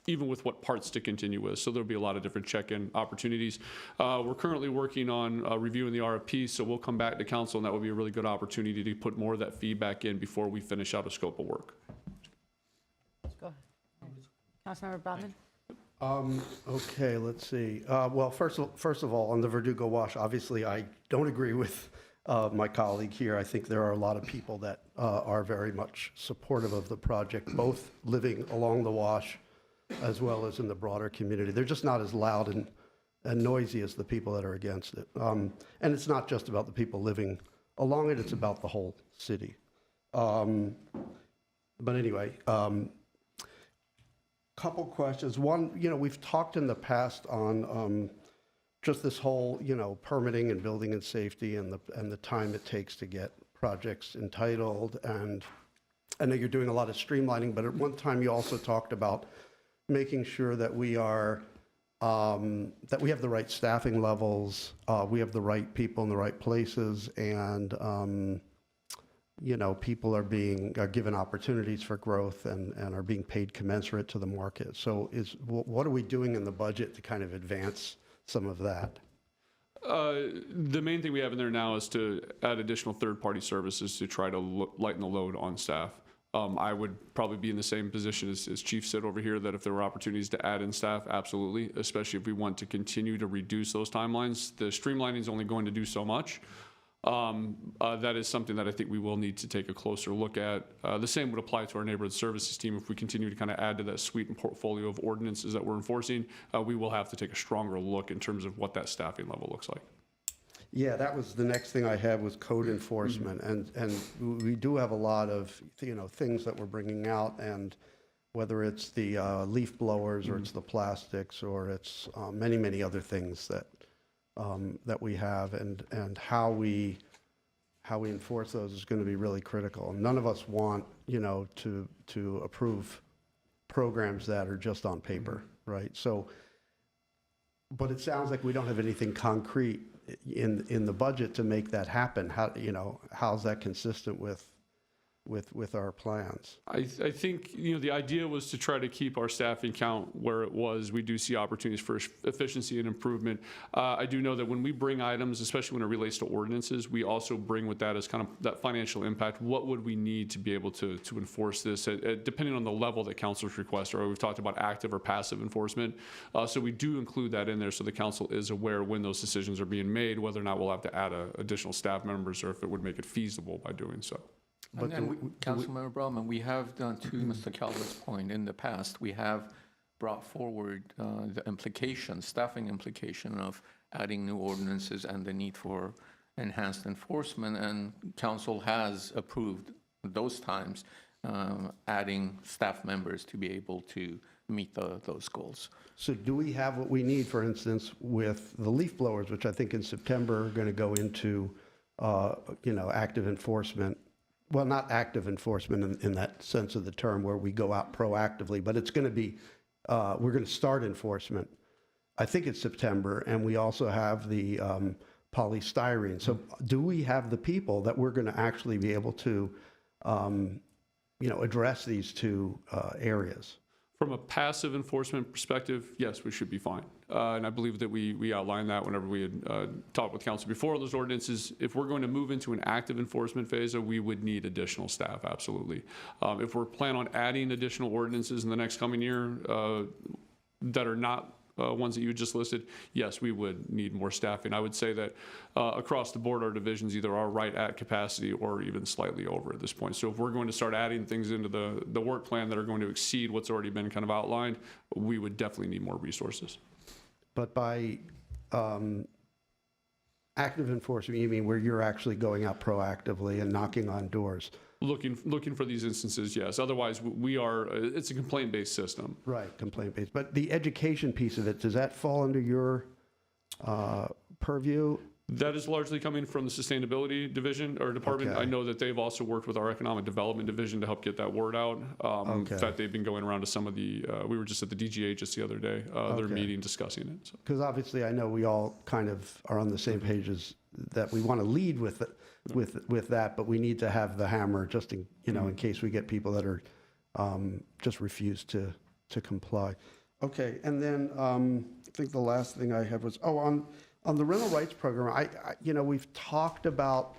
even with what parts to continue with. So there'll be a lot of different check-in opportunities. We're currently working on reviewing the RFP, so we'll come back to council, and that will be a really good opportunity to put more of that feedback in before we finish out a scope of work. Go ahead. Councilmember Brotman? Okay, let's see. Well, first of all, on the Verdugo Wash, obviously, I don't agree with my colleague here. I think there are a lot of people that are very much supportive of the project, both living along the wash as well as in the broader community. They're just not as loud and noisy as the people that are against it. And it's not just about the people living along it, it's about the whole city. But anyway, couple questions. One, we've talked in the past on just this whole, permitting and building and safety and the time it takes to get projects entitled. And I know you're doing a lot of streamlining, but at one time you also talked about making sure that we are, that we have the right staffing levels, we have the right people in the right places, and people are given opportunities for growth and are being paid commensurate to the market. So what are we doing in the budget to kind of advance some of that? The main thing we have in there now is to add additional third-party services to try to lighten the load on staff. I would probably be in the same position as Chief said over here, that if there were opportunities to add in staff, absolutely, especially if we want to continue to reduce those timelines. The streamlining is only going to do so much. That is something that I think we will need to take a closer look at. The same would apply to our neighborhood services team. If we continue to kind of add to that suite and portfolio of ordinances that we're enforcing, we will have to take a stronger look in terms of what that staffing level looks like. Yeah, that was the next thing I had, was code enforcement. And we do have a lot of, things that we're bringing out, and whether it's the leaf blowers or it's the plastics or it's many, many other things that we have, and how we enforce those is going to be really critical. None of us want, to approve programs that are just on paper, right? So, but it sounds like we don't have anything concrete in the budget to make that happen. How, you know, how's that consistent with our plans? I think, you know, the idea was to try to keep our staffing count where it was. We do see opportunities for efficiency and improvement. I do know that when we bring items, especially when it relates to ordinances, we also bring with that as kind of that financial impact. What would we need to be able to enforce this, depending on the level that council's request, or we've talked about active or passive enforcement. So we do include that in there so the council is aware when those decisions are being made, whether or not we'll have to add additional staff members or if it would make it feasible by doing so. Councilmember Brotman, we have done, to Mr. Calvert's point, in the past, we have brought forward the implication, staffing implication of adding new ordinances and the need for enhanced enforcement, and council has approved those times adding staff members to be able to meet those goals. So do we have what we need, for instance, with the leaf blowers, which I think in September are going to go into, you know, active enforcement? Well, not active enforcement in that sense of the term where we go out proactively, but it's going to be, we're going to start enforcement. I think it's September, and we also have the polystyrene. So do we have the people that we're going to actually be able to, you know, address these two areas? From a passive enforcement perspective, yes, we should be fine. And I believe that we outlined that whenever we had talked with council before those ordinances. If we're going to move into an active enforcement phase, we would need additional staff, absolutely. If we're planning on adding additional ordinances in the next coming year that are not ones that you just listed, yes, we would need more staffing. I would say that across the board, our divisions either are right at capacity or even slightly over at this point. So if we're going to start adding things into the work plan that are going to exceed what's already been kind of outlined, we would definitely need more resources. But by active enforcement, you mean where you're actually going out proactively and knocking on doors? Looking for these instances, yes. Otherwise, we are, it's a complaint-based system. Right, complaint-based. But the education piece of it, does that fall under your purview? That is largely coming from the sustainability division or department. Okay. I know that they've also worked with our economic development division to help get that word out. In fact, they've been going around to some of the, we were just at the DGA just the other day, their meeting discussing it. Because obviously I know we all kind of are on the same page as that we want to lead with it, with that, but we need to have the hammer just in, you know, in case we get people that are just refuse to comply. Okay, and then I think the last thing I had was, on the rental rights program, I you know, we've talked about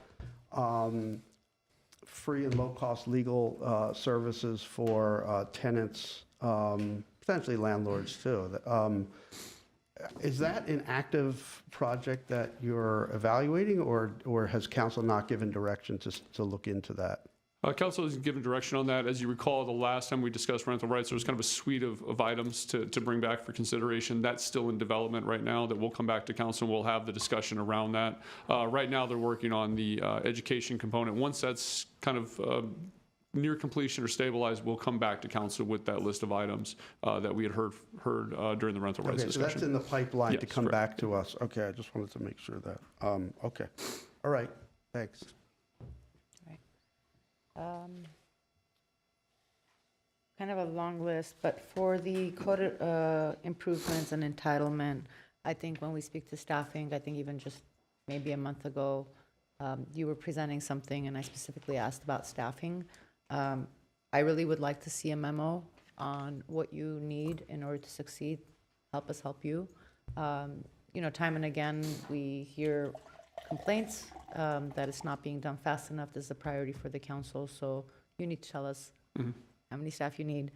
free and low-cost legal services for tenants, potentially landlords too. Is that an active project that you're evaluating, or has council not given direction to look into that? Council has given direction on that. As you recall, the last time we discussed rental rights, there was kind of a suite of items to bring back for consideration. That's still in development right now that will come back to council. We'll have the discussion around that. Right now, they're working on the education component. Once that's kind of near completion or stabilized, we'll come back to council with that list of items that we had heard during the rental rights discussion. So that's in the pipeline to Yes, come correct. back to us. Okay, I just wanted to make sure that, okay. All right, thanks. Kind of a long list, but for the code improvements and entitlement, I think when we speak to staffing, I think even just maybe a month ago, you were presenting something and I specifically asked about staffing. I really would like to see a memo on what you need in order to succeed. Help us help you. You know, time and again, we hear complaints that it's not being done fast enough. This is a priority for the council, so you need to tell us how many staff you need.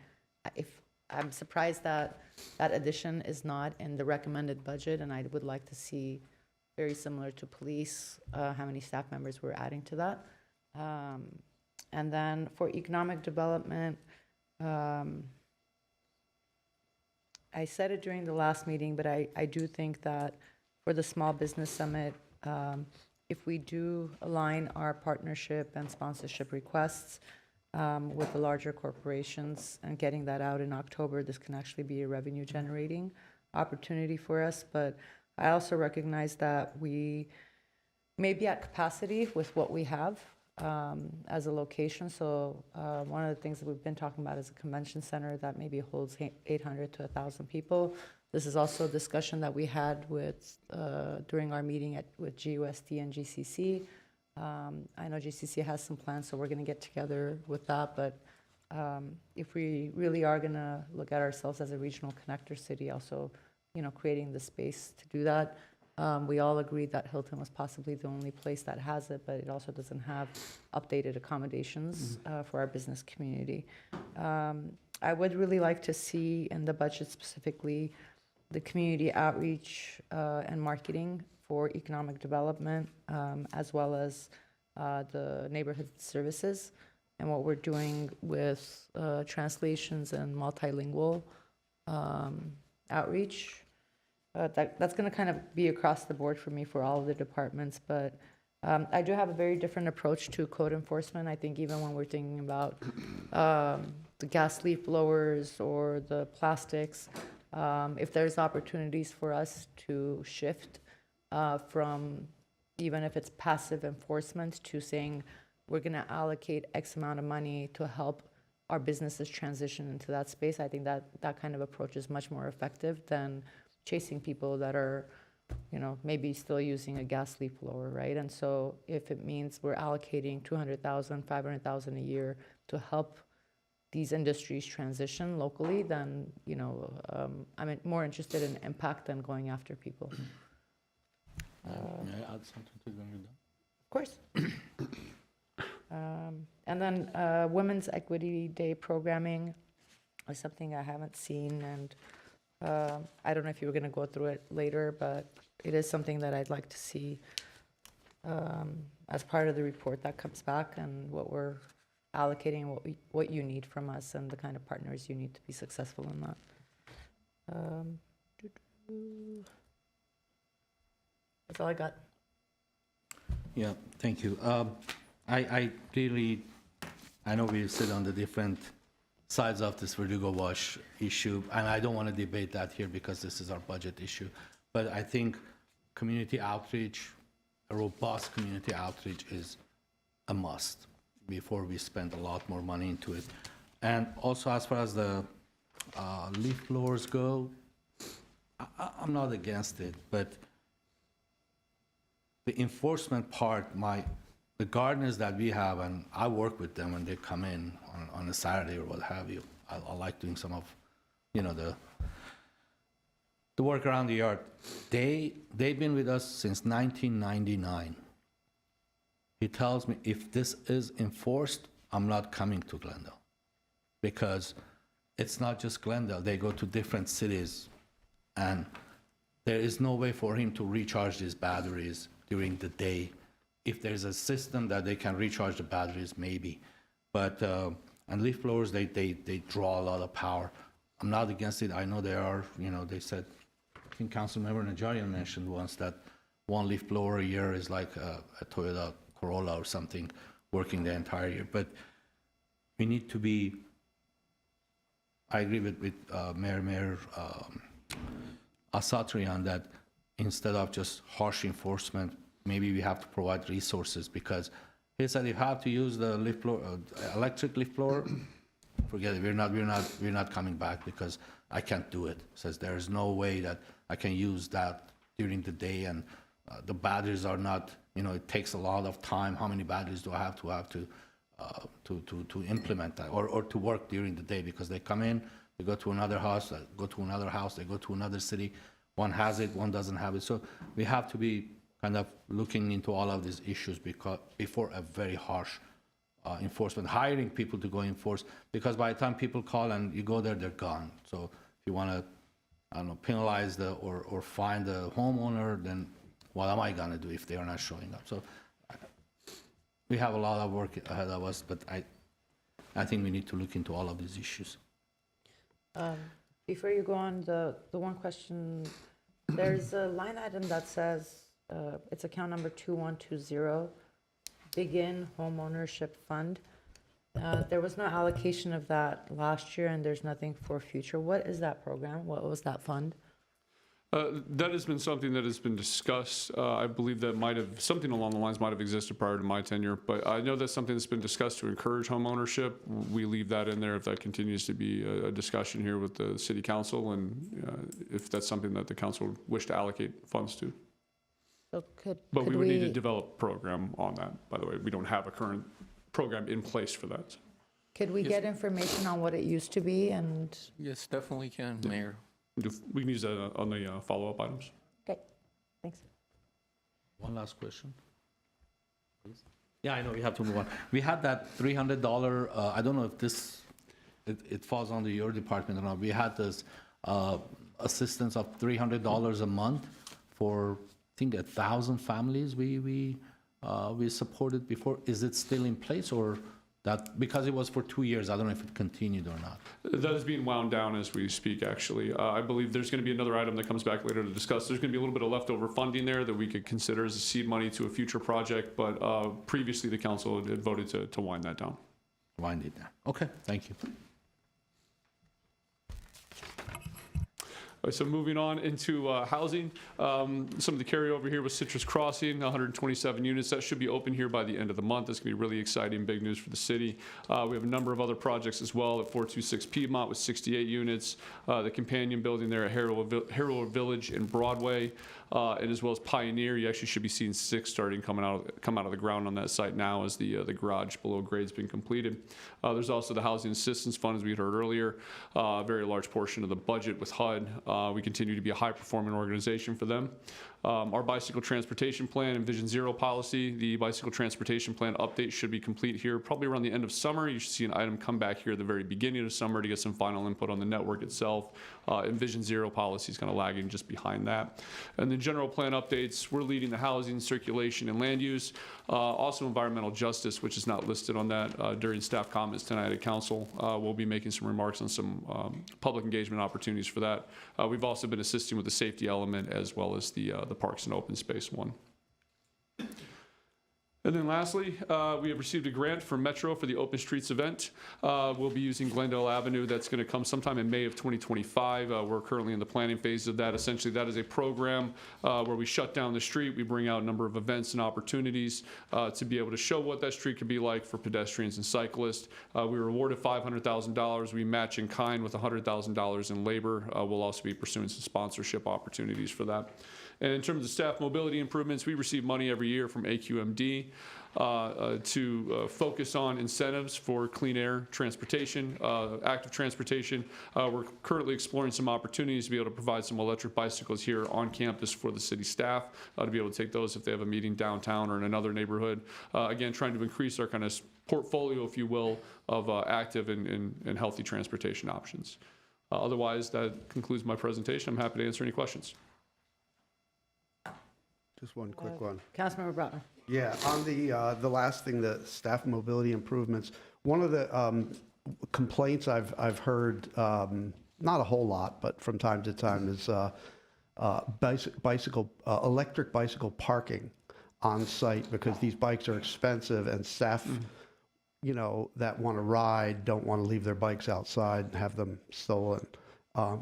If I'm surprised that that addition is not in the recommended budget, and I would like to see, very similar to police, how many staff members we're adding to that. And then for economic development, I said it during the last meeting, but I do think that for the Small Business Summit, if we do align our partnership and sponsorship requests with the larger corporations and getting that out in October, this can actually be a revenue generating opportunity for us. But I also recognize that we may be at capacity with what we have. as a location. So one of the things that we've been talking about is a convention center that maybe holds 800 to 1,000 people. This is also a discussion that we had with during our meeting with GUSD and GCC. I know GCC has some plans, so we're going to get together with that. But if we really are going to look at ourselves as a regional connector city, also, creating the space to do that. We all agreed that Hilton was possibly the only place that has it, but it also doesn't have updated accommodations for our business community. I would really like to see in the budget specifically the community outreach and marketing for economic development, as well as the neighborhood services and what we're doing with translations and multilingual outreach. That's going to kind of be across the board for me for all of the departments, but I do have a very different approach to code enforcement. I think even when we're thinking about the gas leaf blowers or the plastics, if there's opportunities for us to shift from, even if it's passive enforcement, to saying we're going to allocate X amount of money to help our businesses transition into that space, I think that kind of approach is much more effective than chasing people that are, maybe still using a gas leaf blower, right? And so if it means we're allocating $200,000, $500,000 a year to help these industries transition locally, then, I'm more interested in impact than going after people. May I add something to when you're done? Of course. And then Women's Equity Day programming is something I haven't seen, and I don't know if you were going to go through it later, but it is something that I'd like to see as part of the report that comes back, and what we're allocating, what you need from us, and the kind of partners you need to be successful in that. That's all I got. Yeah, thank you. I know we sit on the different sides of this Verdugo Wash issue, and I don't want to debate that here because this is our budget issue. But I think community outreach, a robust community outreach, is a must before we spend a lot more money into it. And also, as far as the leaf blowers go, I'm not against it, but the enforcement part, the gardeners that we have, and I work with them when they come in on a Saturday or what have you. I like doing some of, the work around the yard. They've been with us since 1999. He tells me if this is enforced, I'm not coming to Glendale, because it's not just Glendale. They go to different cities, and there is no way for him to recharge these batteries during the day. If there's a system that they can recharge the batteries, maybe. But, and leaf blowers, they draw a lot of power. I'm not against it. I know there are, they said, I think Councilmember Najarian mentioned once that one leaf blower a year is like a Toyota Corolla or something working the entire year. But we need to be, I agree with Mayor Asatryan that instead of just harsh enforcement, maybe we have to provide resources, because he said if you have to use the leaf blower, electric leaf blower, forget it. We're not coming back because I can't do it. Says there is no way that I can use that during the day, and the batteries are not. It takes a lot of time. How many batteries do I have to implement that or to work during the day? Because they come in, they go to another house, they go to another house, they go to another city. One has it, one doesn't have it. So we have to be kind of looking into all of these issues before a very harsh enforcement, hiring people to go enforce, because by the time people call and you go there, they're gone. So if you want to, penalize or fine the homeowner, then what am I going to do if they are not showing up? So we have a lot of work ahead of us, but I think we need to look into all of these issues. Before you go on, the one question, there's a line item that says, it's account number 2120, Begin Homeownership Fund. There was no allocation of that last year, and there's nothing for future. What is that program? What was that fund? That has been something that has been discussed. I believe that something along the lines might have existed prior to my tenure, but I know that's something that's been discussed to encourage home ownership. We leave that in there if that continues to be a discussion here with the city council, and if that's something that the council would wish to allocate funds to. So But we could would need to develop a program on that, by the way. We don't have a current program in place for that. Could we get information on what it used to be and, Yes, definitely can, Mayor. We can use that on the follow-up items. okay, thanks. One last question. Please. Yeah, I know you have to move on. We had that $300, I don't know if it falls under your department or not. We had this assistance of $300 a month for, I think, 1,000 families we supported before. Is it still in place, or that, because it was for 2 years, I don't know if it continued or not? That is being wound down as we speak, actually. I believe there's going to be another item that comes back later to discuss. There's going to be a little bit of leftover funding there that we could consider as a seed money to a future project, but previously the council had voted to wind that down. Wind it down. Okay, thank you. All right, so moving on into housing, some of the carryover here with Citrus Crossing, 127 units. That should be open here by the end of the month. That's going to be really exciting, big news for the city. We have a number of other projects as well at 426 Piedmont with 68 units, the companion building there at Harrow Village and Broadway, and as well as Pioneer. You actually should be seeing 6 starting come out of the ground on that site now as the garage below grade's been completed. There's also the Housing Assistance Fund, as we heard earlier, a very large portion of the budget with HUD. We continue to be a high-performing organization for them. Our bicycle transportation plan and Vision Zero policy, the bicycle transportation plan update should be complete here probably around the end of summer. You should see an item come back here at the very beginning of summer to get some final input on the network itself. And Vision Zero policy is kind of lagging just behind that. And then general plan updates, we're leading the housing, circulation, and land use. Also environmental justice, which is not listed on that during staff comments tonight at council. We'll be making some remarks on some public engagement opportunities for that. We've also been assisting with the safety element as well as the parks and open space one. And then lastly, we have received a grant from Metro for the Open Streets event. We'll be using Glendale Avenue. That's going to come sometime in May of 2025. We're currently in the planning phase of that. Essentially, that is a program where we shut down the street. We bring out a number of events and opportunities to be able to show what that street could be like for pedestrians and cyclists. We were awarded $500,000. We match in kind with $100,000 in labor. We'll also be pursuing some sponsorship opportunities for that. And in terms of staff mobility improvements, we receive money every year from AQMD to focus on incentives for clean air transportation, active transportation. We're currently exploring some opportunities to be able to provide some electric bicycles here on campus for the city staff to be able to take those if they have a meeting downtown or in another neighborhood. Again, trying to increase our kind of portfolio, if you will, of active and healthy transportation options. Otherwise, that concludes my presentation. I'm happy to answer any questions. Just one quick one. Councilmember Brotman. Yeah, on the last thing, the staff mobility improvements, one of the complaints I've heard, not a whole lot, but from time to time, is electric bicycle parking on site, because these bikes are expensive and staff, you know, that want to ride don't want to leave their bikes outside and have them stolen.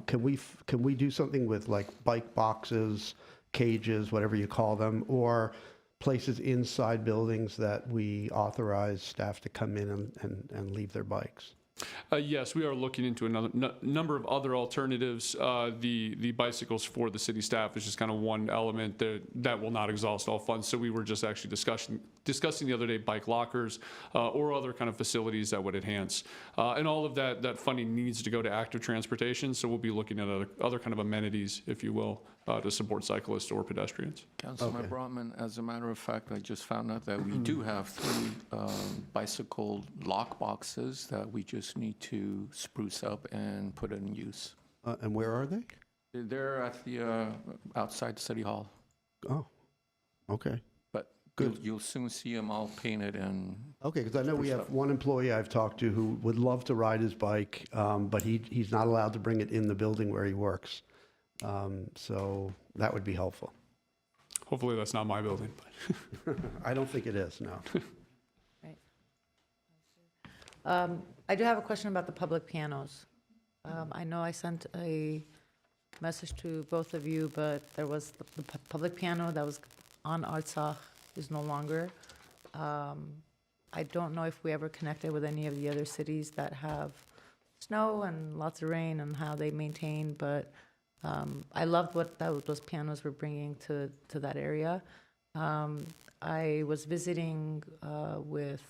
Can we do something with like bike boxes, cages, whatever you call them, or places inside buildings that we authorize staff to come in and leave their bikes? Yes, we are looking into another number of other alternatives. The bicycles for the city staff is just kind of one element that will not exhaust all funds. So we were just actually discussing the other day bike lockers or other kind of facilities that would enhance. And all of that funding needs to go to active transportation. So we'll be looking at other kind of amenities, if you will, to support cyclists or pedestrians. Councilman Brotman, as a matter of fact, I just found out that we do have 3 bicycle lock boxes that we just need to spruce up and put in use. And where are they? They're at the outside City Hall. Oh, okay. But Good. you'll soon see them all painted and. Okay, because I know we have one employee I've talked to who would love to ride his bike, but he's not allowed to bring it in the building where he works. So that would be helpful. Hopefully that's not my building. I don't think it is, no. I do have a question about the public pianos. I know I sent a message to both of you, but there was the public piano that was on Artsakh is no longer. I don't know if we ever connected with any of the other cities that have snow and lots of rain and how they maintain, but I loved what those pianos were bringing to that area. I was visiting with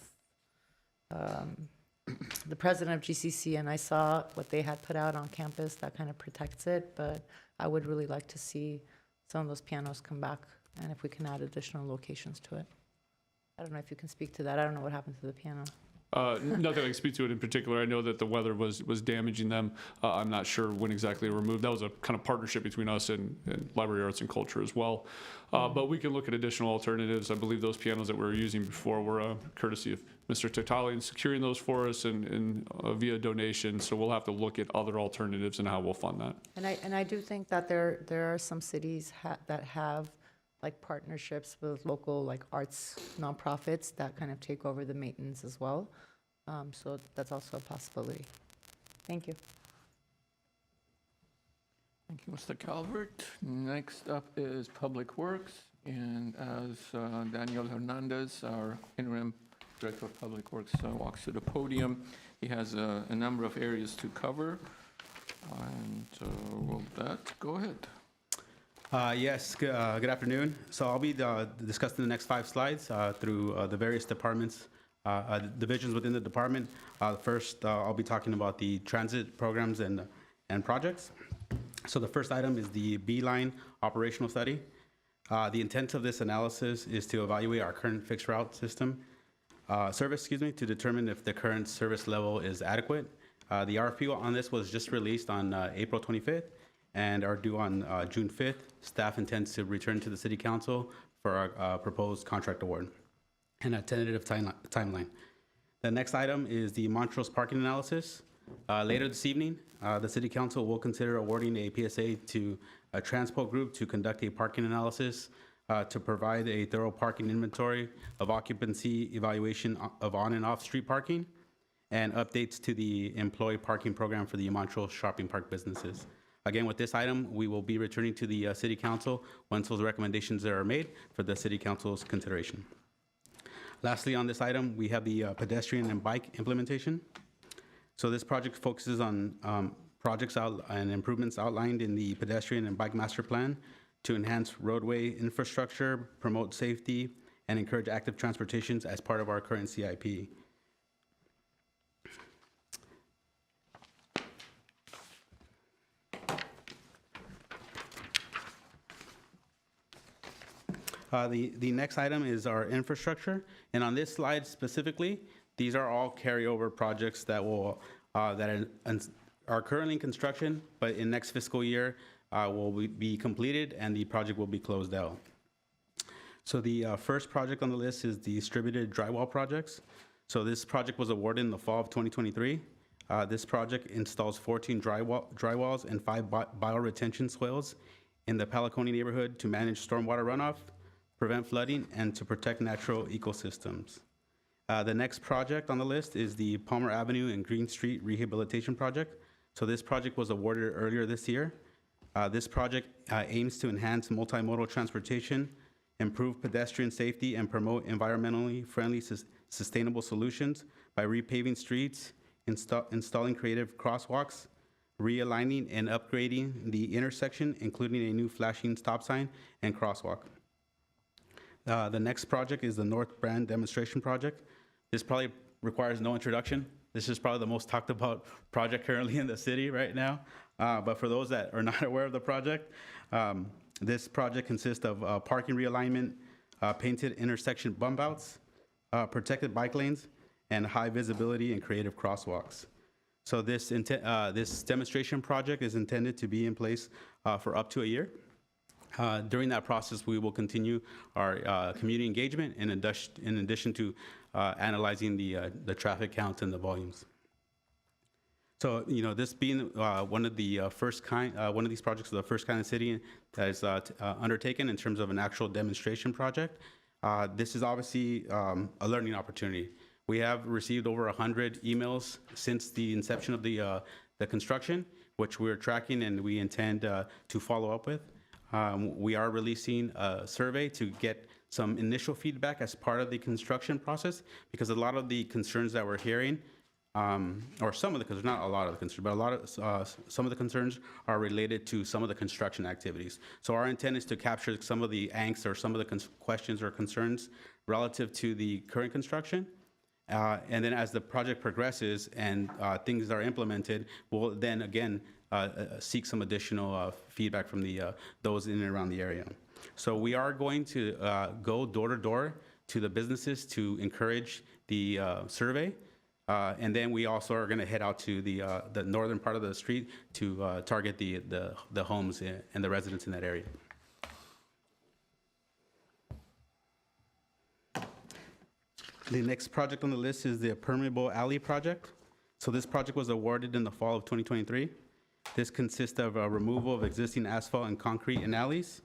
the president of GCC, and I saw what they had put out on campus that kind of protects it, but I would really like to see some of those pianos come back, and if we can add additional locations to it. I don't know if you can speak to that. I don't know what happened to the piano. Nothing I can speak to it in particular. I know that the weather was damaging them. I'm not sure when exactly they were moved. That was a kind of partnership between us and Library Arts and Culture as well. But we can look at additional alternatives. I believe those pianos that we were using before were courtesy of Mr. Totalian securing those for us and via donation. So we'll have to look at other alternatives and how we'll fund that. And I do think that there are some cities that have like partnerships with local like arts nonprofits that kind of take over the maintenance as well. So that's also a possibility. Thank you. Thank you, Mr. Calvert. Next up is Public Works, and as Daniel Hernandez, our interim Director of Public Works, walks to the podium, he has a number of areas to cover. And will that go ahead? Yes, good afternoon. So I'll be discussing the next 5 slides through the various departments, divisions within the department. First, I'll be talking about the transit programs and projects. So the first item is the B-Line operational study. The intent of this analysis is to evaluate our current fixed route system service, to determine if the current service level is adequate. The RFP on this was just released on April 25th. And are due on June 5th. Staff intends to return to the City Council for our proposed contract award and a tentative timeline. The next item is the Montrose parking analysis. Later this evening, the City Council will consider awarding a PSA to a Transpo Group to conduct a parking analysis to provide a thorough parking inventory of occupancy evaluation of on and off street parking and updates to the employee parking program for the Montrose shopping park businesses. Again, with this item, we will be returning to the City Council once those recommendations are made for the City Council's consideration. Lastly, on this item, we have the pedestrian and bike implementation. So this project focuses on projects and improvements outlined in the pedestrian and bike master plan to enhance roadway infrastructure, promote safety, and encourage active transportations as part of our current CIP. The next item is our infrastructure, and on this slide specifically, these are all carryover projects that will that are currently in construction, but in next fiscal year will be completed and the project will be closed out. So the first project on the list is the distributed drywall projects. So this project was awarded in the fall of 2023. This project installs 14 drywalls and 5 bioretention swales in the Palaconia neighborhood to manage stormwater runoff, prevent flooding, and to protect natural ecosystems. The next project on the list is the Palmer Avenue and Green Street Rehabilitation Project. So this project was awarded earlier this year. This project aims to enhance multimodal transportation, improve pedestrian safety, and promote environmentally friendly, sustainable solutions by repaving streets, installing creative crosswalks, realigning and upgrading the intersection, including a new flashing stop sign and crosswalk. The next project is the North Brand Demonstration Project. This probably requires no introduction. This is probably the most talked about project currently in the city right now. But for those that are not aware of the project, this project consists of parking realignment, painted intersection bump outs, protected bike lanes, and high visibility and creative crosswalks. So this demonstration project is intended to be in place for up to a year. During that process, we will continue our community engagement in addition to analyzing the traffic count and the volumes. So, this being one of the one of these projects of the first kind of city that is undertaken in terms of an actual demonstration project, this is obviously a learning opportunity. We have received over 100 emails since the inception of the construction. which we're tracking and we intend to follow up with. We are releasing a survey to get some initial feedback as part of the construction process, because a lot of the concerns that we're hearing, or some of the concerns, not a lot of the concerns, but some of the concerns are related to some of the construction activities. So our intent is to capture some of the angst or some of the questions or concerns relative to the current construction. And then as the project progresses and things are implemented, we'll then again seek some additional feedback from those in and around the area. So we are going to go door to door to the businesses to encourage the survey. And then we also are going to head out to the northern part of the street to target the homes and the residents in that area. The next project on the list is the Permeable Alley project. So this project was awarded in the fall of 2023. This consists of a removal of existing asphalt and concrete in alleys,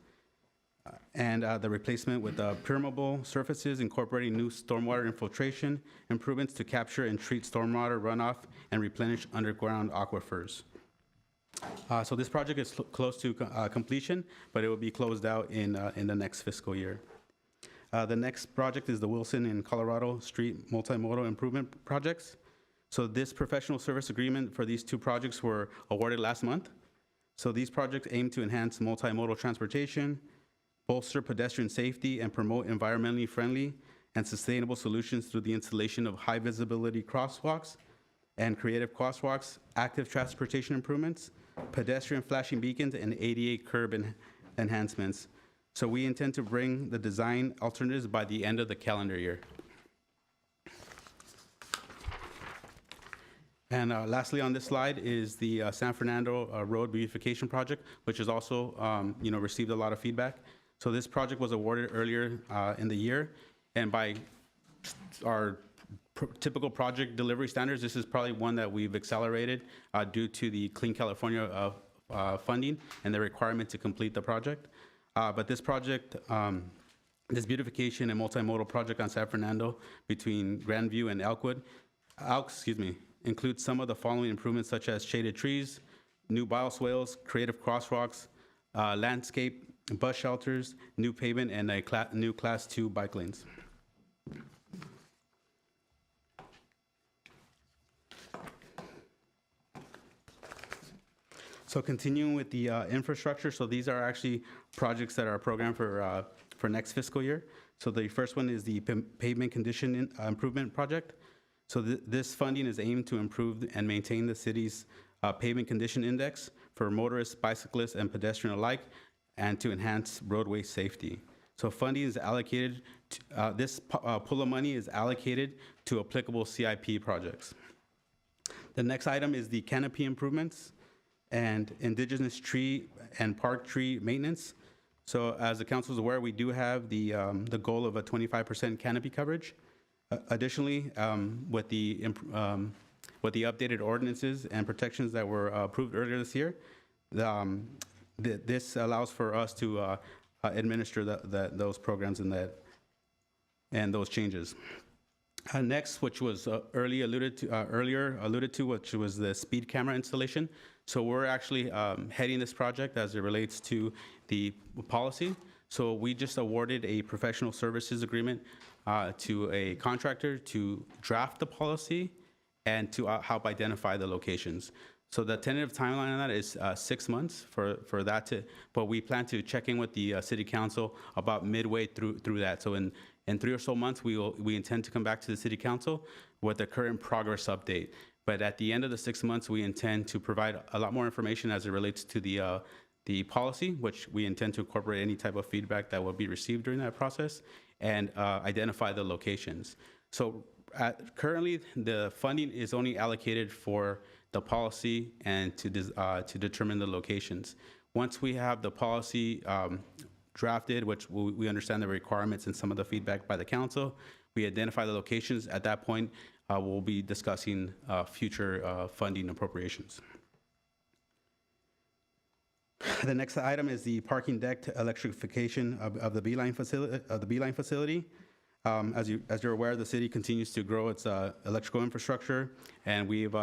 and the replacement with permeable surfaces incorporating new stormwater infiltration improvements to capture and treat stormwater runoff and replenish underground aquifers. So this project is close to completion, but it will be closed out in the next fiscal year. The next project is the Wilson and Colorado Street Multimodal Improvement Projects. So this professional service agreement for these two projects were awarded last month. So these projects aim to enhance multimodal transportation, bolster pedestrian safety, and promote environmentally friendly and sustainable solutions through the installation of high visibility crosswalks and creative crosswalks, active transportation improvements, pedestrian flashing beacons, and ADA curb enhancements. So we intend to bring the design alternatives by the end of the calendar year. And lastly on this slide is the San Fernando Road Beautification Project, which has also received a lot of feedback. So this project was awarded earlier in the year, and by our typical project delivery standards, this is probably one that we've accelerated due to the Clean California funding and the requirement to complete the project. But this project, this beautification and multimodal project on San Fernando between Grandview and Elkwood, includes some of the following improvements such as shaded trees, new bioswales, creative crosswalks, landscape, bus shelters, new pavement, and new Class 2 bike lanes. So continuing with the infrastructure, so these are actually projects that are programmed for next fiscal year. So the first one is the pavement condition improvement project. So this funding is aimed to improve and maintain the city's pavement condition index for motorists, bicyclists, and pedestrian alike, and to enhance roadway safety. So funding is allocated, this pool of money is allocated to applicable CIP projects. The next item is the canopy improvements and indigenous tree and park tree maintenance. So as the council is aware, we do have the goal of a 25% canopy coverage. Additionally, with the updated ordinances and protections that were approved earlier this year, this allows for us to administer those programs and those changes. Next, which was earlier alluded to, which was the speed camera installation. So we're actually heading this project as it relates to the policy. So we just awarded a professional services agreement to a contractor to draft the policy and to help identify the locations. So the tentative timeline on that is 6 months for that but we plan to check in with the city council about midway through that. So in 3 or so months, we intend to come back to the city council with the current progress update. But at the end of the 6 months, we intend to provide a lot more information as it relates to the policy, which we intend to incorporate any type of feedback that will be received during that process, and identify the locations. So currently, the funding is only allocated for the policy and to determine the locations. Once we have the policy drafted, which we understand the requirements and some of the feedback by the council, we identify the locations. At that point, we'll be discussing future funding appropriations. The next item is the parking deck electrification of the Beeline facility. As you're aware, the city continues to grow its electrical infrastructure, and we've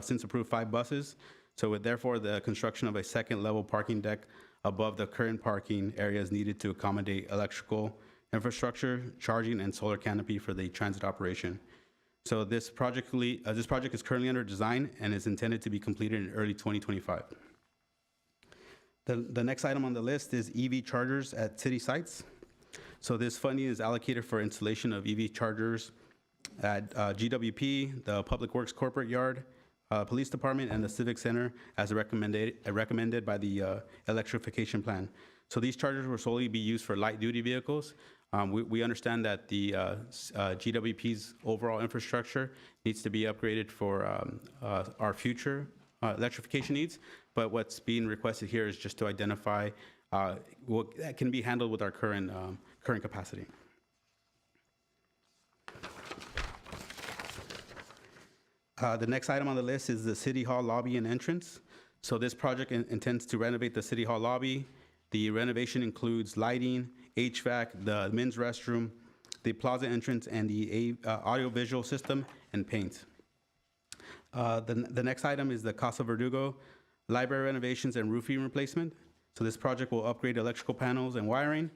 since approved 5 buses. Therefore, the construction of a second-level parking deck above the current parking area is needed to accommodate electrical infrastructure, charging, and solar canopy for the transit operation. So this project is currently under design and is intended to be completed in early 2025. The next item on the list is EV chargers at city sites. So this funding is allocated for installation of EV chargers at GWP, the Public Works Corporate Yard, Police Department, and the Civic Center as recommended by the electrification plan. So these chargers will solely be used for light-duty vehicles. We understand that the GWP's overall infrastructure needs to be upgraded for our future electrification needs, but what's being requested here is just to identify what that can be handled with our current capacity. The next item on the list is the City Hall lobby and entrance. So this project intends to renovate the City Hall lobby. The renovation includes lighting, HVAC, the men's restroom, the plaza entrance, and the audio-visual system and paint. The next item is the Casa Verdugo library renovations and roofing replacement. So this project will upgrade electrical panels and wiring,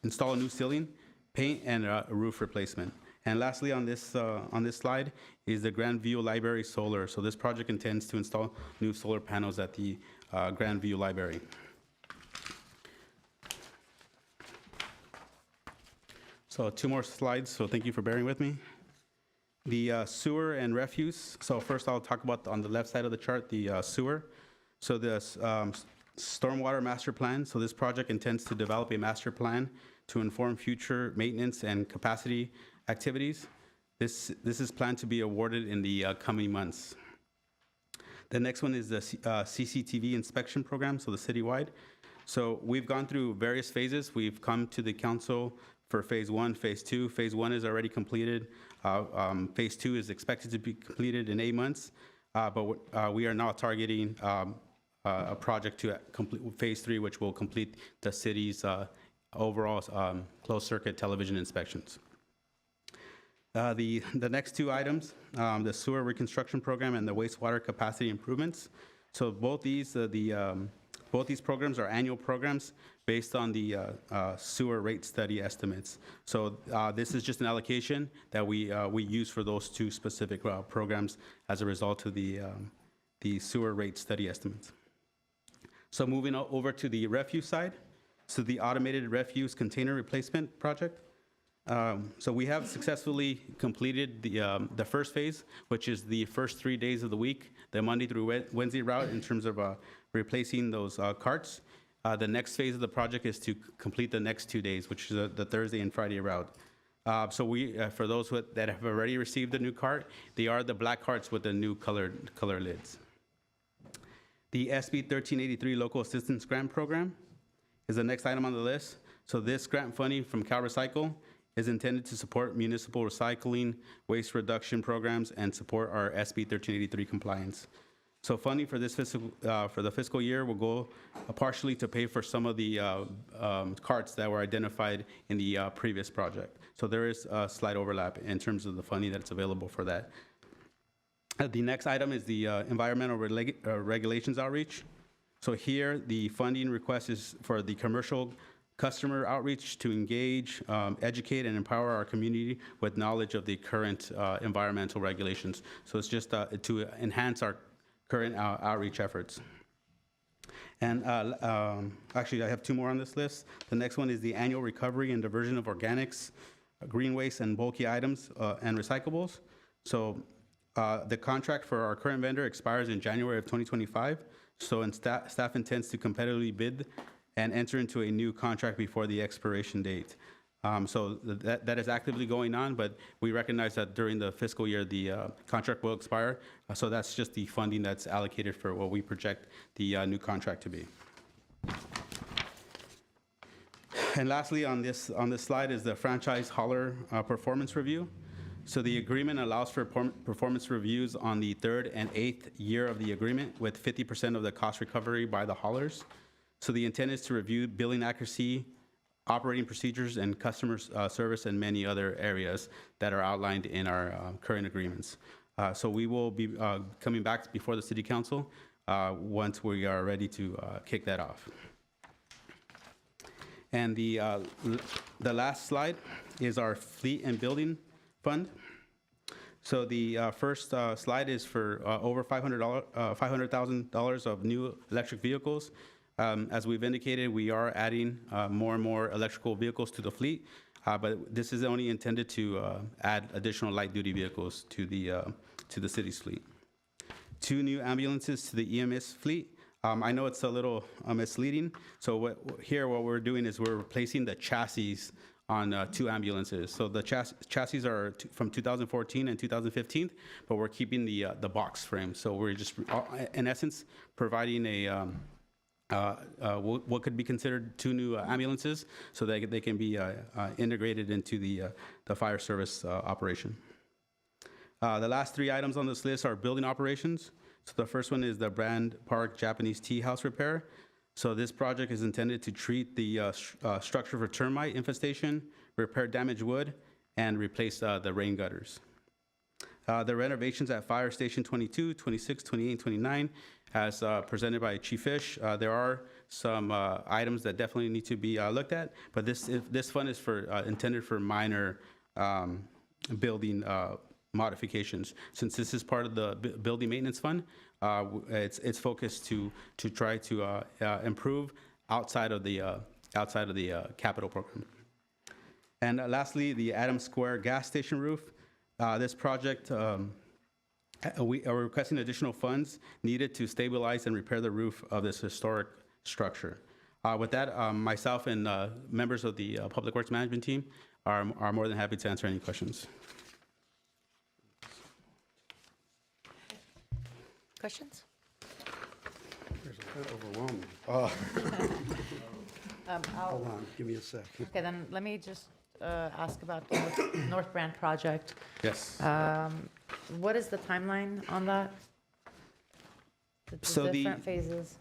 install a new ceiling, paint, and a roof replacement. And lastly, on this slide is the Grand View Library solar. So this project intends to install new solar panels at the Grand View Library. So 2 more slides, so thank you for bearing with me. The sewer and refuse. So first I'll talk about on the left side of the chart, the sewer. So the stormwater master plan. So this project intends to develop a master plan to inform future maintenance and capacity activities. This is planned to be awarded in the coming months. The next one is the CCTV inspection program, so the citywide. So we've gone through various phases. We've come to the council for phase 1, phase 2. Phase 1 is already completed. Phase 2 is expected to be completed in 8 months, but we are now targeting a project to complete phase 3, which will complete the city's overall closed circuit television inspections. The next 2 items, the sewer reconstruction program and the wastewater capacity improvements. So both these programs are annual programs based on the sewer rate study estimates. So this is just an allocation that we use for those 2 specific programs as a result of the sewer rate study estimates. So moving over to the refuse side, so the automated refuse container replacement project. So we have successfully completed the first phase, which is the first 3 days of the week, the Monday through Wednesday route in terms of replacing those carts. The next phase of the project is to complete the next 2 days, which is the Thursday and Friday route. So for those that have already received the new cart, they are the black carts with the new color lids. The SB 1383 Local Assistance Grant Program is the next item on the list. So this grant funding from CalRecycle is intended to support municipal recycling, waste reduction programs, and support our SB 1383 compliance. So funding for this for the fiscal year will go partially to pay for some of the carts that were identified in the previous project. So there is a slight overlap in terms of the funding that's available for that. The next item is the environmental regulations outreach. So here, the funding request is for the commercial customer outreach to engage, educate, and empower our community with knowledge of the current environmental regulations. So it's just to enhance our current outreach efforts. And actually, I have 2 more on this list. The next one is the annual recovery and diversion of organics, green waste, and bulky items and recyclables. So the contract for our current vendor expires in January of 2025. So staff intends to competitively bid and enter into a new contract before the expiration date. So that is actively going on, but we recognize that during the fiscal year, the contract will expire. So that's just the funding that's allocated for what we project the new contract to be. And lastly, on this slide is the franchise hauler performance review. So the agreement allows for performance reviews on the 3rd and 8th year of the agreement with 50% of the cost recovery by the haulers. So the intent is to review billing accuracy, operating procedures, and customer service, and many other areas that are outlined in our current agreements. So we will be coming back before the city council once we are ready to kick that off. And the last slide is our fleet and building fund. So the first slide is for over $500,000 of new electric vehicles. As we've indicated, we are adding more and more electrical vehicles to the fleet, but this is only intended to add additional light-duty vehicles to the city's fleet. 2 new ambulances to the EMS fleet. I know it's a little misleading. So what we're doing is we're replacing the chassis on 2 ambulances. So the chassis are from 2014 and 2015, but we're keeping the box frame. So we're just, in essence, providing a what could be considered 2 new ambulances so that they can be integrated into the fire service operation. The last 3 items on this list are building operations. So the first one is the Brand Park Japanese Tea House repair. So this project is intended to treat the structure for termite infestation, repair damaged wood, and replace the rain gutters. The renovations at Fire Station 22, 26, 28, and 29, as presented by Chief Fish, there are some items that definitely need to be looked at, but this fund is intended for minor building modifications. Since this is part of the building maintenance fund, it's focused to try to improve outside of the capital program. And lastly, the Adams Square gas station roof. This project, we are requesting additional funds needed to stabilize and repair the roof of this historic structure. With that, myself and members of the Public Works Management team are more than happy to answer any questions. Questions? There's a bit overwhelming. Hold on, give me a sec. Okay, then let me just ask about the North Brand project. Yes. What is the timeline on that? So The the- different phases?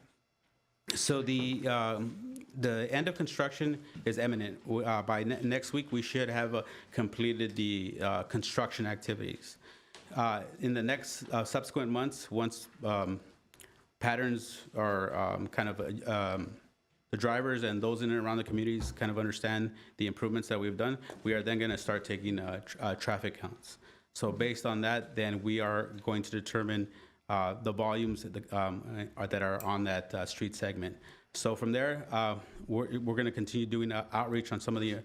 So the end of construction is imminent. By next week, we should have completed the construction activities. In the next subsequent months, once patterns are kind of the drivers and those in and around the communities kind of understand the improvements that we've done, we are then going to start taking traffic counts. So based on that, then we are going to determine the volumes that are on that street segment. So from there, we're going to continue doing outreach on some of the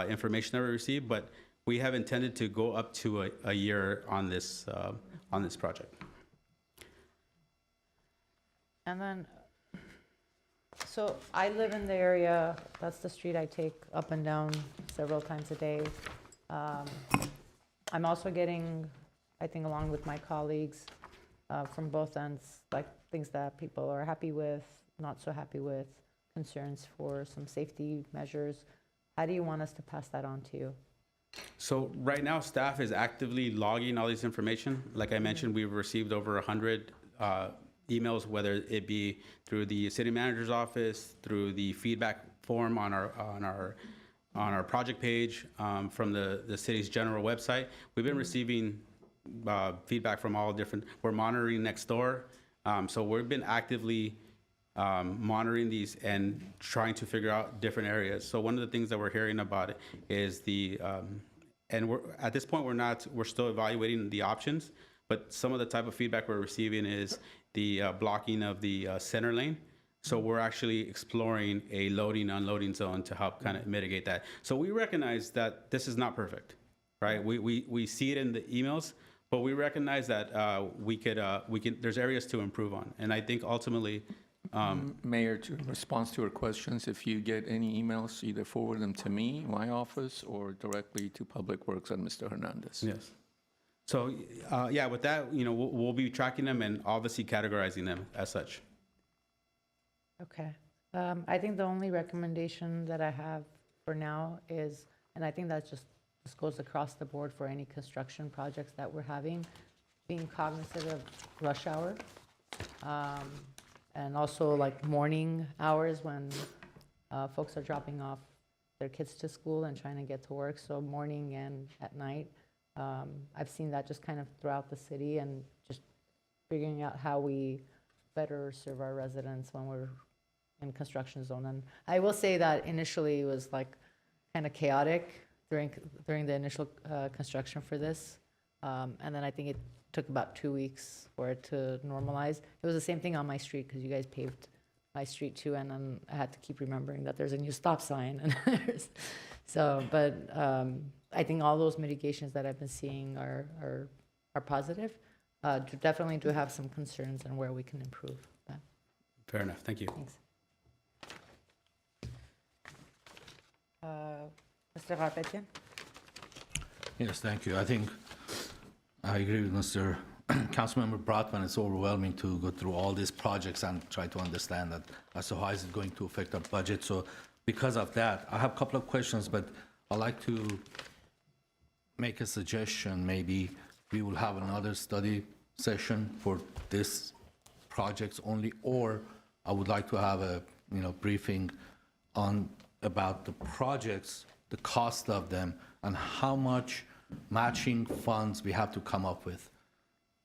information that we receive, but we have intended to go up to a year on this project. And then, so I live in the area, that's the street I take up and down several times a day. I'm also getting, I think along with my colleagues, from both ends, like things that people are happy with, not so happy with, concerns for some safety measures. How do you want us to pass that on to you? So right now, staff is actively logging all this information. Like I mentioned, we've received over 100 emails, whether it be through the city manager's office, through the feedback form on our project page, from the city's general website. We've been receiving feedback from all different. We're monitoring next door, so we've been actively monitoring these and trying to figure out different areas. So one of the things that we're hearing about is and we're at this point we're still evaluating the options, but some of the type of feedback we're receiving is the blocking of the center lane. So we're actually exploring a loading unloading zone to help kind of mitigate that. So we recognize that this is not perfect, right? We see it in the emails, but we recognize that we can there's areas to improve on, and I think ultimately. Mayor, to response to your questions, if you get any emails, either forward them to me, my office, or directly to Public Works and Mr. Hernandez. Yes. So, yeah, with that, we'll be tracking them and obviously categorizing them as such. Okay. I think the only recommendation that I have for now is, and I think that this goes across the board for any construction projects that we're having, being cognizant of rush hour. And also like morning hours when folks are dropping off their kids to school and trying to get to work. So morning and at night, I've seen that just kind of throughout the city and just figuring out how we better serve our residents when we're in construction zone. And I will say that initially it was like kind of chaotic during the initial construction for this. And then I think it took about 2 weeks for it to normalize. It was the same thing on my street because you guys paved my street too, and then I had to keep remembering that there's a new stop sign. And so, but I think all those mitigations that I've been seeing are positive. Definitely do have some concerns on where we can improve. But Fair enough, thank you. thanks. Mr. Garpetian? Yes, thank you. I think I agree with Mr. Councilmember Brotman. It's overwhelming to go through all these projects and try to understand that as to how is it going to affect our budget. So because of that, I have a couple of questions, but I'd like to make a suggestion. Maybe we will have another study session for this projects only, or I would like to have a briefing on about the projects, the cost of them, and how much matching funds we have to come up with.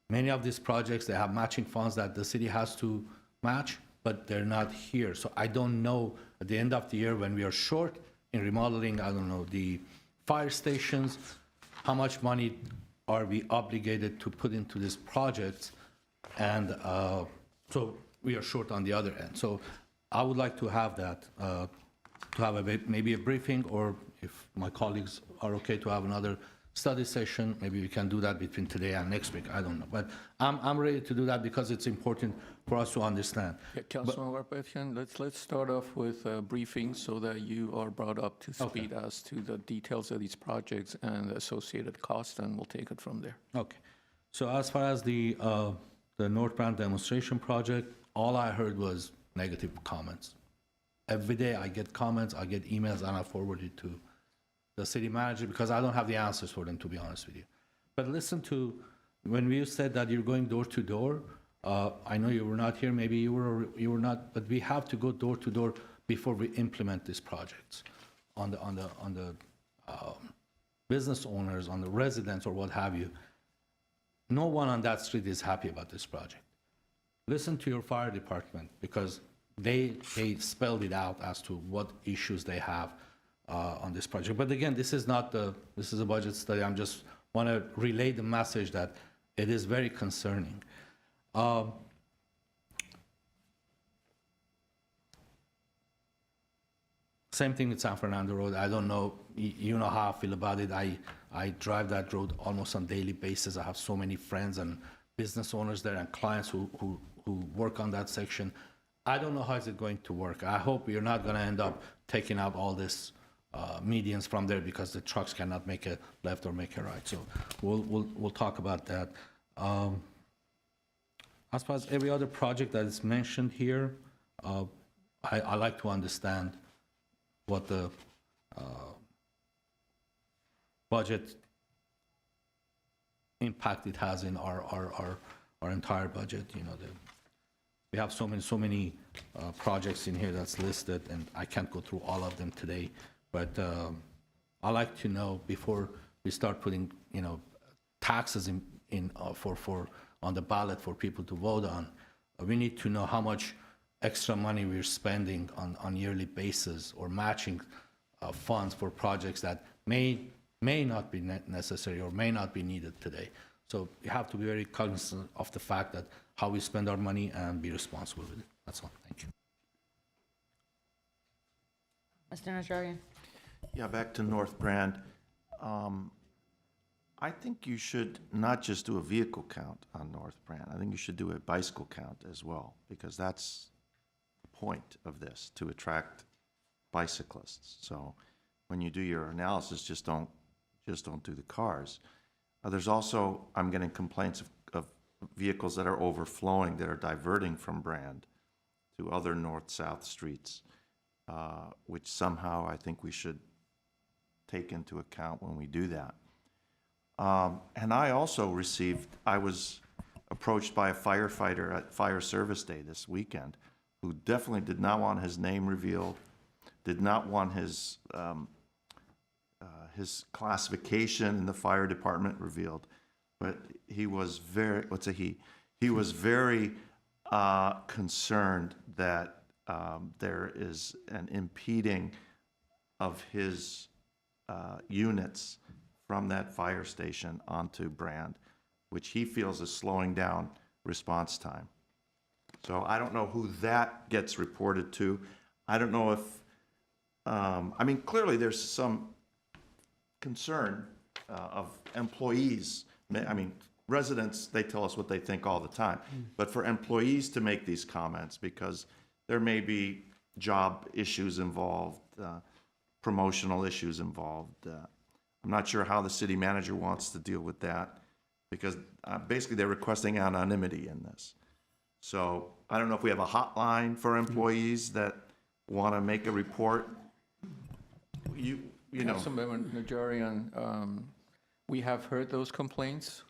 Many of these projects, they have matching funds that the city has to match, but they're not here. So I don't know at the end of the year when we are short in remodeling, I don't know, the fire stations, how much money are we obligated to put into these projects? And so we are short on the other end. So I would like to have that, to have maybe a briefing, or if my colleagues are okay to have another study session, maybe we can do that between today and next week, I don't know. But I'm ready to do that because it's important for us to understand. Yeah, Councilman Garpetian, let's start off with a briefing so that you are brought up to speed as to the details of these projects and the associated costs, and we'll take it from there. Okay. So as far as the North Brand demonstration project, all I heard was negative comments. Every day I get comments, I get emails, and I forward it to the city manager because I don't have the answers for them, to be honest with you. But listen to, when you said that you're going door to door, I know you were not here, maybe you were not, but we have to go door to door before we implement these projects on the business owners, on the residents, or what have you. No one on that street is happy about this project. Listen to your fire department because they spelled it out as to what issues they have on this project. But again, this is a budget study. I'm just want to relay the message that it is very concerning. Same thing with San Fernando Road. I don't know, you know how I feel about it. I drive that road almost on a daily basis. I have so many friends and business owners there and clients who work on that section. I don't know how is it going to work. I hope you're not going to end up taking out all this medians from there because the trucks cannot make a left or make a right. So we'll talk about that. As far as every other project that is mentioned here, I like to understand what the budget impact it has in our entire budget. We have so many projects in here that's listed, and I can't go through all of them today. But I like to know before we start putting taxes in on the ballot for people to vote on. We need to know how much extra money we're spending on yearly basis or matching funds for projects that may not be necessary or may not be needed today. So we have to be very cognizant of the fact that how we spend our money and be responsible with it. That's all. Thank you. Mr. Najarian? Yeah, back to North Brand. I think you should not just do a vehicle count on North Brand. I think you should do a bicycle count as well, because that's the point of this, to attract bicyclists. So when you do your analysis, just don't do the cars. There's also, I'm getting complaints of vehicles that are overflowing, that are diverting from Brand to other north-south streets, which somehow I think we should take into account when we do that. And I also I was approached by a firefighter at Fire Service Day this weekend who definitely did not want his name revealed, did not want his his classification in the fire department revealed, but he was very, what's a he? He was very concerned that there is an impeding of his units from that fire station onto Brand, which he feels is slowing down response time. So I don't know who that gets reported to. I don't know if, I mean, clearly there's some concern of employees. I mean, residents, they tell us what they think all the time. But for employees to make these comments, because there may be job issues involved, promotional issues involved. I'm not sure how the city manager wants to deal with that, because basically they're requesting anonymity in this. So I don't know if we have a hotline for employees that want to make a report. You know. Councilmember Najarian, we have heard those complaints,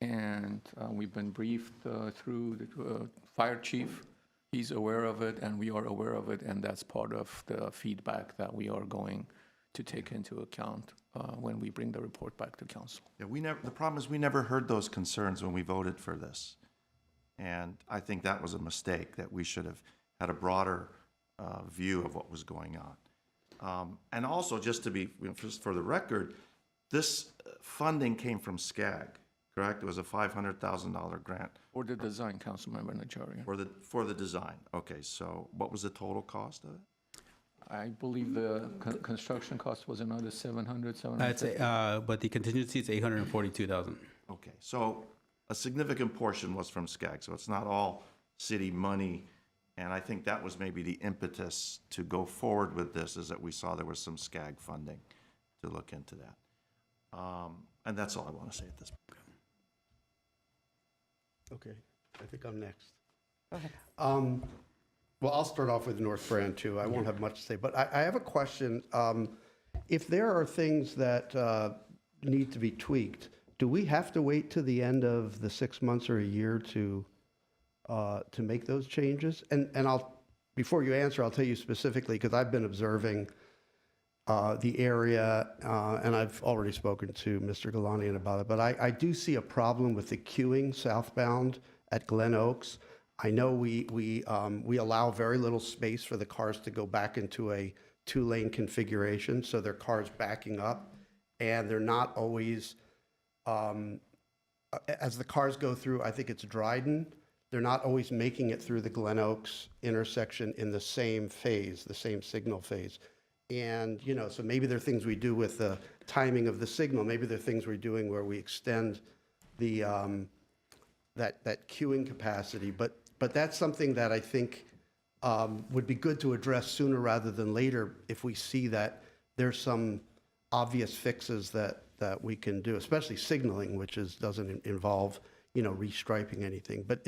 and we've been briefed through the fire chief. He's aware of it, and we are aware of it, and that's part of the feedback that we are going to take into account when we bring the report back to council. Yeah, the problem is we never heard those concerns when we voted for this. And I think that was a mistake, that we should have had a broader view of what was going on. And also, just to be, just for the record, this funding came from SCAG, correct? It was a $500,000 grant. For the design, Councilmember Najarian. For the design. Okay, so what was the total cost of it? I believe the construction cost was another 750. But the contingency is 842,000. Okay, so a significant portion was from SCAG, so it's not all city money. And I think that was maybe the impetus to go forward with this, is that we saw there was some SCAG funding to look into that. And that's all I want to say at this point. Okay, I think I'm next. Go ahead. Well, I'll start off with North Brand too. I won't have much to say, but I have a question. If there are things that need to be tweaked, do we have to wait to the end of the 6 months or a year to make those changes? And before you answer, I'll tell you specifically, because I've been observing the area, and I've already spoken to Mr. Galanian about it, but I do see a problem with the queuing southbound at Glen Oaks. I know we allow very little space for the cars to go back into a 2-lane configuration, so their cars backing up, and they're not always, as the cars go through, I think it's Dryden, they're not always making it through the Glen Oaks intersection in the same phase, the same signal phase. And, you know, so maybe there are things we do with the timing of the signal. Maybe there are things we're doing where we extend the, that queuing capacity. But that's something that I think would be good to address sooner rather than later if we see that there's some obvious fixes that we can do, especially signaling, which doesn't involve, you know, restriping anything. But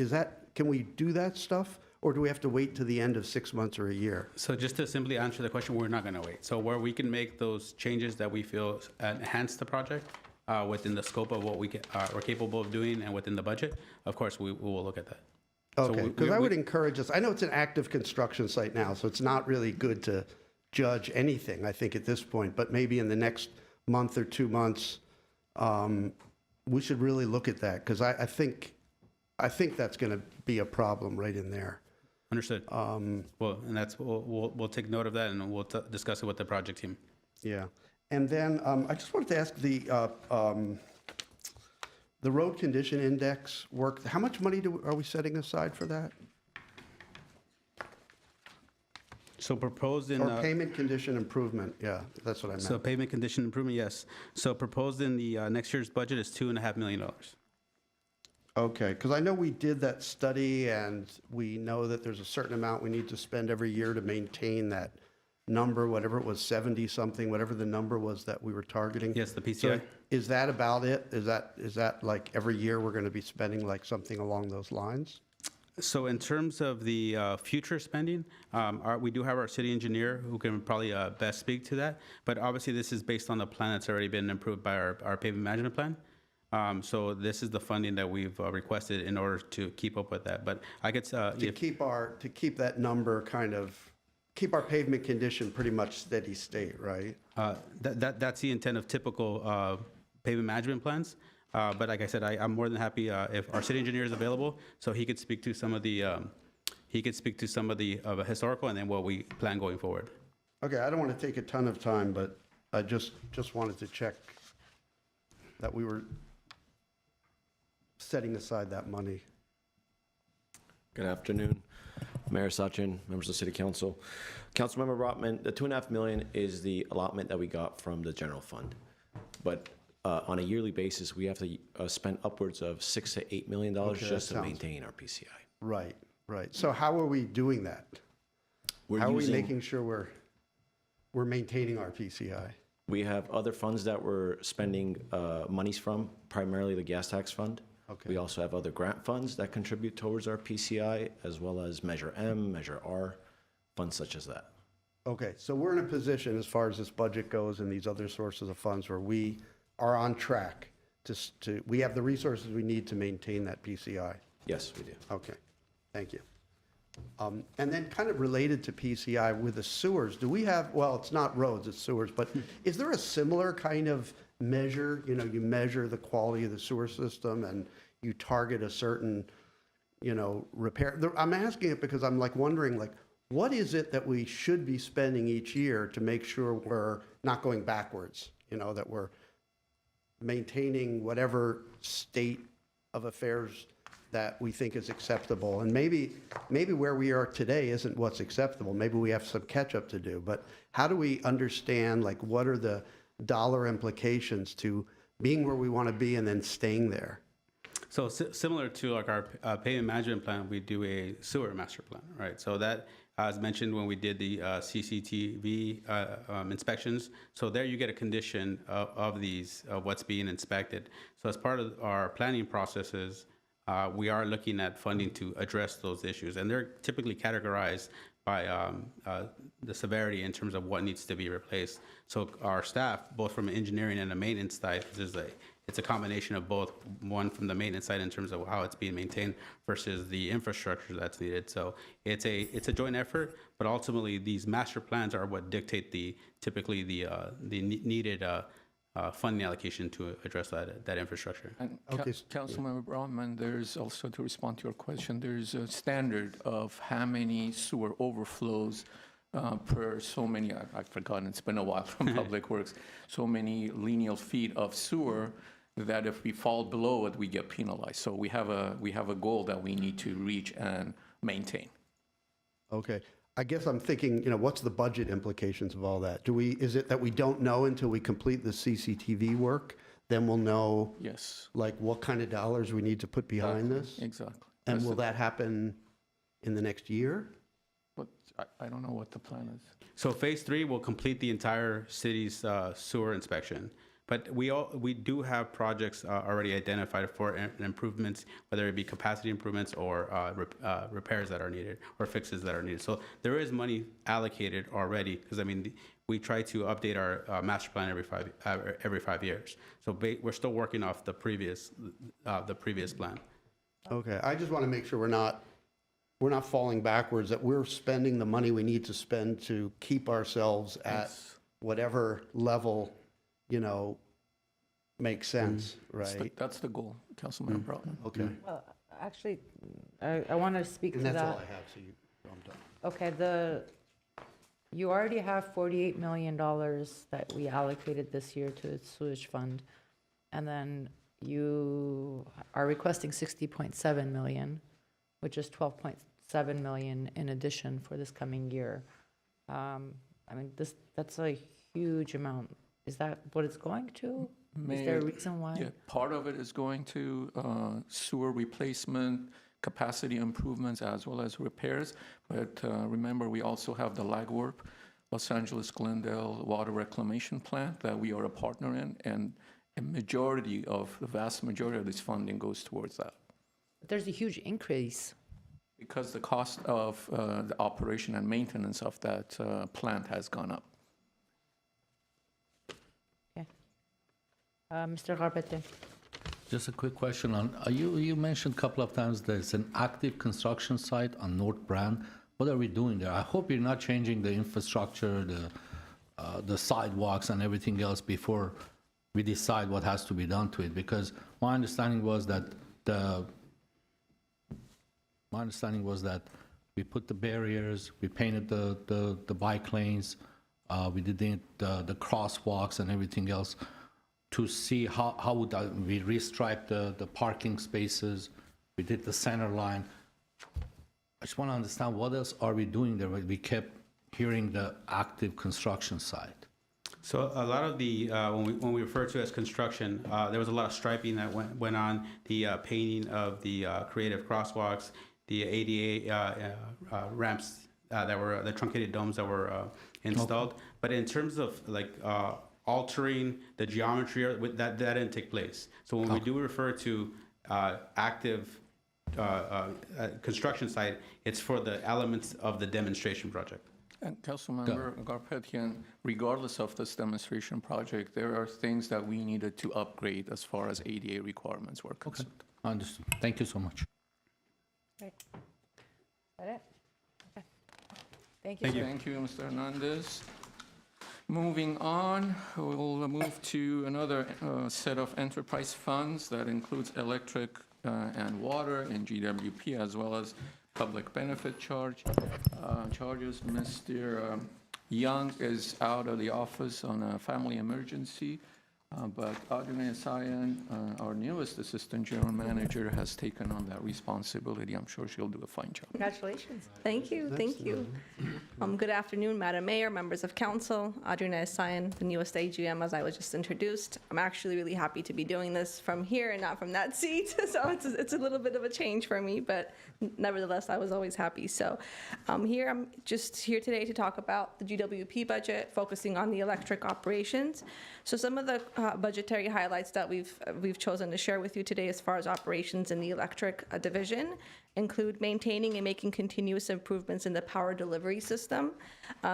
can we do that stuff? Or do we have to wait to the end of 6 months or a year? So just to simply answer the question, we're not going to wait. So where we can make those changes that we feel enhance the project within the scope of what we're capable of doing and within the budget, of course, we will look at that. Okay, because I would encourage us, I know it's an active construction site now, so it's not really good to judge anything, I think, at this point, but maybe in the next month or 2 months, we should really look at that, because I think that's going to be a problem right in there. Understood. Well, and that's, we'll take note of that, and we'll discuss it with the project team. Yeah. And then I just wanted to ask the road condition index work, how much money are we setting aside for that? So proposed in... Or payment condition improvement, yeah, that's what I meant. So payment condition improvement, yes. So proposed in the next year's budget is $2.5 million. Okay, because I know we did that study, and we know that there's a certain amount we need to spend every year to maintain that number, whatever it was, 70-something, whatever the number was that we were targeting. Yes, the PCI. So is that about it? Is that like every year we're going to be spending like something along those lines? So in terms of the future spending, we do have our city engineer who can probably best speak to that. But obviously, this is based on the plan that's already been approved by our pavement management plan. So this is the funding that we've requested in order to keep up with that. But I could to keep that number kind of keep our pavement condition pretty much steady state, right? That's the intent of typical pavement management plans. But like I said, I'm more than happy if our city engineer is available, so he could speak to some of the historical and then what we plan going forward. Okay, I don't want to take a ton of time, but I just wanted to check that we were setting aside that money. Good afternoon, Mayor Sachin, members of the City Council. Councilmember Brotman, the $2.5 million is the allotment that we got from the general fund. But on a yearly basis, we have to spend upwards of $6 to $8 million Okay, just that to sounds- maintain our PCI. Right, right. So how are we doing that? How are we making sure we're maintaining our PCI? We have other funds that we're spending monies from, primarily the gas tax fund. Okay. We also have other grant funds that contribute towards our PCI, as well as Measure M, Measure R, funds such as that. Okay, so we're in a position as far as this budget goes and these other sources of funds where we are on track we have the resources we need to maintain that PCI. Yes, we do. Okay, thank you. And then kind of related to PCI with the sewers, do we have, well, it's not roads, it's sewers, but is there a similar kind of measure? You know, you measure the quality of the sewer system and you target a certain, repair. I'm asking it because I'm wondering, what is it that we should be spending each year to make sure we're not going backwards? That we're maintaining whatever state of affairs that we think is acceptable. And maybe where we are today isn't what's acceptable. Maybe we have some catch up to do. But how do we understand, what are the dollar implications to being where we want to be and then staying there? So similar to our pavement management plan, we do a sewer master plan, right? So that, as mentioned when we did the CCTV inspections, so there you get a condition of what's being inspected. So as part of our planning processes, we are looking at funding to address those issues, and they're typically categorized by the severity in terms of what needs to be replaced. So our staff, both from an engineering and a maintenance side, it's a combination of both, one from the maintenance side in terms of how it's being maintained versus the infrastructure that's needed. So it's a joint effort, but ultimately these master plans are what dictate typically the needed funding allocation to address that infrastructure. And Okay. Councilmember Brownman, there's also, to respond to your question, there's a standard of how many sewer overflows per so many, I've forgotten, it's been a while from Public Works, so many lineal feet of sewer that if we fall below it, we get penalized. So we have a goal that we need to reach and maintain. Okay. I guess I'm thinking, what's the budget implications of all that? Is it that we don't know until we complete the CCTV work? Then we'll know, Yes, what kind of dollars we need to put behind this? exactly. And That's will the- that happen in the next year? But I don't know what the plan is. So phase 3 will complete the entire city's sewer inspection. But we do have projects already identified for improvements, whether it be capacity improvements or repairs that are needed or fixes that are needed. So there is money allocated already, because we try to update our master plan every 5 years. So we're still working off the previous plan. Okay, I just want to make sure we're not falling backwards, that we're spending the money we need to spend to keep ourselves at whatever level, makes sense, right? That's the goal, Councilmember Brownman. Okay. Well, actually, I want to speak to And that. that's all I have, so I'm done. Okay, you already have $48 million that we allocated this year to the sewage fund. And then you are requesting 60.7 million, which is 12.7 million in addition for this coming year. That's a huge amount. Is that what it's going to? Is there a reason why? Yeah, part of it is going to sewer replacement, capacity improvements, as well as repairs. But remember, we also have the LAGWARP, Los Angeles Glendale Water Reclamation Plant that we are a partner in, and the vast majority of this funding goes towards that. There's a huge increase. Because the cost of the operation and maintenance of that plant has gone up. Mr. Garbette. Just a quick question on, you mentioned a couple of times there's an active construction site on North Brand. what are we doing there? I hope you're not changing the infrastructure, the sidewalks and everything else before we decide what has to be done to it, because my understanding was that we put the barriers, we painted the bike lanes, we did the crosswalks and everything else to see how would we restripe the parking spaces, we did the center line. I just want to understand what else are we doing there? We kept hearing the active construction side. So a lot of the, when we refer to as construction, there was a lot of striping that went on, the painting of the creative crosswalks, the ADA ramps that were, the truncated domes that were installed. But in terms of like altering the geometry, that didn't take place. So when we do refer to active construction site, it's for the elements of the demonstration project. And Councilmember Garpetian, regardless of this demonstration project, there are things that we needed to upgrade as far as ADA requirements were concerned. Understood. Thank you so much. Great. Is that it? Okay. Thank Thank you, Mr. Hernandez. Moving on, we'll move to another set of enterprise funds that includes electric and water and GWP, as well as public benefit charges. Mr. Young is out of the office on a family emergency, but Audrey Sayan, our newest Assistant General Manager, has taken on that responsibility. I'm sure she'll do a fine job. Congratulations. Thank you, thank you. Good afternoon, Madam Mayor, members of council. Adriana Sayan, the newest AGM, as I was just introduced. I'm actually really happy to be doing this from here and not from that seat, so it's a little bit of a change for me, but nevertheless, I was always happy. So I'm just here today to talk about the GWP budget, focusing on the electric operations. So some of the budgetary highlights that we've chosen to share with you today as far as operations in the electric division include maintaining and making continuous improvements in the power delivery system.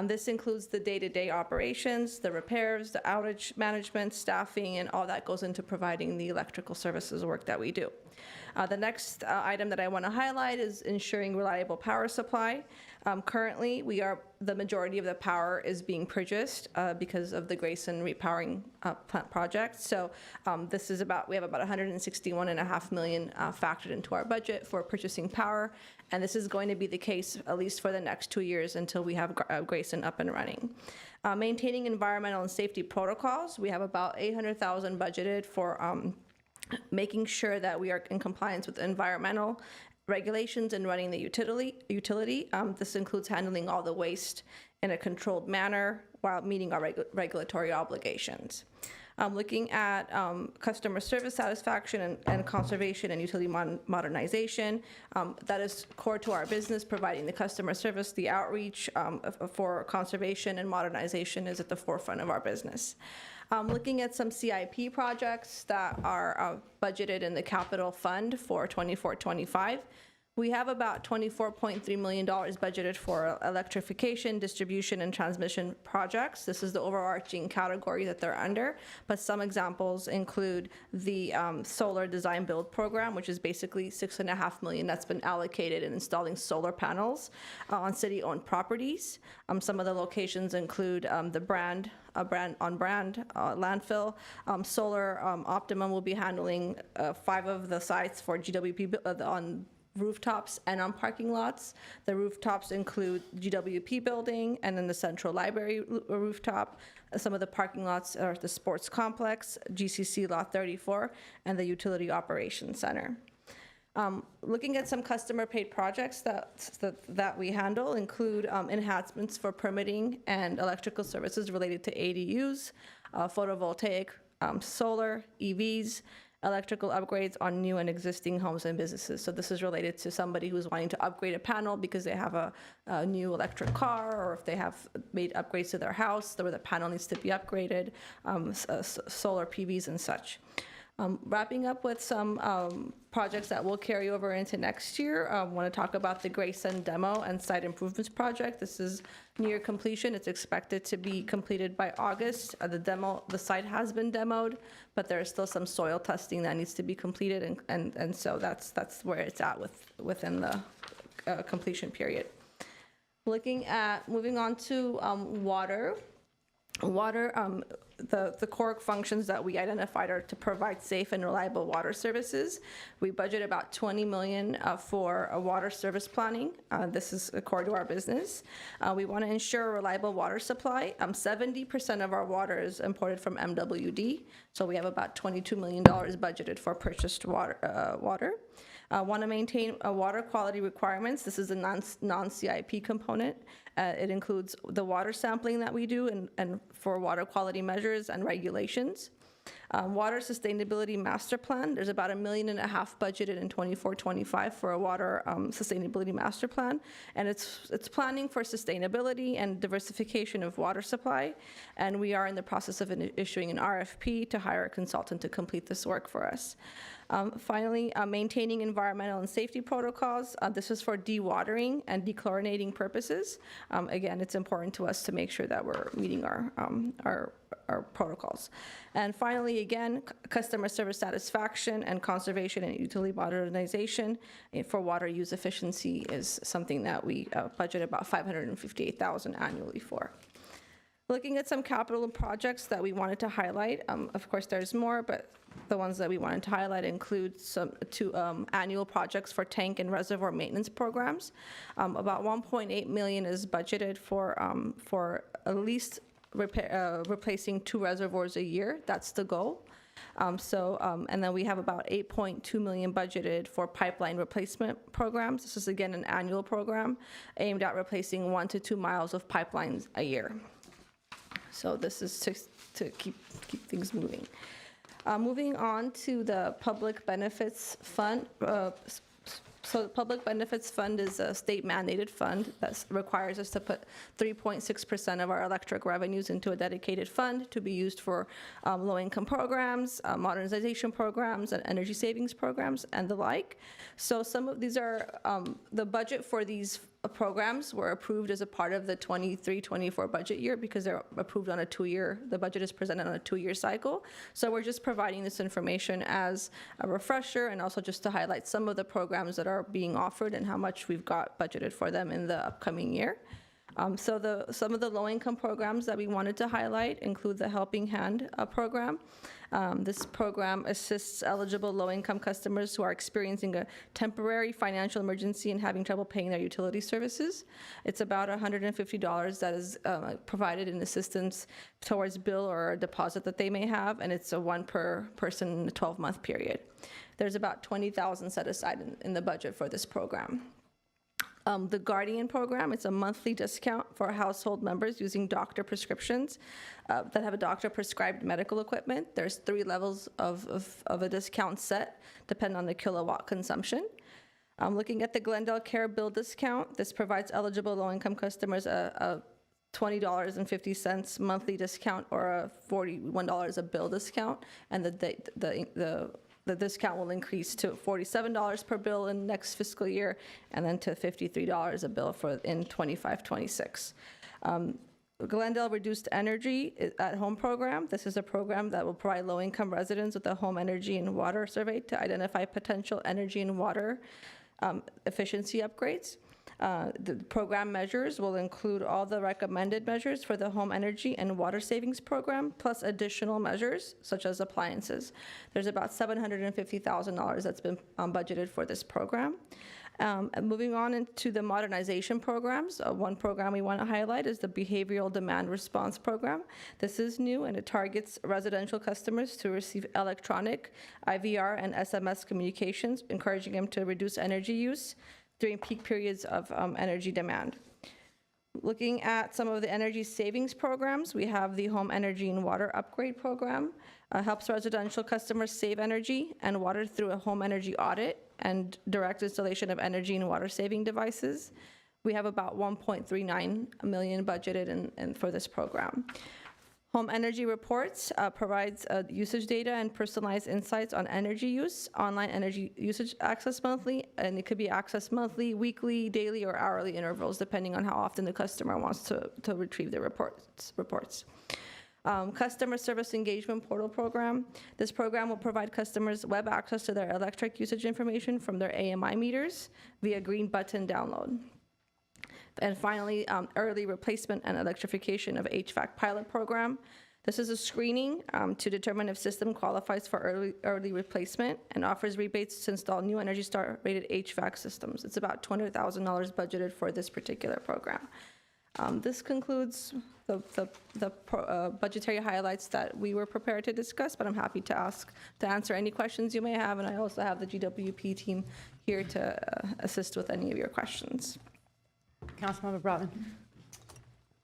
This includes the day-to-day operations, the repairs, the outage management, staffing, and all that goes into providing the electrical services work that we do. The next item that I want to highlight is ensuring reliable power supply. Currently, the majority of the power is being purchased because of the Grayson repowering plant project. So we have about $161.5 million factored into our budget for purchasing power, and this is going to be the case at least for the next 2 years until we have Grayson up and running. Maintaining environmental and safety protocols, we have about $800,000 budgeted for making sure that we are in compliance with environmental regulations and running the utility. This includes handling all the waste in a controlled manner while meeting our regulatory obligations. Looking at customer service satisfaction and conservation and utility modernization. That is core to our business, providing the customer service, the outreach for conservation and modernization is at the forefront of our business. Looking at some CIP projects that are budgeted in the capital fund for 24-25. We have about $24.3 million budgeted for electrification, distribution, and transmission projects. This is the overarching category that they're under, but some examples include the solar design build program, which is basically $6.5 million that's been allocated in installing solar panels on city-owned properties. Some of the locations include the brand landfill. Solar Optimum will be handling 5 of the sites for GWP on rooftops and on parking lots. The rooftops include GWP building and then the central library rooftop. Some of the parking lots are the sports complex, GCC Lot 34, and the utility operations center. Looking at some customer paid projects that we handle include enhancements for permitting and electrical services related to ADUs, photovoltaic, solar, EVs, electrical upgrades on new and existing homes and businesses. So this is related to somebody who's wanting to upgrade a panel because they have a new electric car, or if they have made upgrades to their house where the panel needs to be upgraded, solar PVs and such. Wrapping up with some projects that will carry over into next year. I want to talk about the Grayson demo and site improvements project. This is near completion. It's expected to be completed by August. The site has been demoed, but there is still some soil testing that needs to be completed, and so that's where it's at within the completion period. Moving on to water. The core functions that we identified are to provide safe and reliable water services. We budget about $20 million for water service planning. This is core to our business. We want to ensure a reliable water supply. 70% of our water is imported from MWD, so we have about $22 million budgeted for purchased water. Want to maintain water quality requirements. This is a non-CIP component. It includes the water sampling that we do and for water quality measures and regulations. Water Sustainability Master Plan, there's about $1.5 million budgeted in 24-25 for a water sustainability master plan, and it's planning for sustainability and diversification of water supply, and we are in the process of issuing an RFP to hire a consultant to complete this work for us. Finally, maintaining environmental and safety protocols. This is for dewatering and dechlorinating purposes. Again, it's important to us to make sure that we're meeting our protocols. And finally, again, customer service satisfaction and conservation and utility modernization for water use efficiency is something that we budget about $558,000 annually for. Looking at some capital projects that we wanted to highlight, of course there's more, but the ones that we wanted to highlight include two annual projects for tank and reservoir maintenance programs. About $1.8 million is budgeted for at least replacing 2 reservoirs a year. That's the goal. And then we have about $8.2 million budgeted for pipeline replacement programs. This is again an annual program aimed at replacing 1 to 2 miles of pipelines a year. So this is to keep things moving. Moving on to the Public Benefits Fund. So the Public Benefits Fund is a state mandated fund that requires us to put 3.6% of our electric revenues into a dedicated fund to be used for low-income programs, modernization programs, and energy savings programs, and the like. So some of these are, the budget for these programs were approved as a part of the 23-24 budget year because they're approved on a 2-year, the budget is presented on a 2-year cycle. So we're just providing this information as a refresher and also just to highlight some of the programs that are being offered and how much we've got budgeted for them in the upcoming year. So some of the low-income programs that we wanted to highlight include the Helping Hand program. This program assists eligible low-income customers who are experiencing a temporary financial emergency and having trouble paying their utility services. It's about $150 that is provided in assistance towards bill or a deposit that they may have, and it's a 1 per person in a 12-month period. There's about $20,000 set aside in the budget for this program. The Guardian program, it's a monthly discount for household members using doctor prescriptions that have a doctor-prescribed medical equipment. There's 3 levels of a discount set, depending on the kilowatt consumption. Looking at the Glendale Care Bill discount, this provides eligible low-income customers a $20.50 monthly discount or a $41 a bill discount, and the discount will increase to $47 per bill in next fiscal year, and then to $53 a bill in 25-26. Glendale Reduced Energy at Home program. This is a program that will provide low-income residents with a home energy and water survey to identify potential energy and water efficiency upgrades. The program measures will include all the recommended measures for the home energy and water savings program, plus additional measures such as appliances. There's about $750,000 that's been budgeted for this program. And moving on into the modernization programs, one program we want to highlight is the Behavioral Demand Response Program. This is new and it targets residential customers to receive electronic, IVR, and SMS communications, encouraging them to reduce energy use during peak periods of energy demand. Looking at some of the energy savings programs, we have the Home Energy and Water Upgrade Program. Helps residential customers save energy and water through a home energy audit and direct installation of energy and water saving devices. We have about $1.39 million budgeted for this program. Home Energy Reports provides usage data and personalized insights on energy use, online energy usage access monthly, and it could be accessed monthly, weekly, daily, or hourly intervals, depending on how often the customer wants to retrieve the reports. Customer Service Engagement Portal Program. This program will provide customers web access to their electric usage information from their AMI meters via green button download. And finally, early replacement and electrification of HVAC pilot program. This is a screening to determine if system qualifies for early replacement and offers rebates to install new Energy Star rated HVAC systems. It's about $200,000 budgeted for this particular program. This concludes the budgetary highlights that we were prepared to discuss, but I'm happy to answer any questions you may have, and I also have the GWP team here to assist with any of your questions. Councilmember Brotman.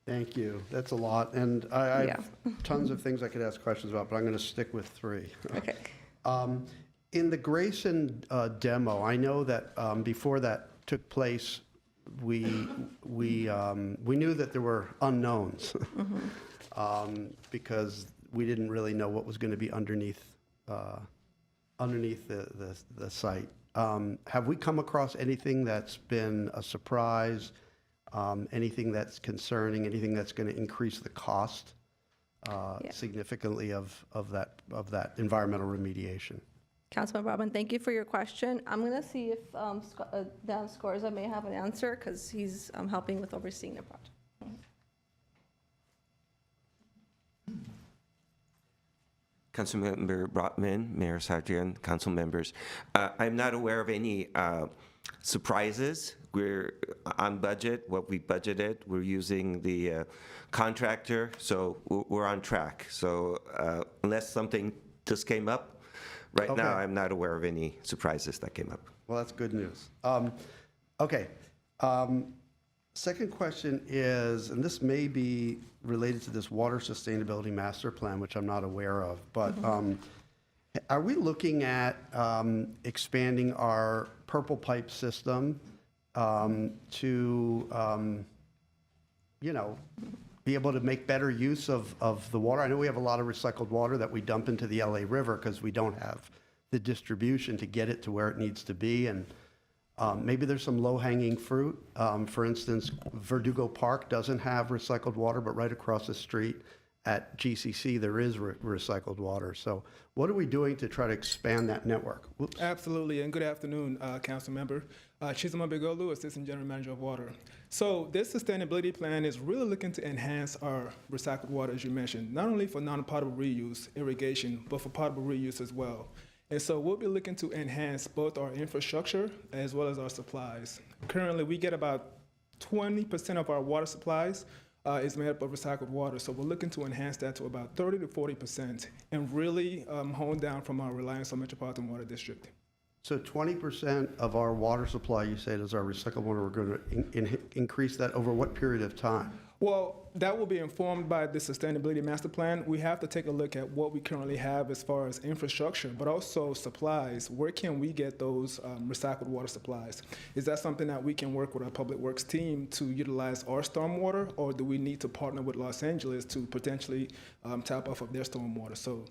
Thank you. That's a lot, and I have tons of things I could ask questions about, but I'm going to stick with 3. Okay. In the Grayson demo, I know that before that took place, we knew that there were unknowns because we didn't really know what was going to be underneath the site. Have we come across anything that's been a surprise? Anything that's concerning? Anything that's going to increase the cost significantly of that environmental remediation? Councilman Brotman, thank you for your question. I'm going to see if Dan Scorza may have an answer because he's helping with overseeing the project. Councilmember Brotman, Mayor Sargent, council members. I'm not aware of any surprises. We're on budget, what we budgeted. We're using the contractor, so we're on track. So unless something just came up, right now I'm not aware of any surprises that came up. Well, that's good news. Okay. Second question is, and this may be related to this water sustainability master plan, which I'm not aware of, but are we looking at expanding our purple pipe system to, be able to make better use of the water? I know we have a lot of recycled water that we dump into the LA River because we don't have the distribution to get it to where it needs to be. And maybe there's some low-hanging fruit. For instance, Verdugo Park doesn't have recycled water, but right across the street at GCC, there is recycled water. So what are we doing to try to expand that network? Whoops. Absolutely, and good afternoon, Council Member. Chizama Begolu, Assistant General Manager of Water. So this sustainability plan is really looking to enhance our recycled water, as you mentioned, not only for non-potable reuse, irrigation, but for potable reuse as well. And so we'll be looking to enhance both our infrastructure as well as our supplies. Currently, we get about 20% of our water supplies is made up of recycled water. So we're looking to enhance that to about 30 to 40% and really hone down from our reliance on Metropolitan Water District. So 20% of our water supply, you said, is our recycled water. We're going to increase that over what period of time? Well, that will be informed by the Sustainability Master Plan. We have to take a look at what we currently have as far as infrastructure, but also supplies. Where can we get those recycled water supplies? Is that something that we can work with our Public Works team to utilize our stormwater, or do we need to partner with Los Angeles to potentially tap off of their stormwater? So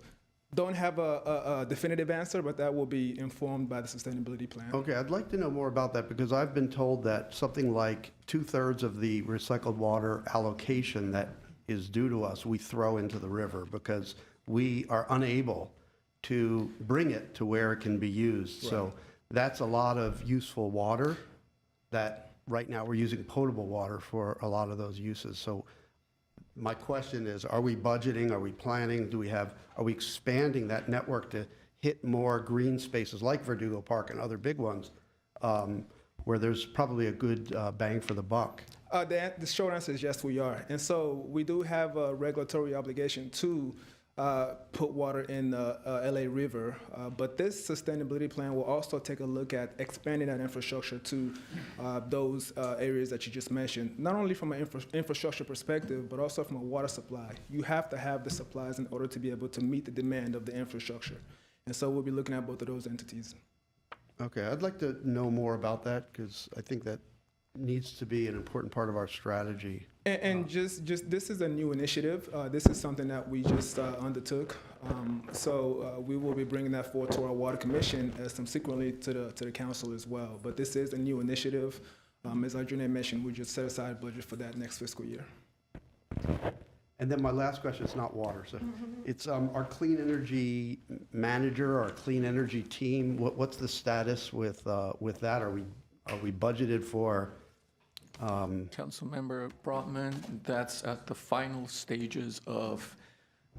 don't have a definitive answer, but that will be informed by the sustainability plan. Okay, I'd like to know more about that because I've been told that something like 2/3 of the recycled water allocation that is due to us, we throw into the river because we are unable to bring it to where it can be used. Right. So that's a lot of useful water that right now we're using potable water for a lot of those uses. So my question is, are we budgeting, are we planning, are we expanding that network to hit more green spaces like Verdugo Park and other big ones where there's probably a good bang for the buck? The short answer is yes, we are. And so we do have a regulatory obligation to put water in the LA River, but this sustainability plan will also take a look at expanding that infrastructure to those areas that you just mentioned, not only from an infrastructure perspective, but also from a water supply. You have to have the supplies in order to be able to meet the demand of the infrastructure. And so we'll be looking at both of those entities. Okay, I'd like to know more about that because I think that needs to be an important part of our strategy. And just this is a new initiative. This is something that we just undertook. So we will be bringing that forward to our Water Commission subsequently to the council as well. But this is a new initiative. As Arjuna mentioned, we just set aside a budget for that next fiscal year. And then my last question is not water. So it's our clean energy manager, our clean energy team. What's the status with that? Are we budgeted for Councilmember Brotman, that's at the final stages of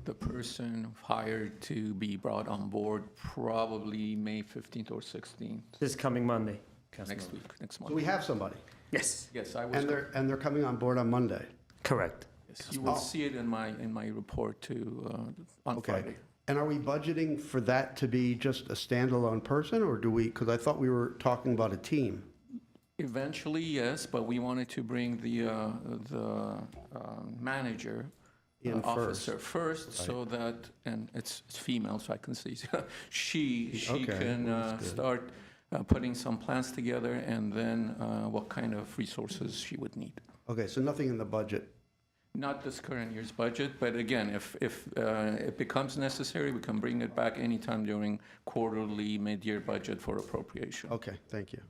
the person hired to be brought on board, probably May 15th or 16th. This coming Monday. Next week, next month. So we have somebody, Yes, Yes, I was. and they're coming on board on Monday. correct. Yes, you will see it in my report too, on Okay. Friday. And are we budgeting for that to be just a standalone person, or do we, because I thought we were talking about a team? Eventually, yes, but we wanted to bring the manager, In officer first, so that, and it's female, so I can say, she Okay, can that's good. start putting some plans together, and then what kind of resources she would need. Okay, so nothing in the budget. Not this current year's budget, but again, if it becomes necessary, we can bring it back anytime during quarterly, mid-year budget for appropriation. Okay, thank you.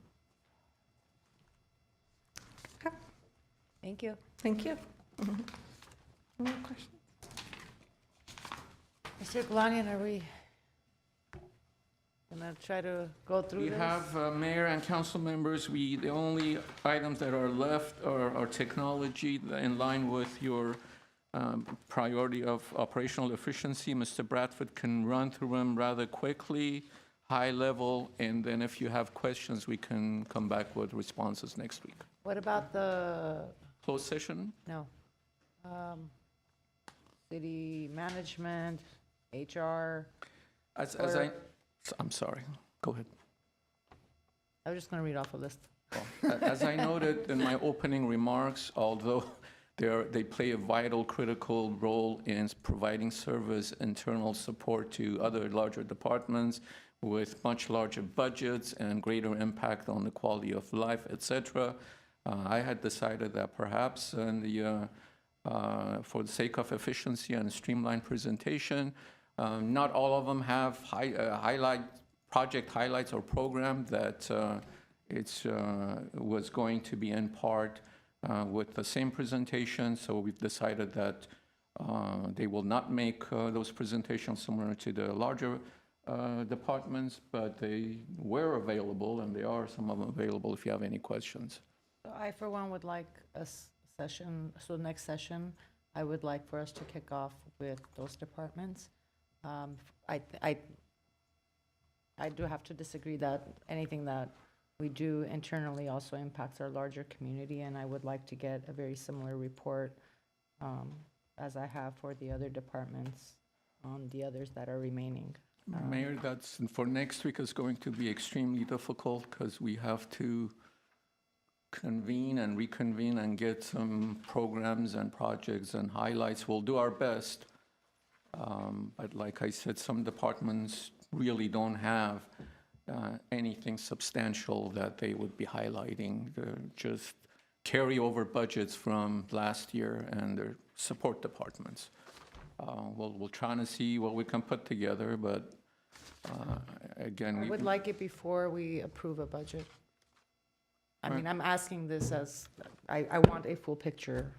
Thank you. Thank you. More questions? Mr. Galanian, are we gonna try to go through We this? have mayor and council members. The only items that are left are technology in line with your priority of operational efficiency. Mr. Bradford can run through them rather quickly, high level, and then if you have questions, we can come back with responses next week. What about the, Closed session? no, city management, HR? I'm sorry, go ahead. I was just gonna read off a list. As I noted in my opening remarks, although they play a vital, critical role in providing service, internal support to other larger departments with much larger budgets and greater impact on the quality of life, et cetera, I had decided that perhaps for the sake of efficiency and streamlined presentation, not all of them have project highlights or program that was going to be in part with the same presentation. So we've decided that they will not make those presentations similar to the larger departments, but they were available, and they are some of them available if you have any questions. So I, for one, would like a session, so next session, I would like for us to kick off with those departments. I do have to disagree that anything that we do internally also impacts our larger community, and I would like to get a very similar report as I have for the other departments on the others that are remaining. Mayor, that's, for next week is going to be extremely difficult because we have to convene and reconvene and get some programs and projects and highlights. We'll do our best. But like I said, some departments really don't have anything substantial that they would be highlighting. They're just carryover budgets from last year and their support departments. We'll try to see what we can put together, but again, I would like it before we approve a budget. I mean, I'm asking this as, I want a full picture.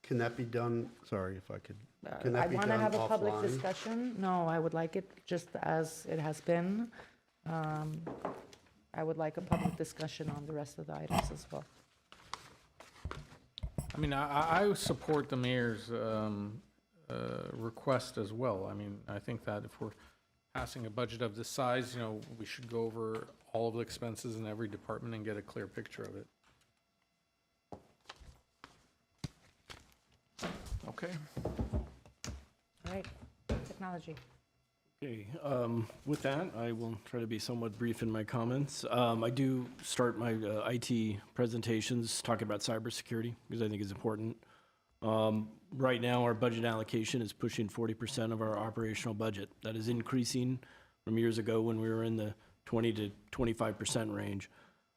Can that be done, sorry if I could, can that be I done want to have a public offline? discussion. No, I would like it just as it has been. I would like a public discussion on the rest of the items as well. I mean, I support the mayor's request as well. I mean, I think that if we're passing a budget of this size, we should go over all of the expenses in every department and get a clear picture of it. Okay. All right, technology. Okay, with that, I will try to be somewhat brief in my comments. I do start my IT presentations talking about cybersecurity because I think it's important. Right now, our budget allocation is pushing 40% of our operational budget. That is increasing from years ago when we were in the 20 to 25% range.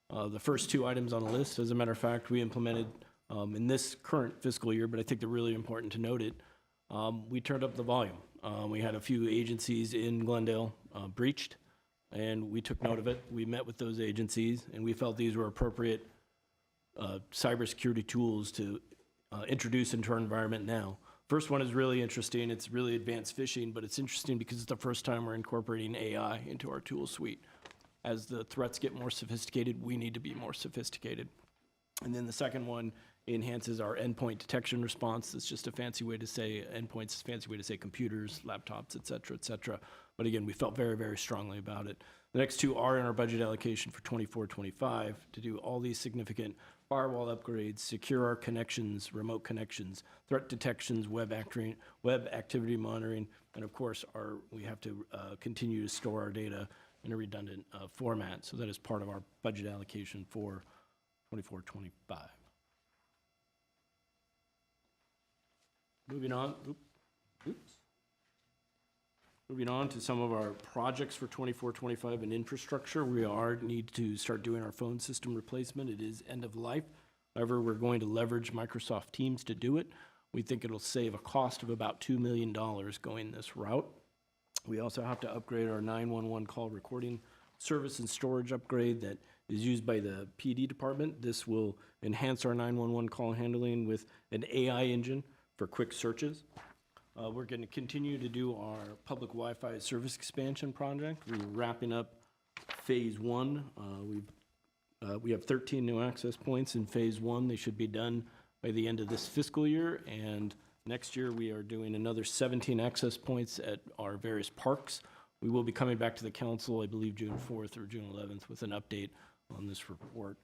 The first two items on the list, as a matter of fact, we implemented in this current fiscal year, but I think they're really important to note it. We turned up the volume. We had a few agencies in Glendale breached, and we took note of it. We met with those agencies, and we felt these were appropriate cybersecurity tools to introduce into our environment now. First one is really interesting. It's really advanced phishing, but it's interesting because it's the first time we're incorporating AI into our tool suite. as the threats get more sophisticated, we need to be more sophisticated. And then the second one enhances our endpoint detection response. It's just a fancy way to say endpoints, is a fancy way to say computers, laptops, et cetera, et cetera. But again, we felt very, very strongly about it. The next two are in our budget allocation for 24-25 to do all these significant firewall upgrades, secure our connections, remote connections, threat detections, web activity monitoring, and of course, we have to continue to store our data in a redundant format. So that is part of our budget allocation for 24-25. Moving on, Moving on to some of our projects for 24-25 in infrastructure, we need to start doing our phone system replacement. It is end of life. However, we're going to leverage Microsoft Teams to do it. We think it'll save a cost of about $2 million going this route. We also have to upgrade our 911 call recording service and storage upgrade that is used by the PD department. This will enhance our 911 call handling with an AI engine for quick searches. We're going to continue to do our public Wi-Fi service expansion project. We're wrapping up phase one. We have 13 new access points in phase one. They should be done by the end of this fiscal year. And next year, we are doing another 17 access points at our various parks. We will be coming back to the council, I believe, June 4th or June 11th with an update on this report.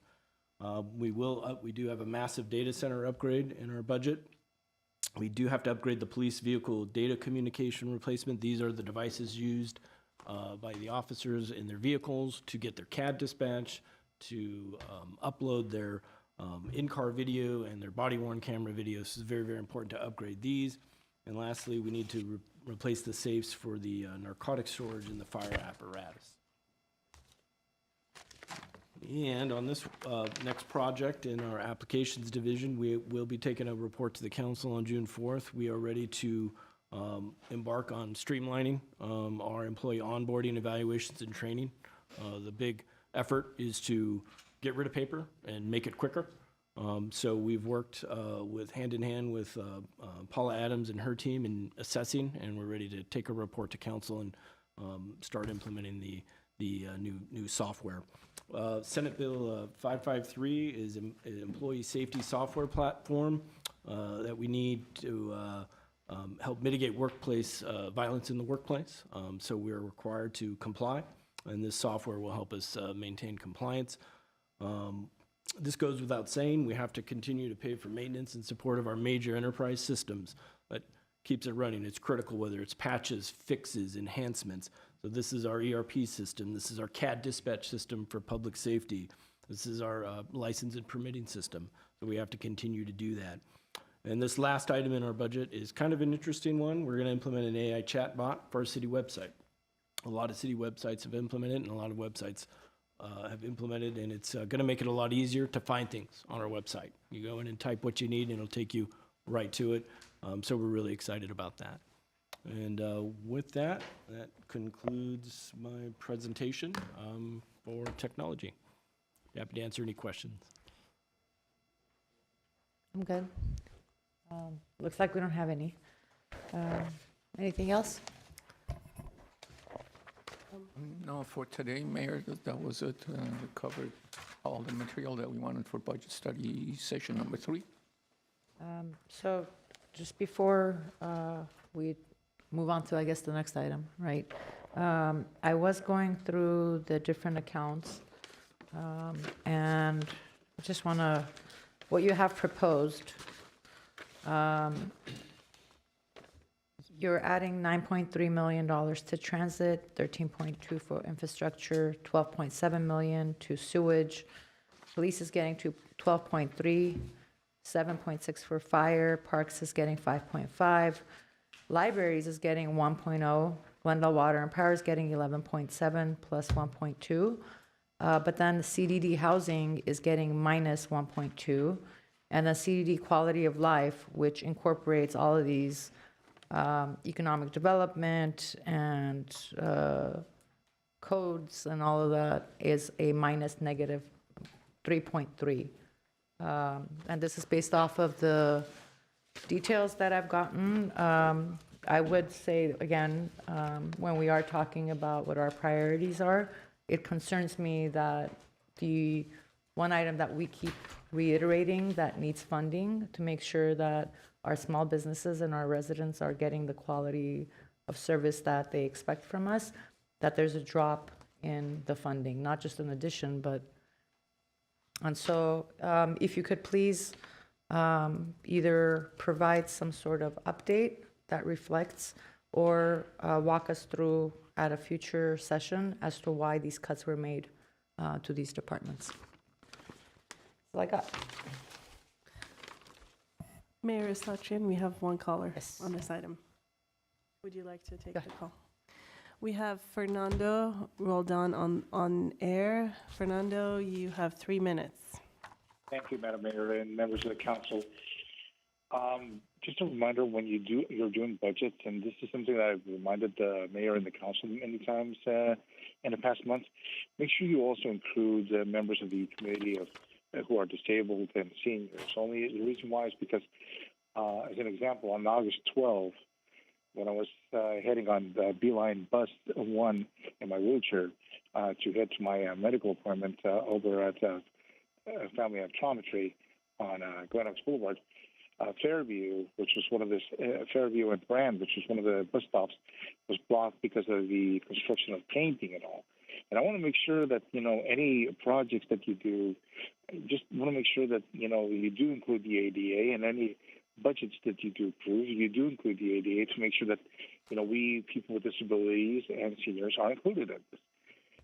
We do have a massive data center upgrade in our budget. We do have to upgrade the police vehicle data communication replacement. These are the devices used by the officers in their vehicles to get their CAD dispatch, to upload their in-car video and their body-worn camera videos. This is very, very important to upgrade these. And lastly, we need to replace the safes for the narcotic storage and the fire apparatus. And on this next project in our applications division, we will be taking a report to the council on June 4th. We are ready to embark on streamlining our employee onboarding, evaluations, and training. The big effort is to get rid of paper and make it quicker. So we've worked hand in hand with Paula Adams and her team in assessing, and we're ready to take a report to council and start implementing the new software. Senate Bill 553 is an employee safety software platform that we need to help mitigate workplace violence in the workplace. So we're required to comply, and this software will help us maintain compliance. This goes without saying, we have to continue to pay for maintenance and support of our major enterprise systems that keeps it running. It's critical, whether it's patches, fixes, enhancements. So this is our ERP system. This is our CAD dispatch system for public safety. This is our license and permitting system. So we have to continue to do that. And this last item in our budget is kind of an interesting one. We're going to implement an AI chatbot for our city website. A lot of city websites have implemented, and a lot of websites have implemented, and it's going to make it a lot easier to find things on our website. You go in and type what you need, and it'll take you right to it. So we're really excited about that. And with that, that concludes my presentation for technology. Happy to answer any questions. I'm good. Looks like we don't have any. Anything else? No, for today, Mayor, that was it. We covered all the material that we wanted for budget study session number 3. So just before we move on to, I guess, the next item, right? I was going through the different accounts, and I just want to, what you have proposed, you're adding $9.3 million to transit, 13.2 for infrastructure, 12.7 million to sewage. Police is getting to 12.3, 7.6 for fire. Parks is getting 5.5. Libraries is getting 1.0. Glendale Water and Power is getting 11.7 plus 1.2. But then the CDD housing is getting minus 1.2. And the CDD quality of life, which incorporates all of these economic development and codes and all of that, is a minus negative 3.3. And this is based off of the details that I've gotten. I would say, again, when we are talking about what our priorities are, it concerns me that the one item that we keep reiterating that needs funding to make sure that our small businesses and our residents are getting the quality of service that they expect from us, that there's a drop in the funding, not just an addition, but, and so if you could please either provide some sort of update that reflects or walk us through at a future session as to why these cuts were made to these departments. So I got. Mayor Satrian, we have one caller on this item. Would you like to take the call? We have Fernando Roldan on air. Fernando, you have 3 minutes. Thank you, Madam Mayor and members of the council. Just a reminder, when you're doing budgets, and this is something that I've reminded the mayor and the council many times in the past month, make sure you also include the members of the committee of who are disabled and seniors. Only the reason why is because, as an example, on August 12th, when I was heading on the Beeline Bus 1 in my wheelchair to head to my medical appointment over at Family Optometry on Glen Oaks Boulevard, Fairview, which was one of the Fairview and Brand, which was one of the bus stops, was blocked because of the construction of painting and all. And I want to make sure that any projects that you do, just want to make sure that you do include the ADA, and any budgets that you do approve, you do include the ADA to make sure that we people with disabilities and seniors are included in this.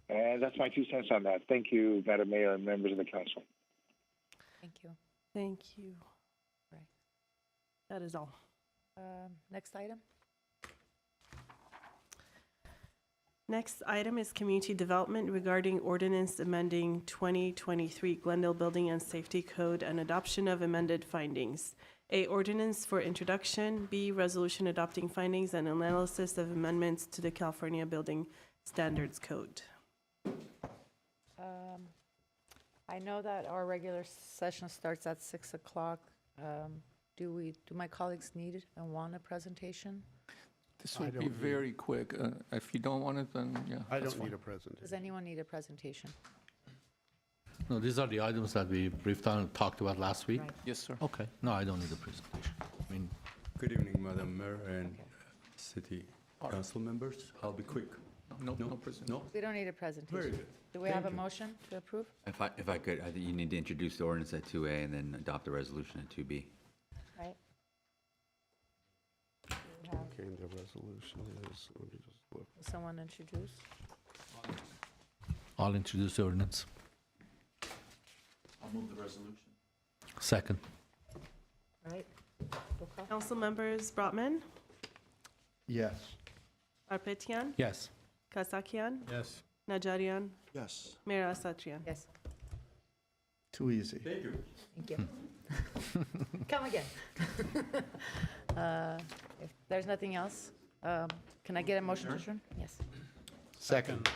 And that's my 2 cents on that. Thank you, Madam Mayor and members of the council. Thank you. Thank you. Right. That is all. Next item. Next item is community development regarding ordinance amending 2023 Glendale Building and Safety Code and adoption of amended findings. A, ordinance for introduction. B, resolution adopting findings and analysis of amendments to the California Building Standards Code. I know that our regular session starts at 6 o'clock. Do my colleagues need and want a presentation? This will be very quick. If you don't want it, then yeah. I that's don't need fine. a presentation. Does anyone need a presentation? No, these are the items that we briefed on and talked about last week? Right. Yes, sir. Okay, no, I don't need a presentation. I mean, Good evening, Madam Mayor and city council members. I'll be quick. No presentation. No? We don't need a presentation. Very good. Do we have a Thank you. motion to approve? If I could, I think you need to introduce the ordinance at 2A and then adopt the resolution at 2B. Right. Okay, the resolution is, let me just look. Will someone introduce? I'll introduce the ordinance. I'll move the resolution. Second. Right. Council members Brotman, Yes. Arpetian, Yes. Kasakian, Yes. Najarian, Yes. Mayor Asatrian. Yes. Too easy. Thank you. Thank you. Come again. If there's nothing else, can I get a motion to adjourn? Yes. Second.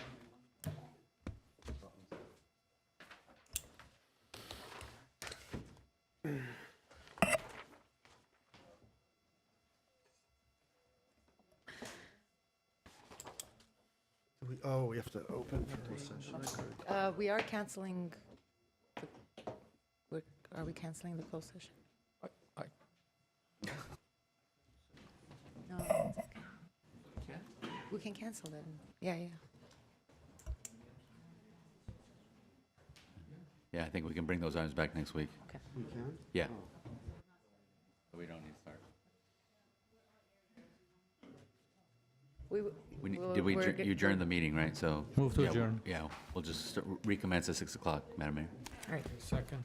We have to open. We are canceling, are we canceling the closed session? No, it's okay. We can cancel it. Yeah. Yeah, I think we can bring those items back next week. Okay. We can? Yeah. Oh. We don't need to start. You adjourned the meeting, right? So. Move to yeah, adjourn. Yeah, we'll just recommence at 6 o'clock, Madam Mayor. All right. Second.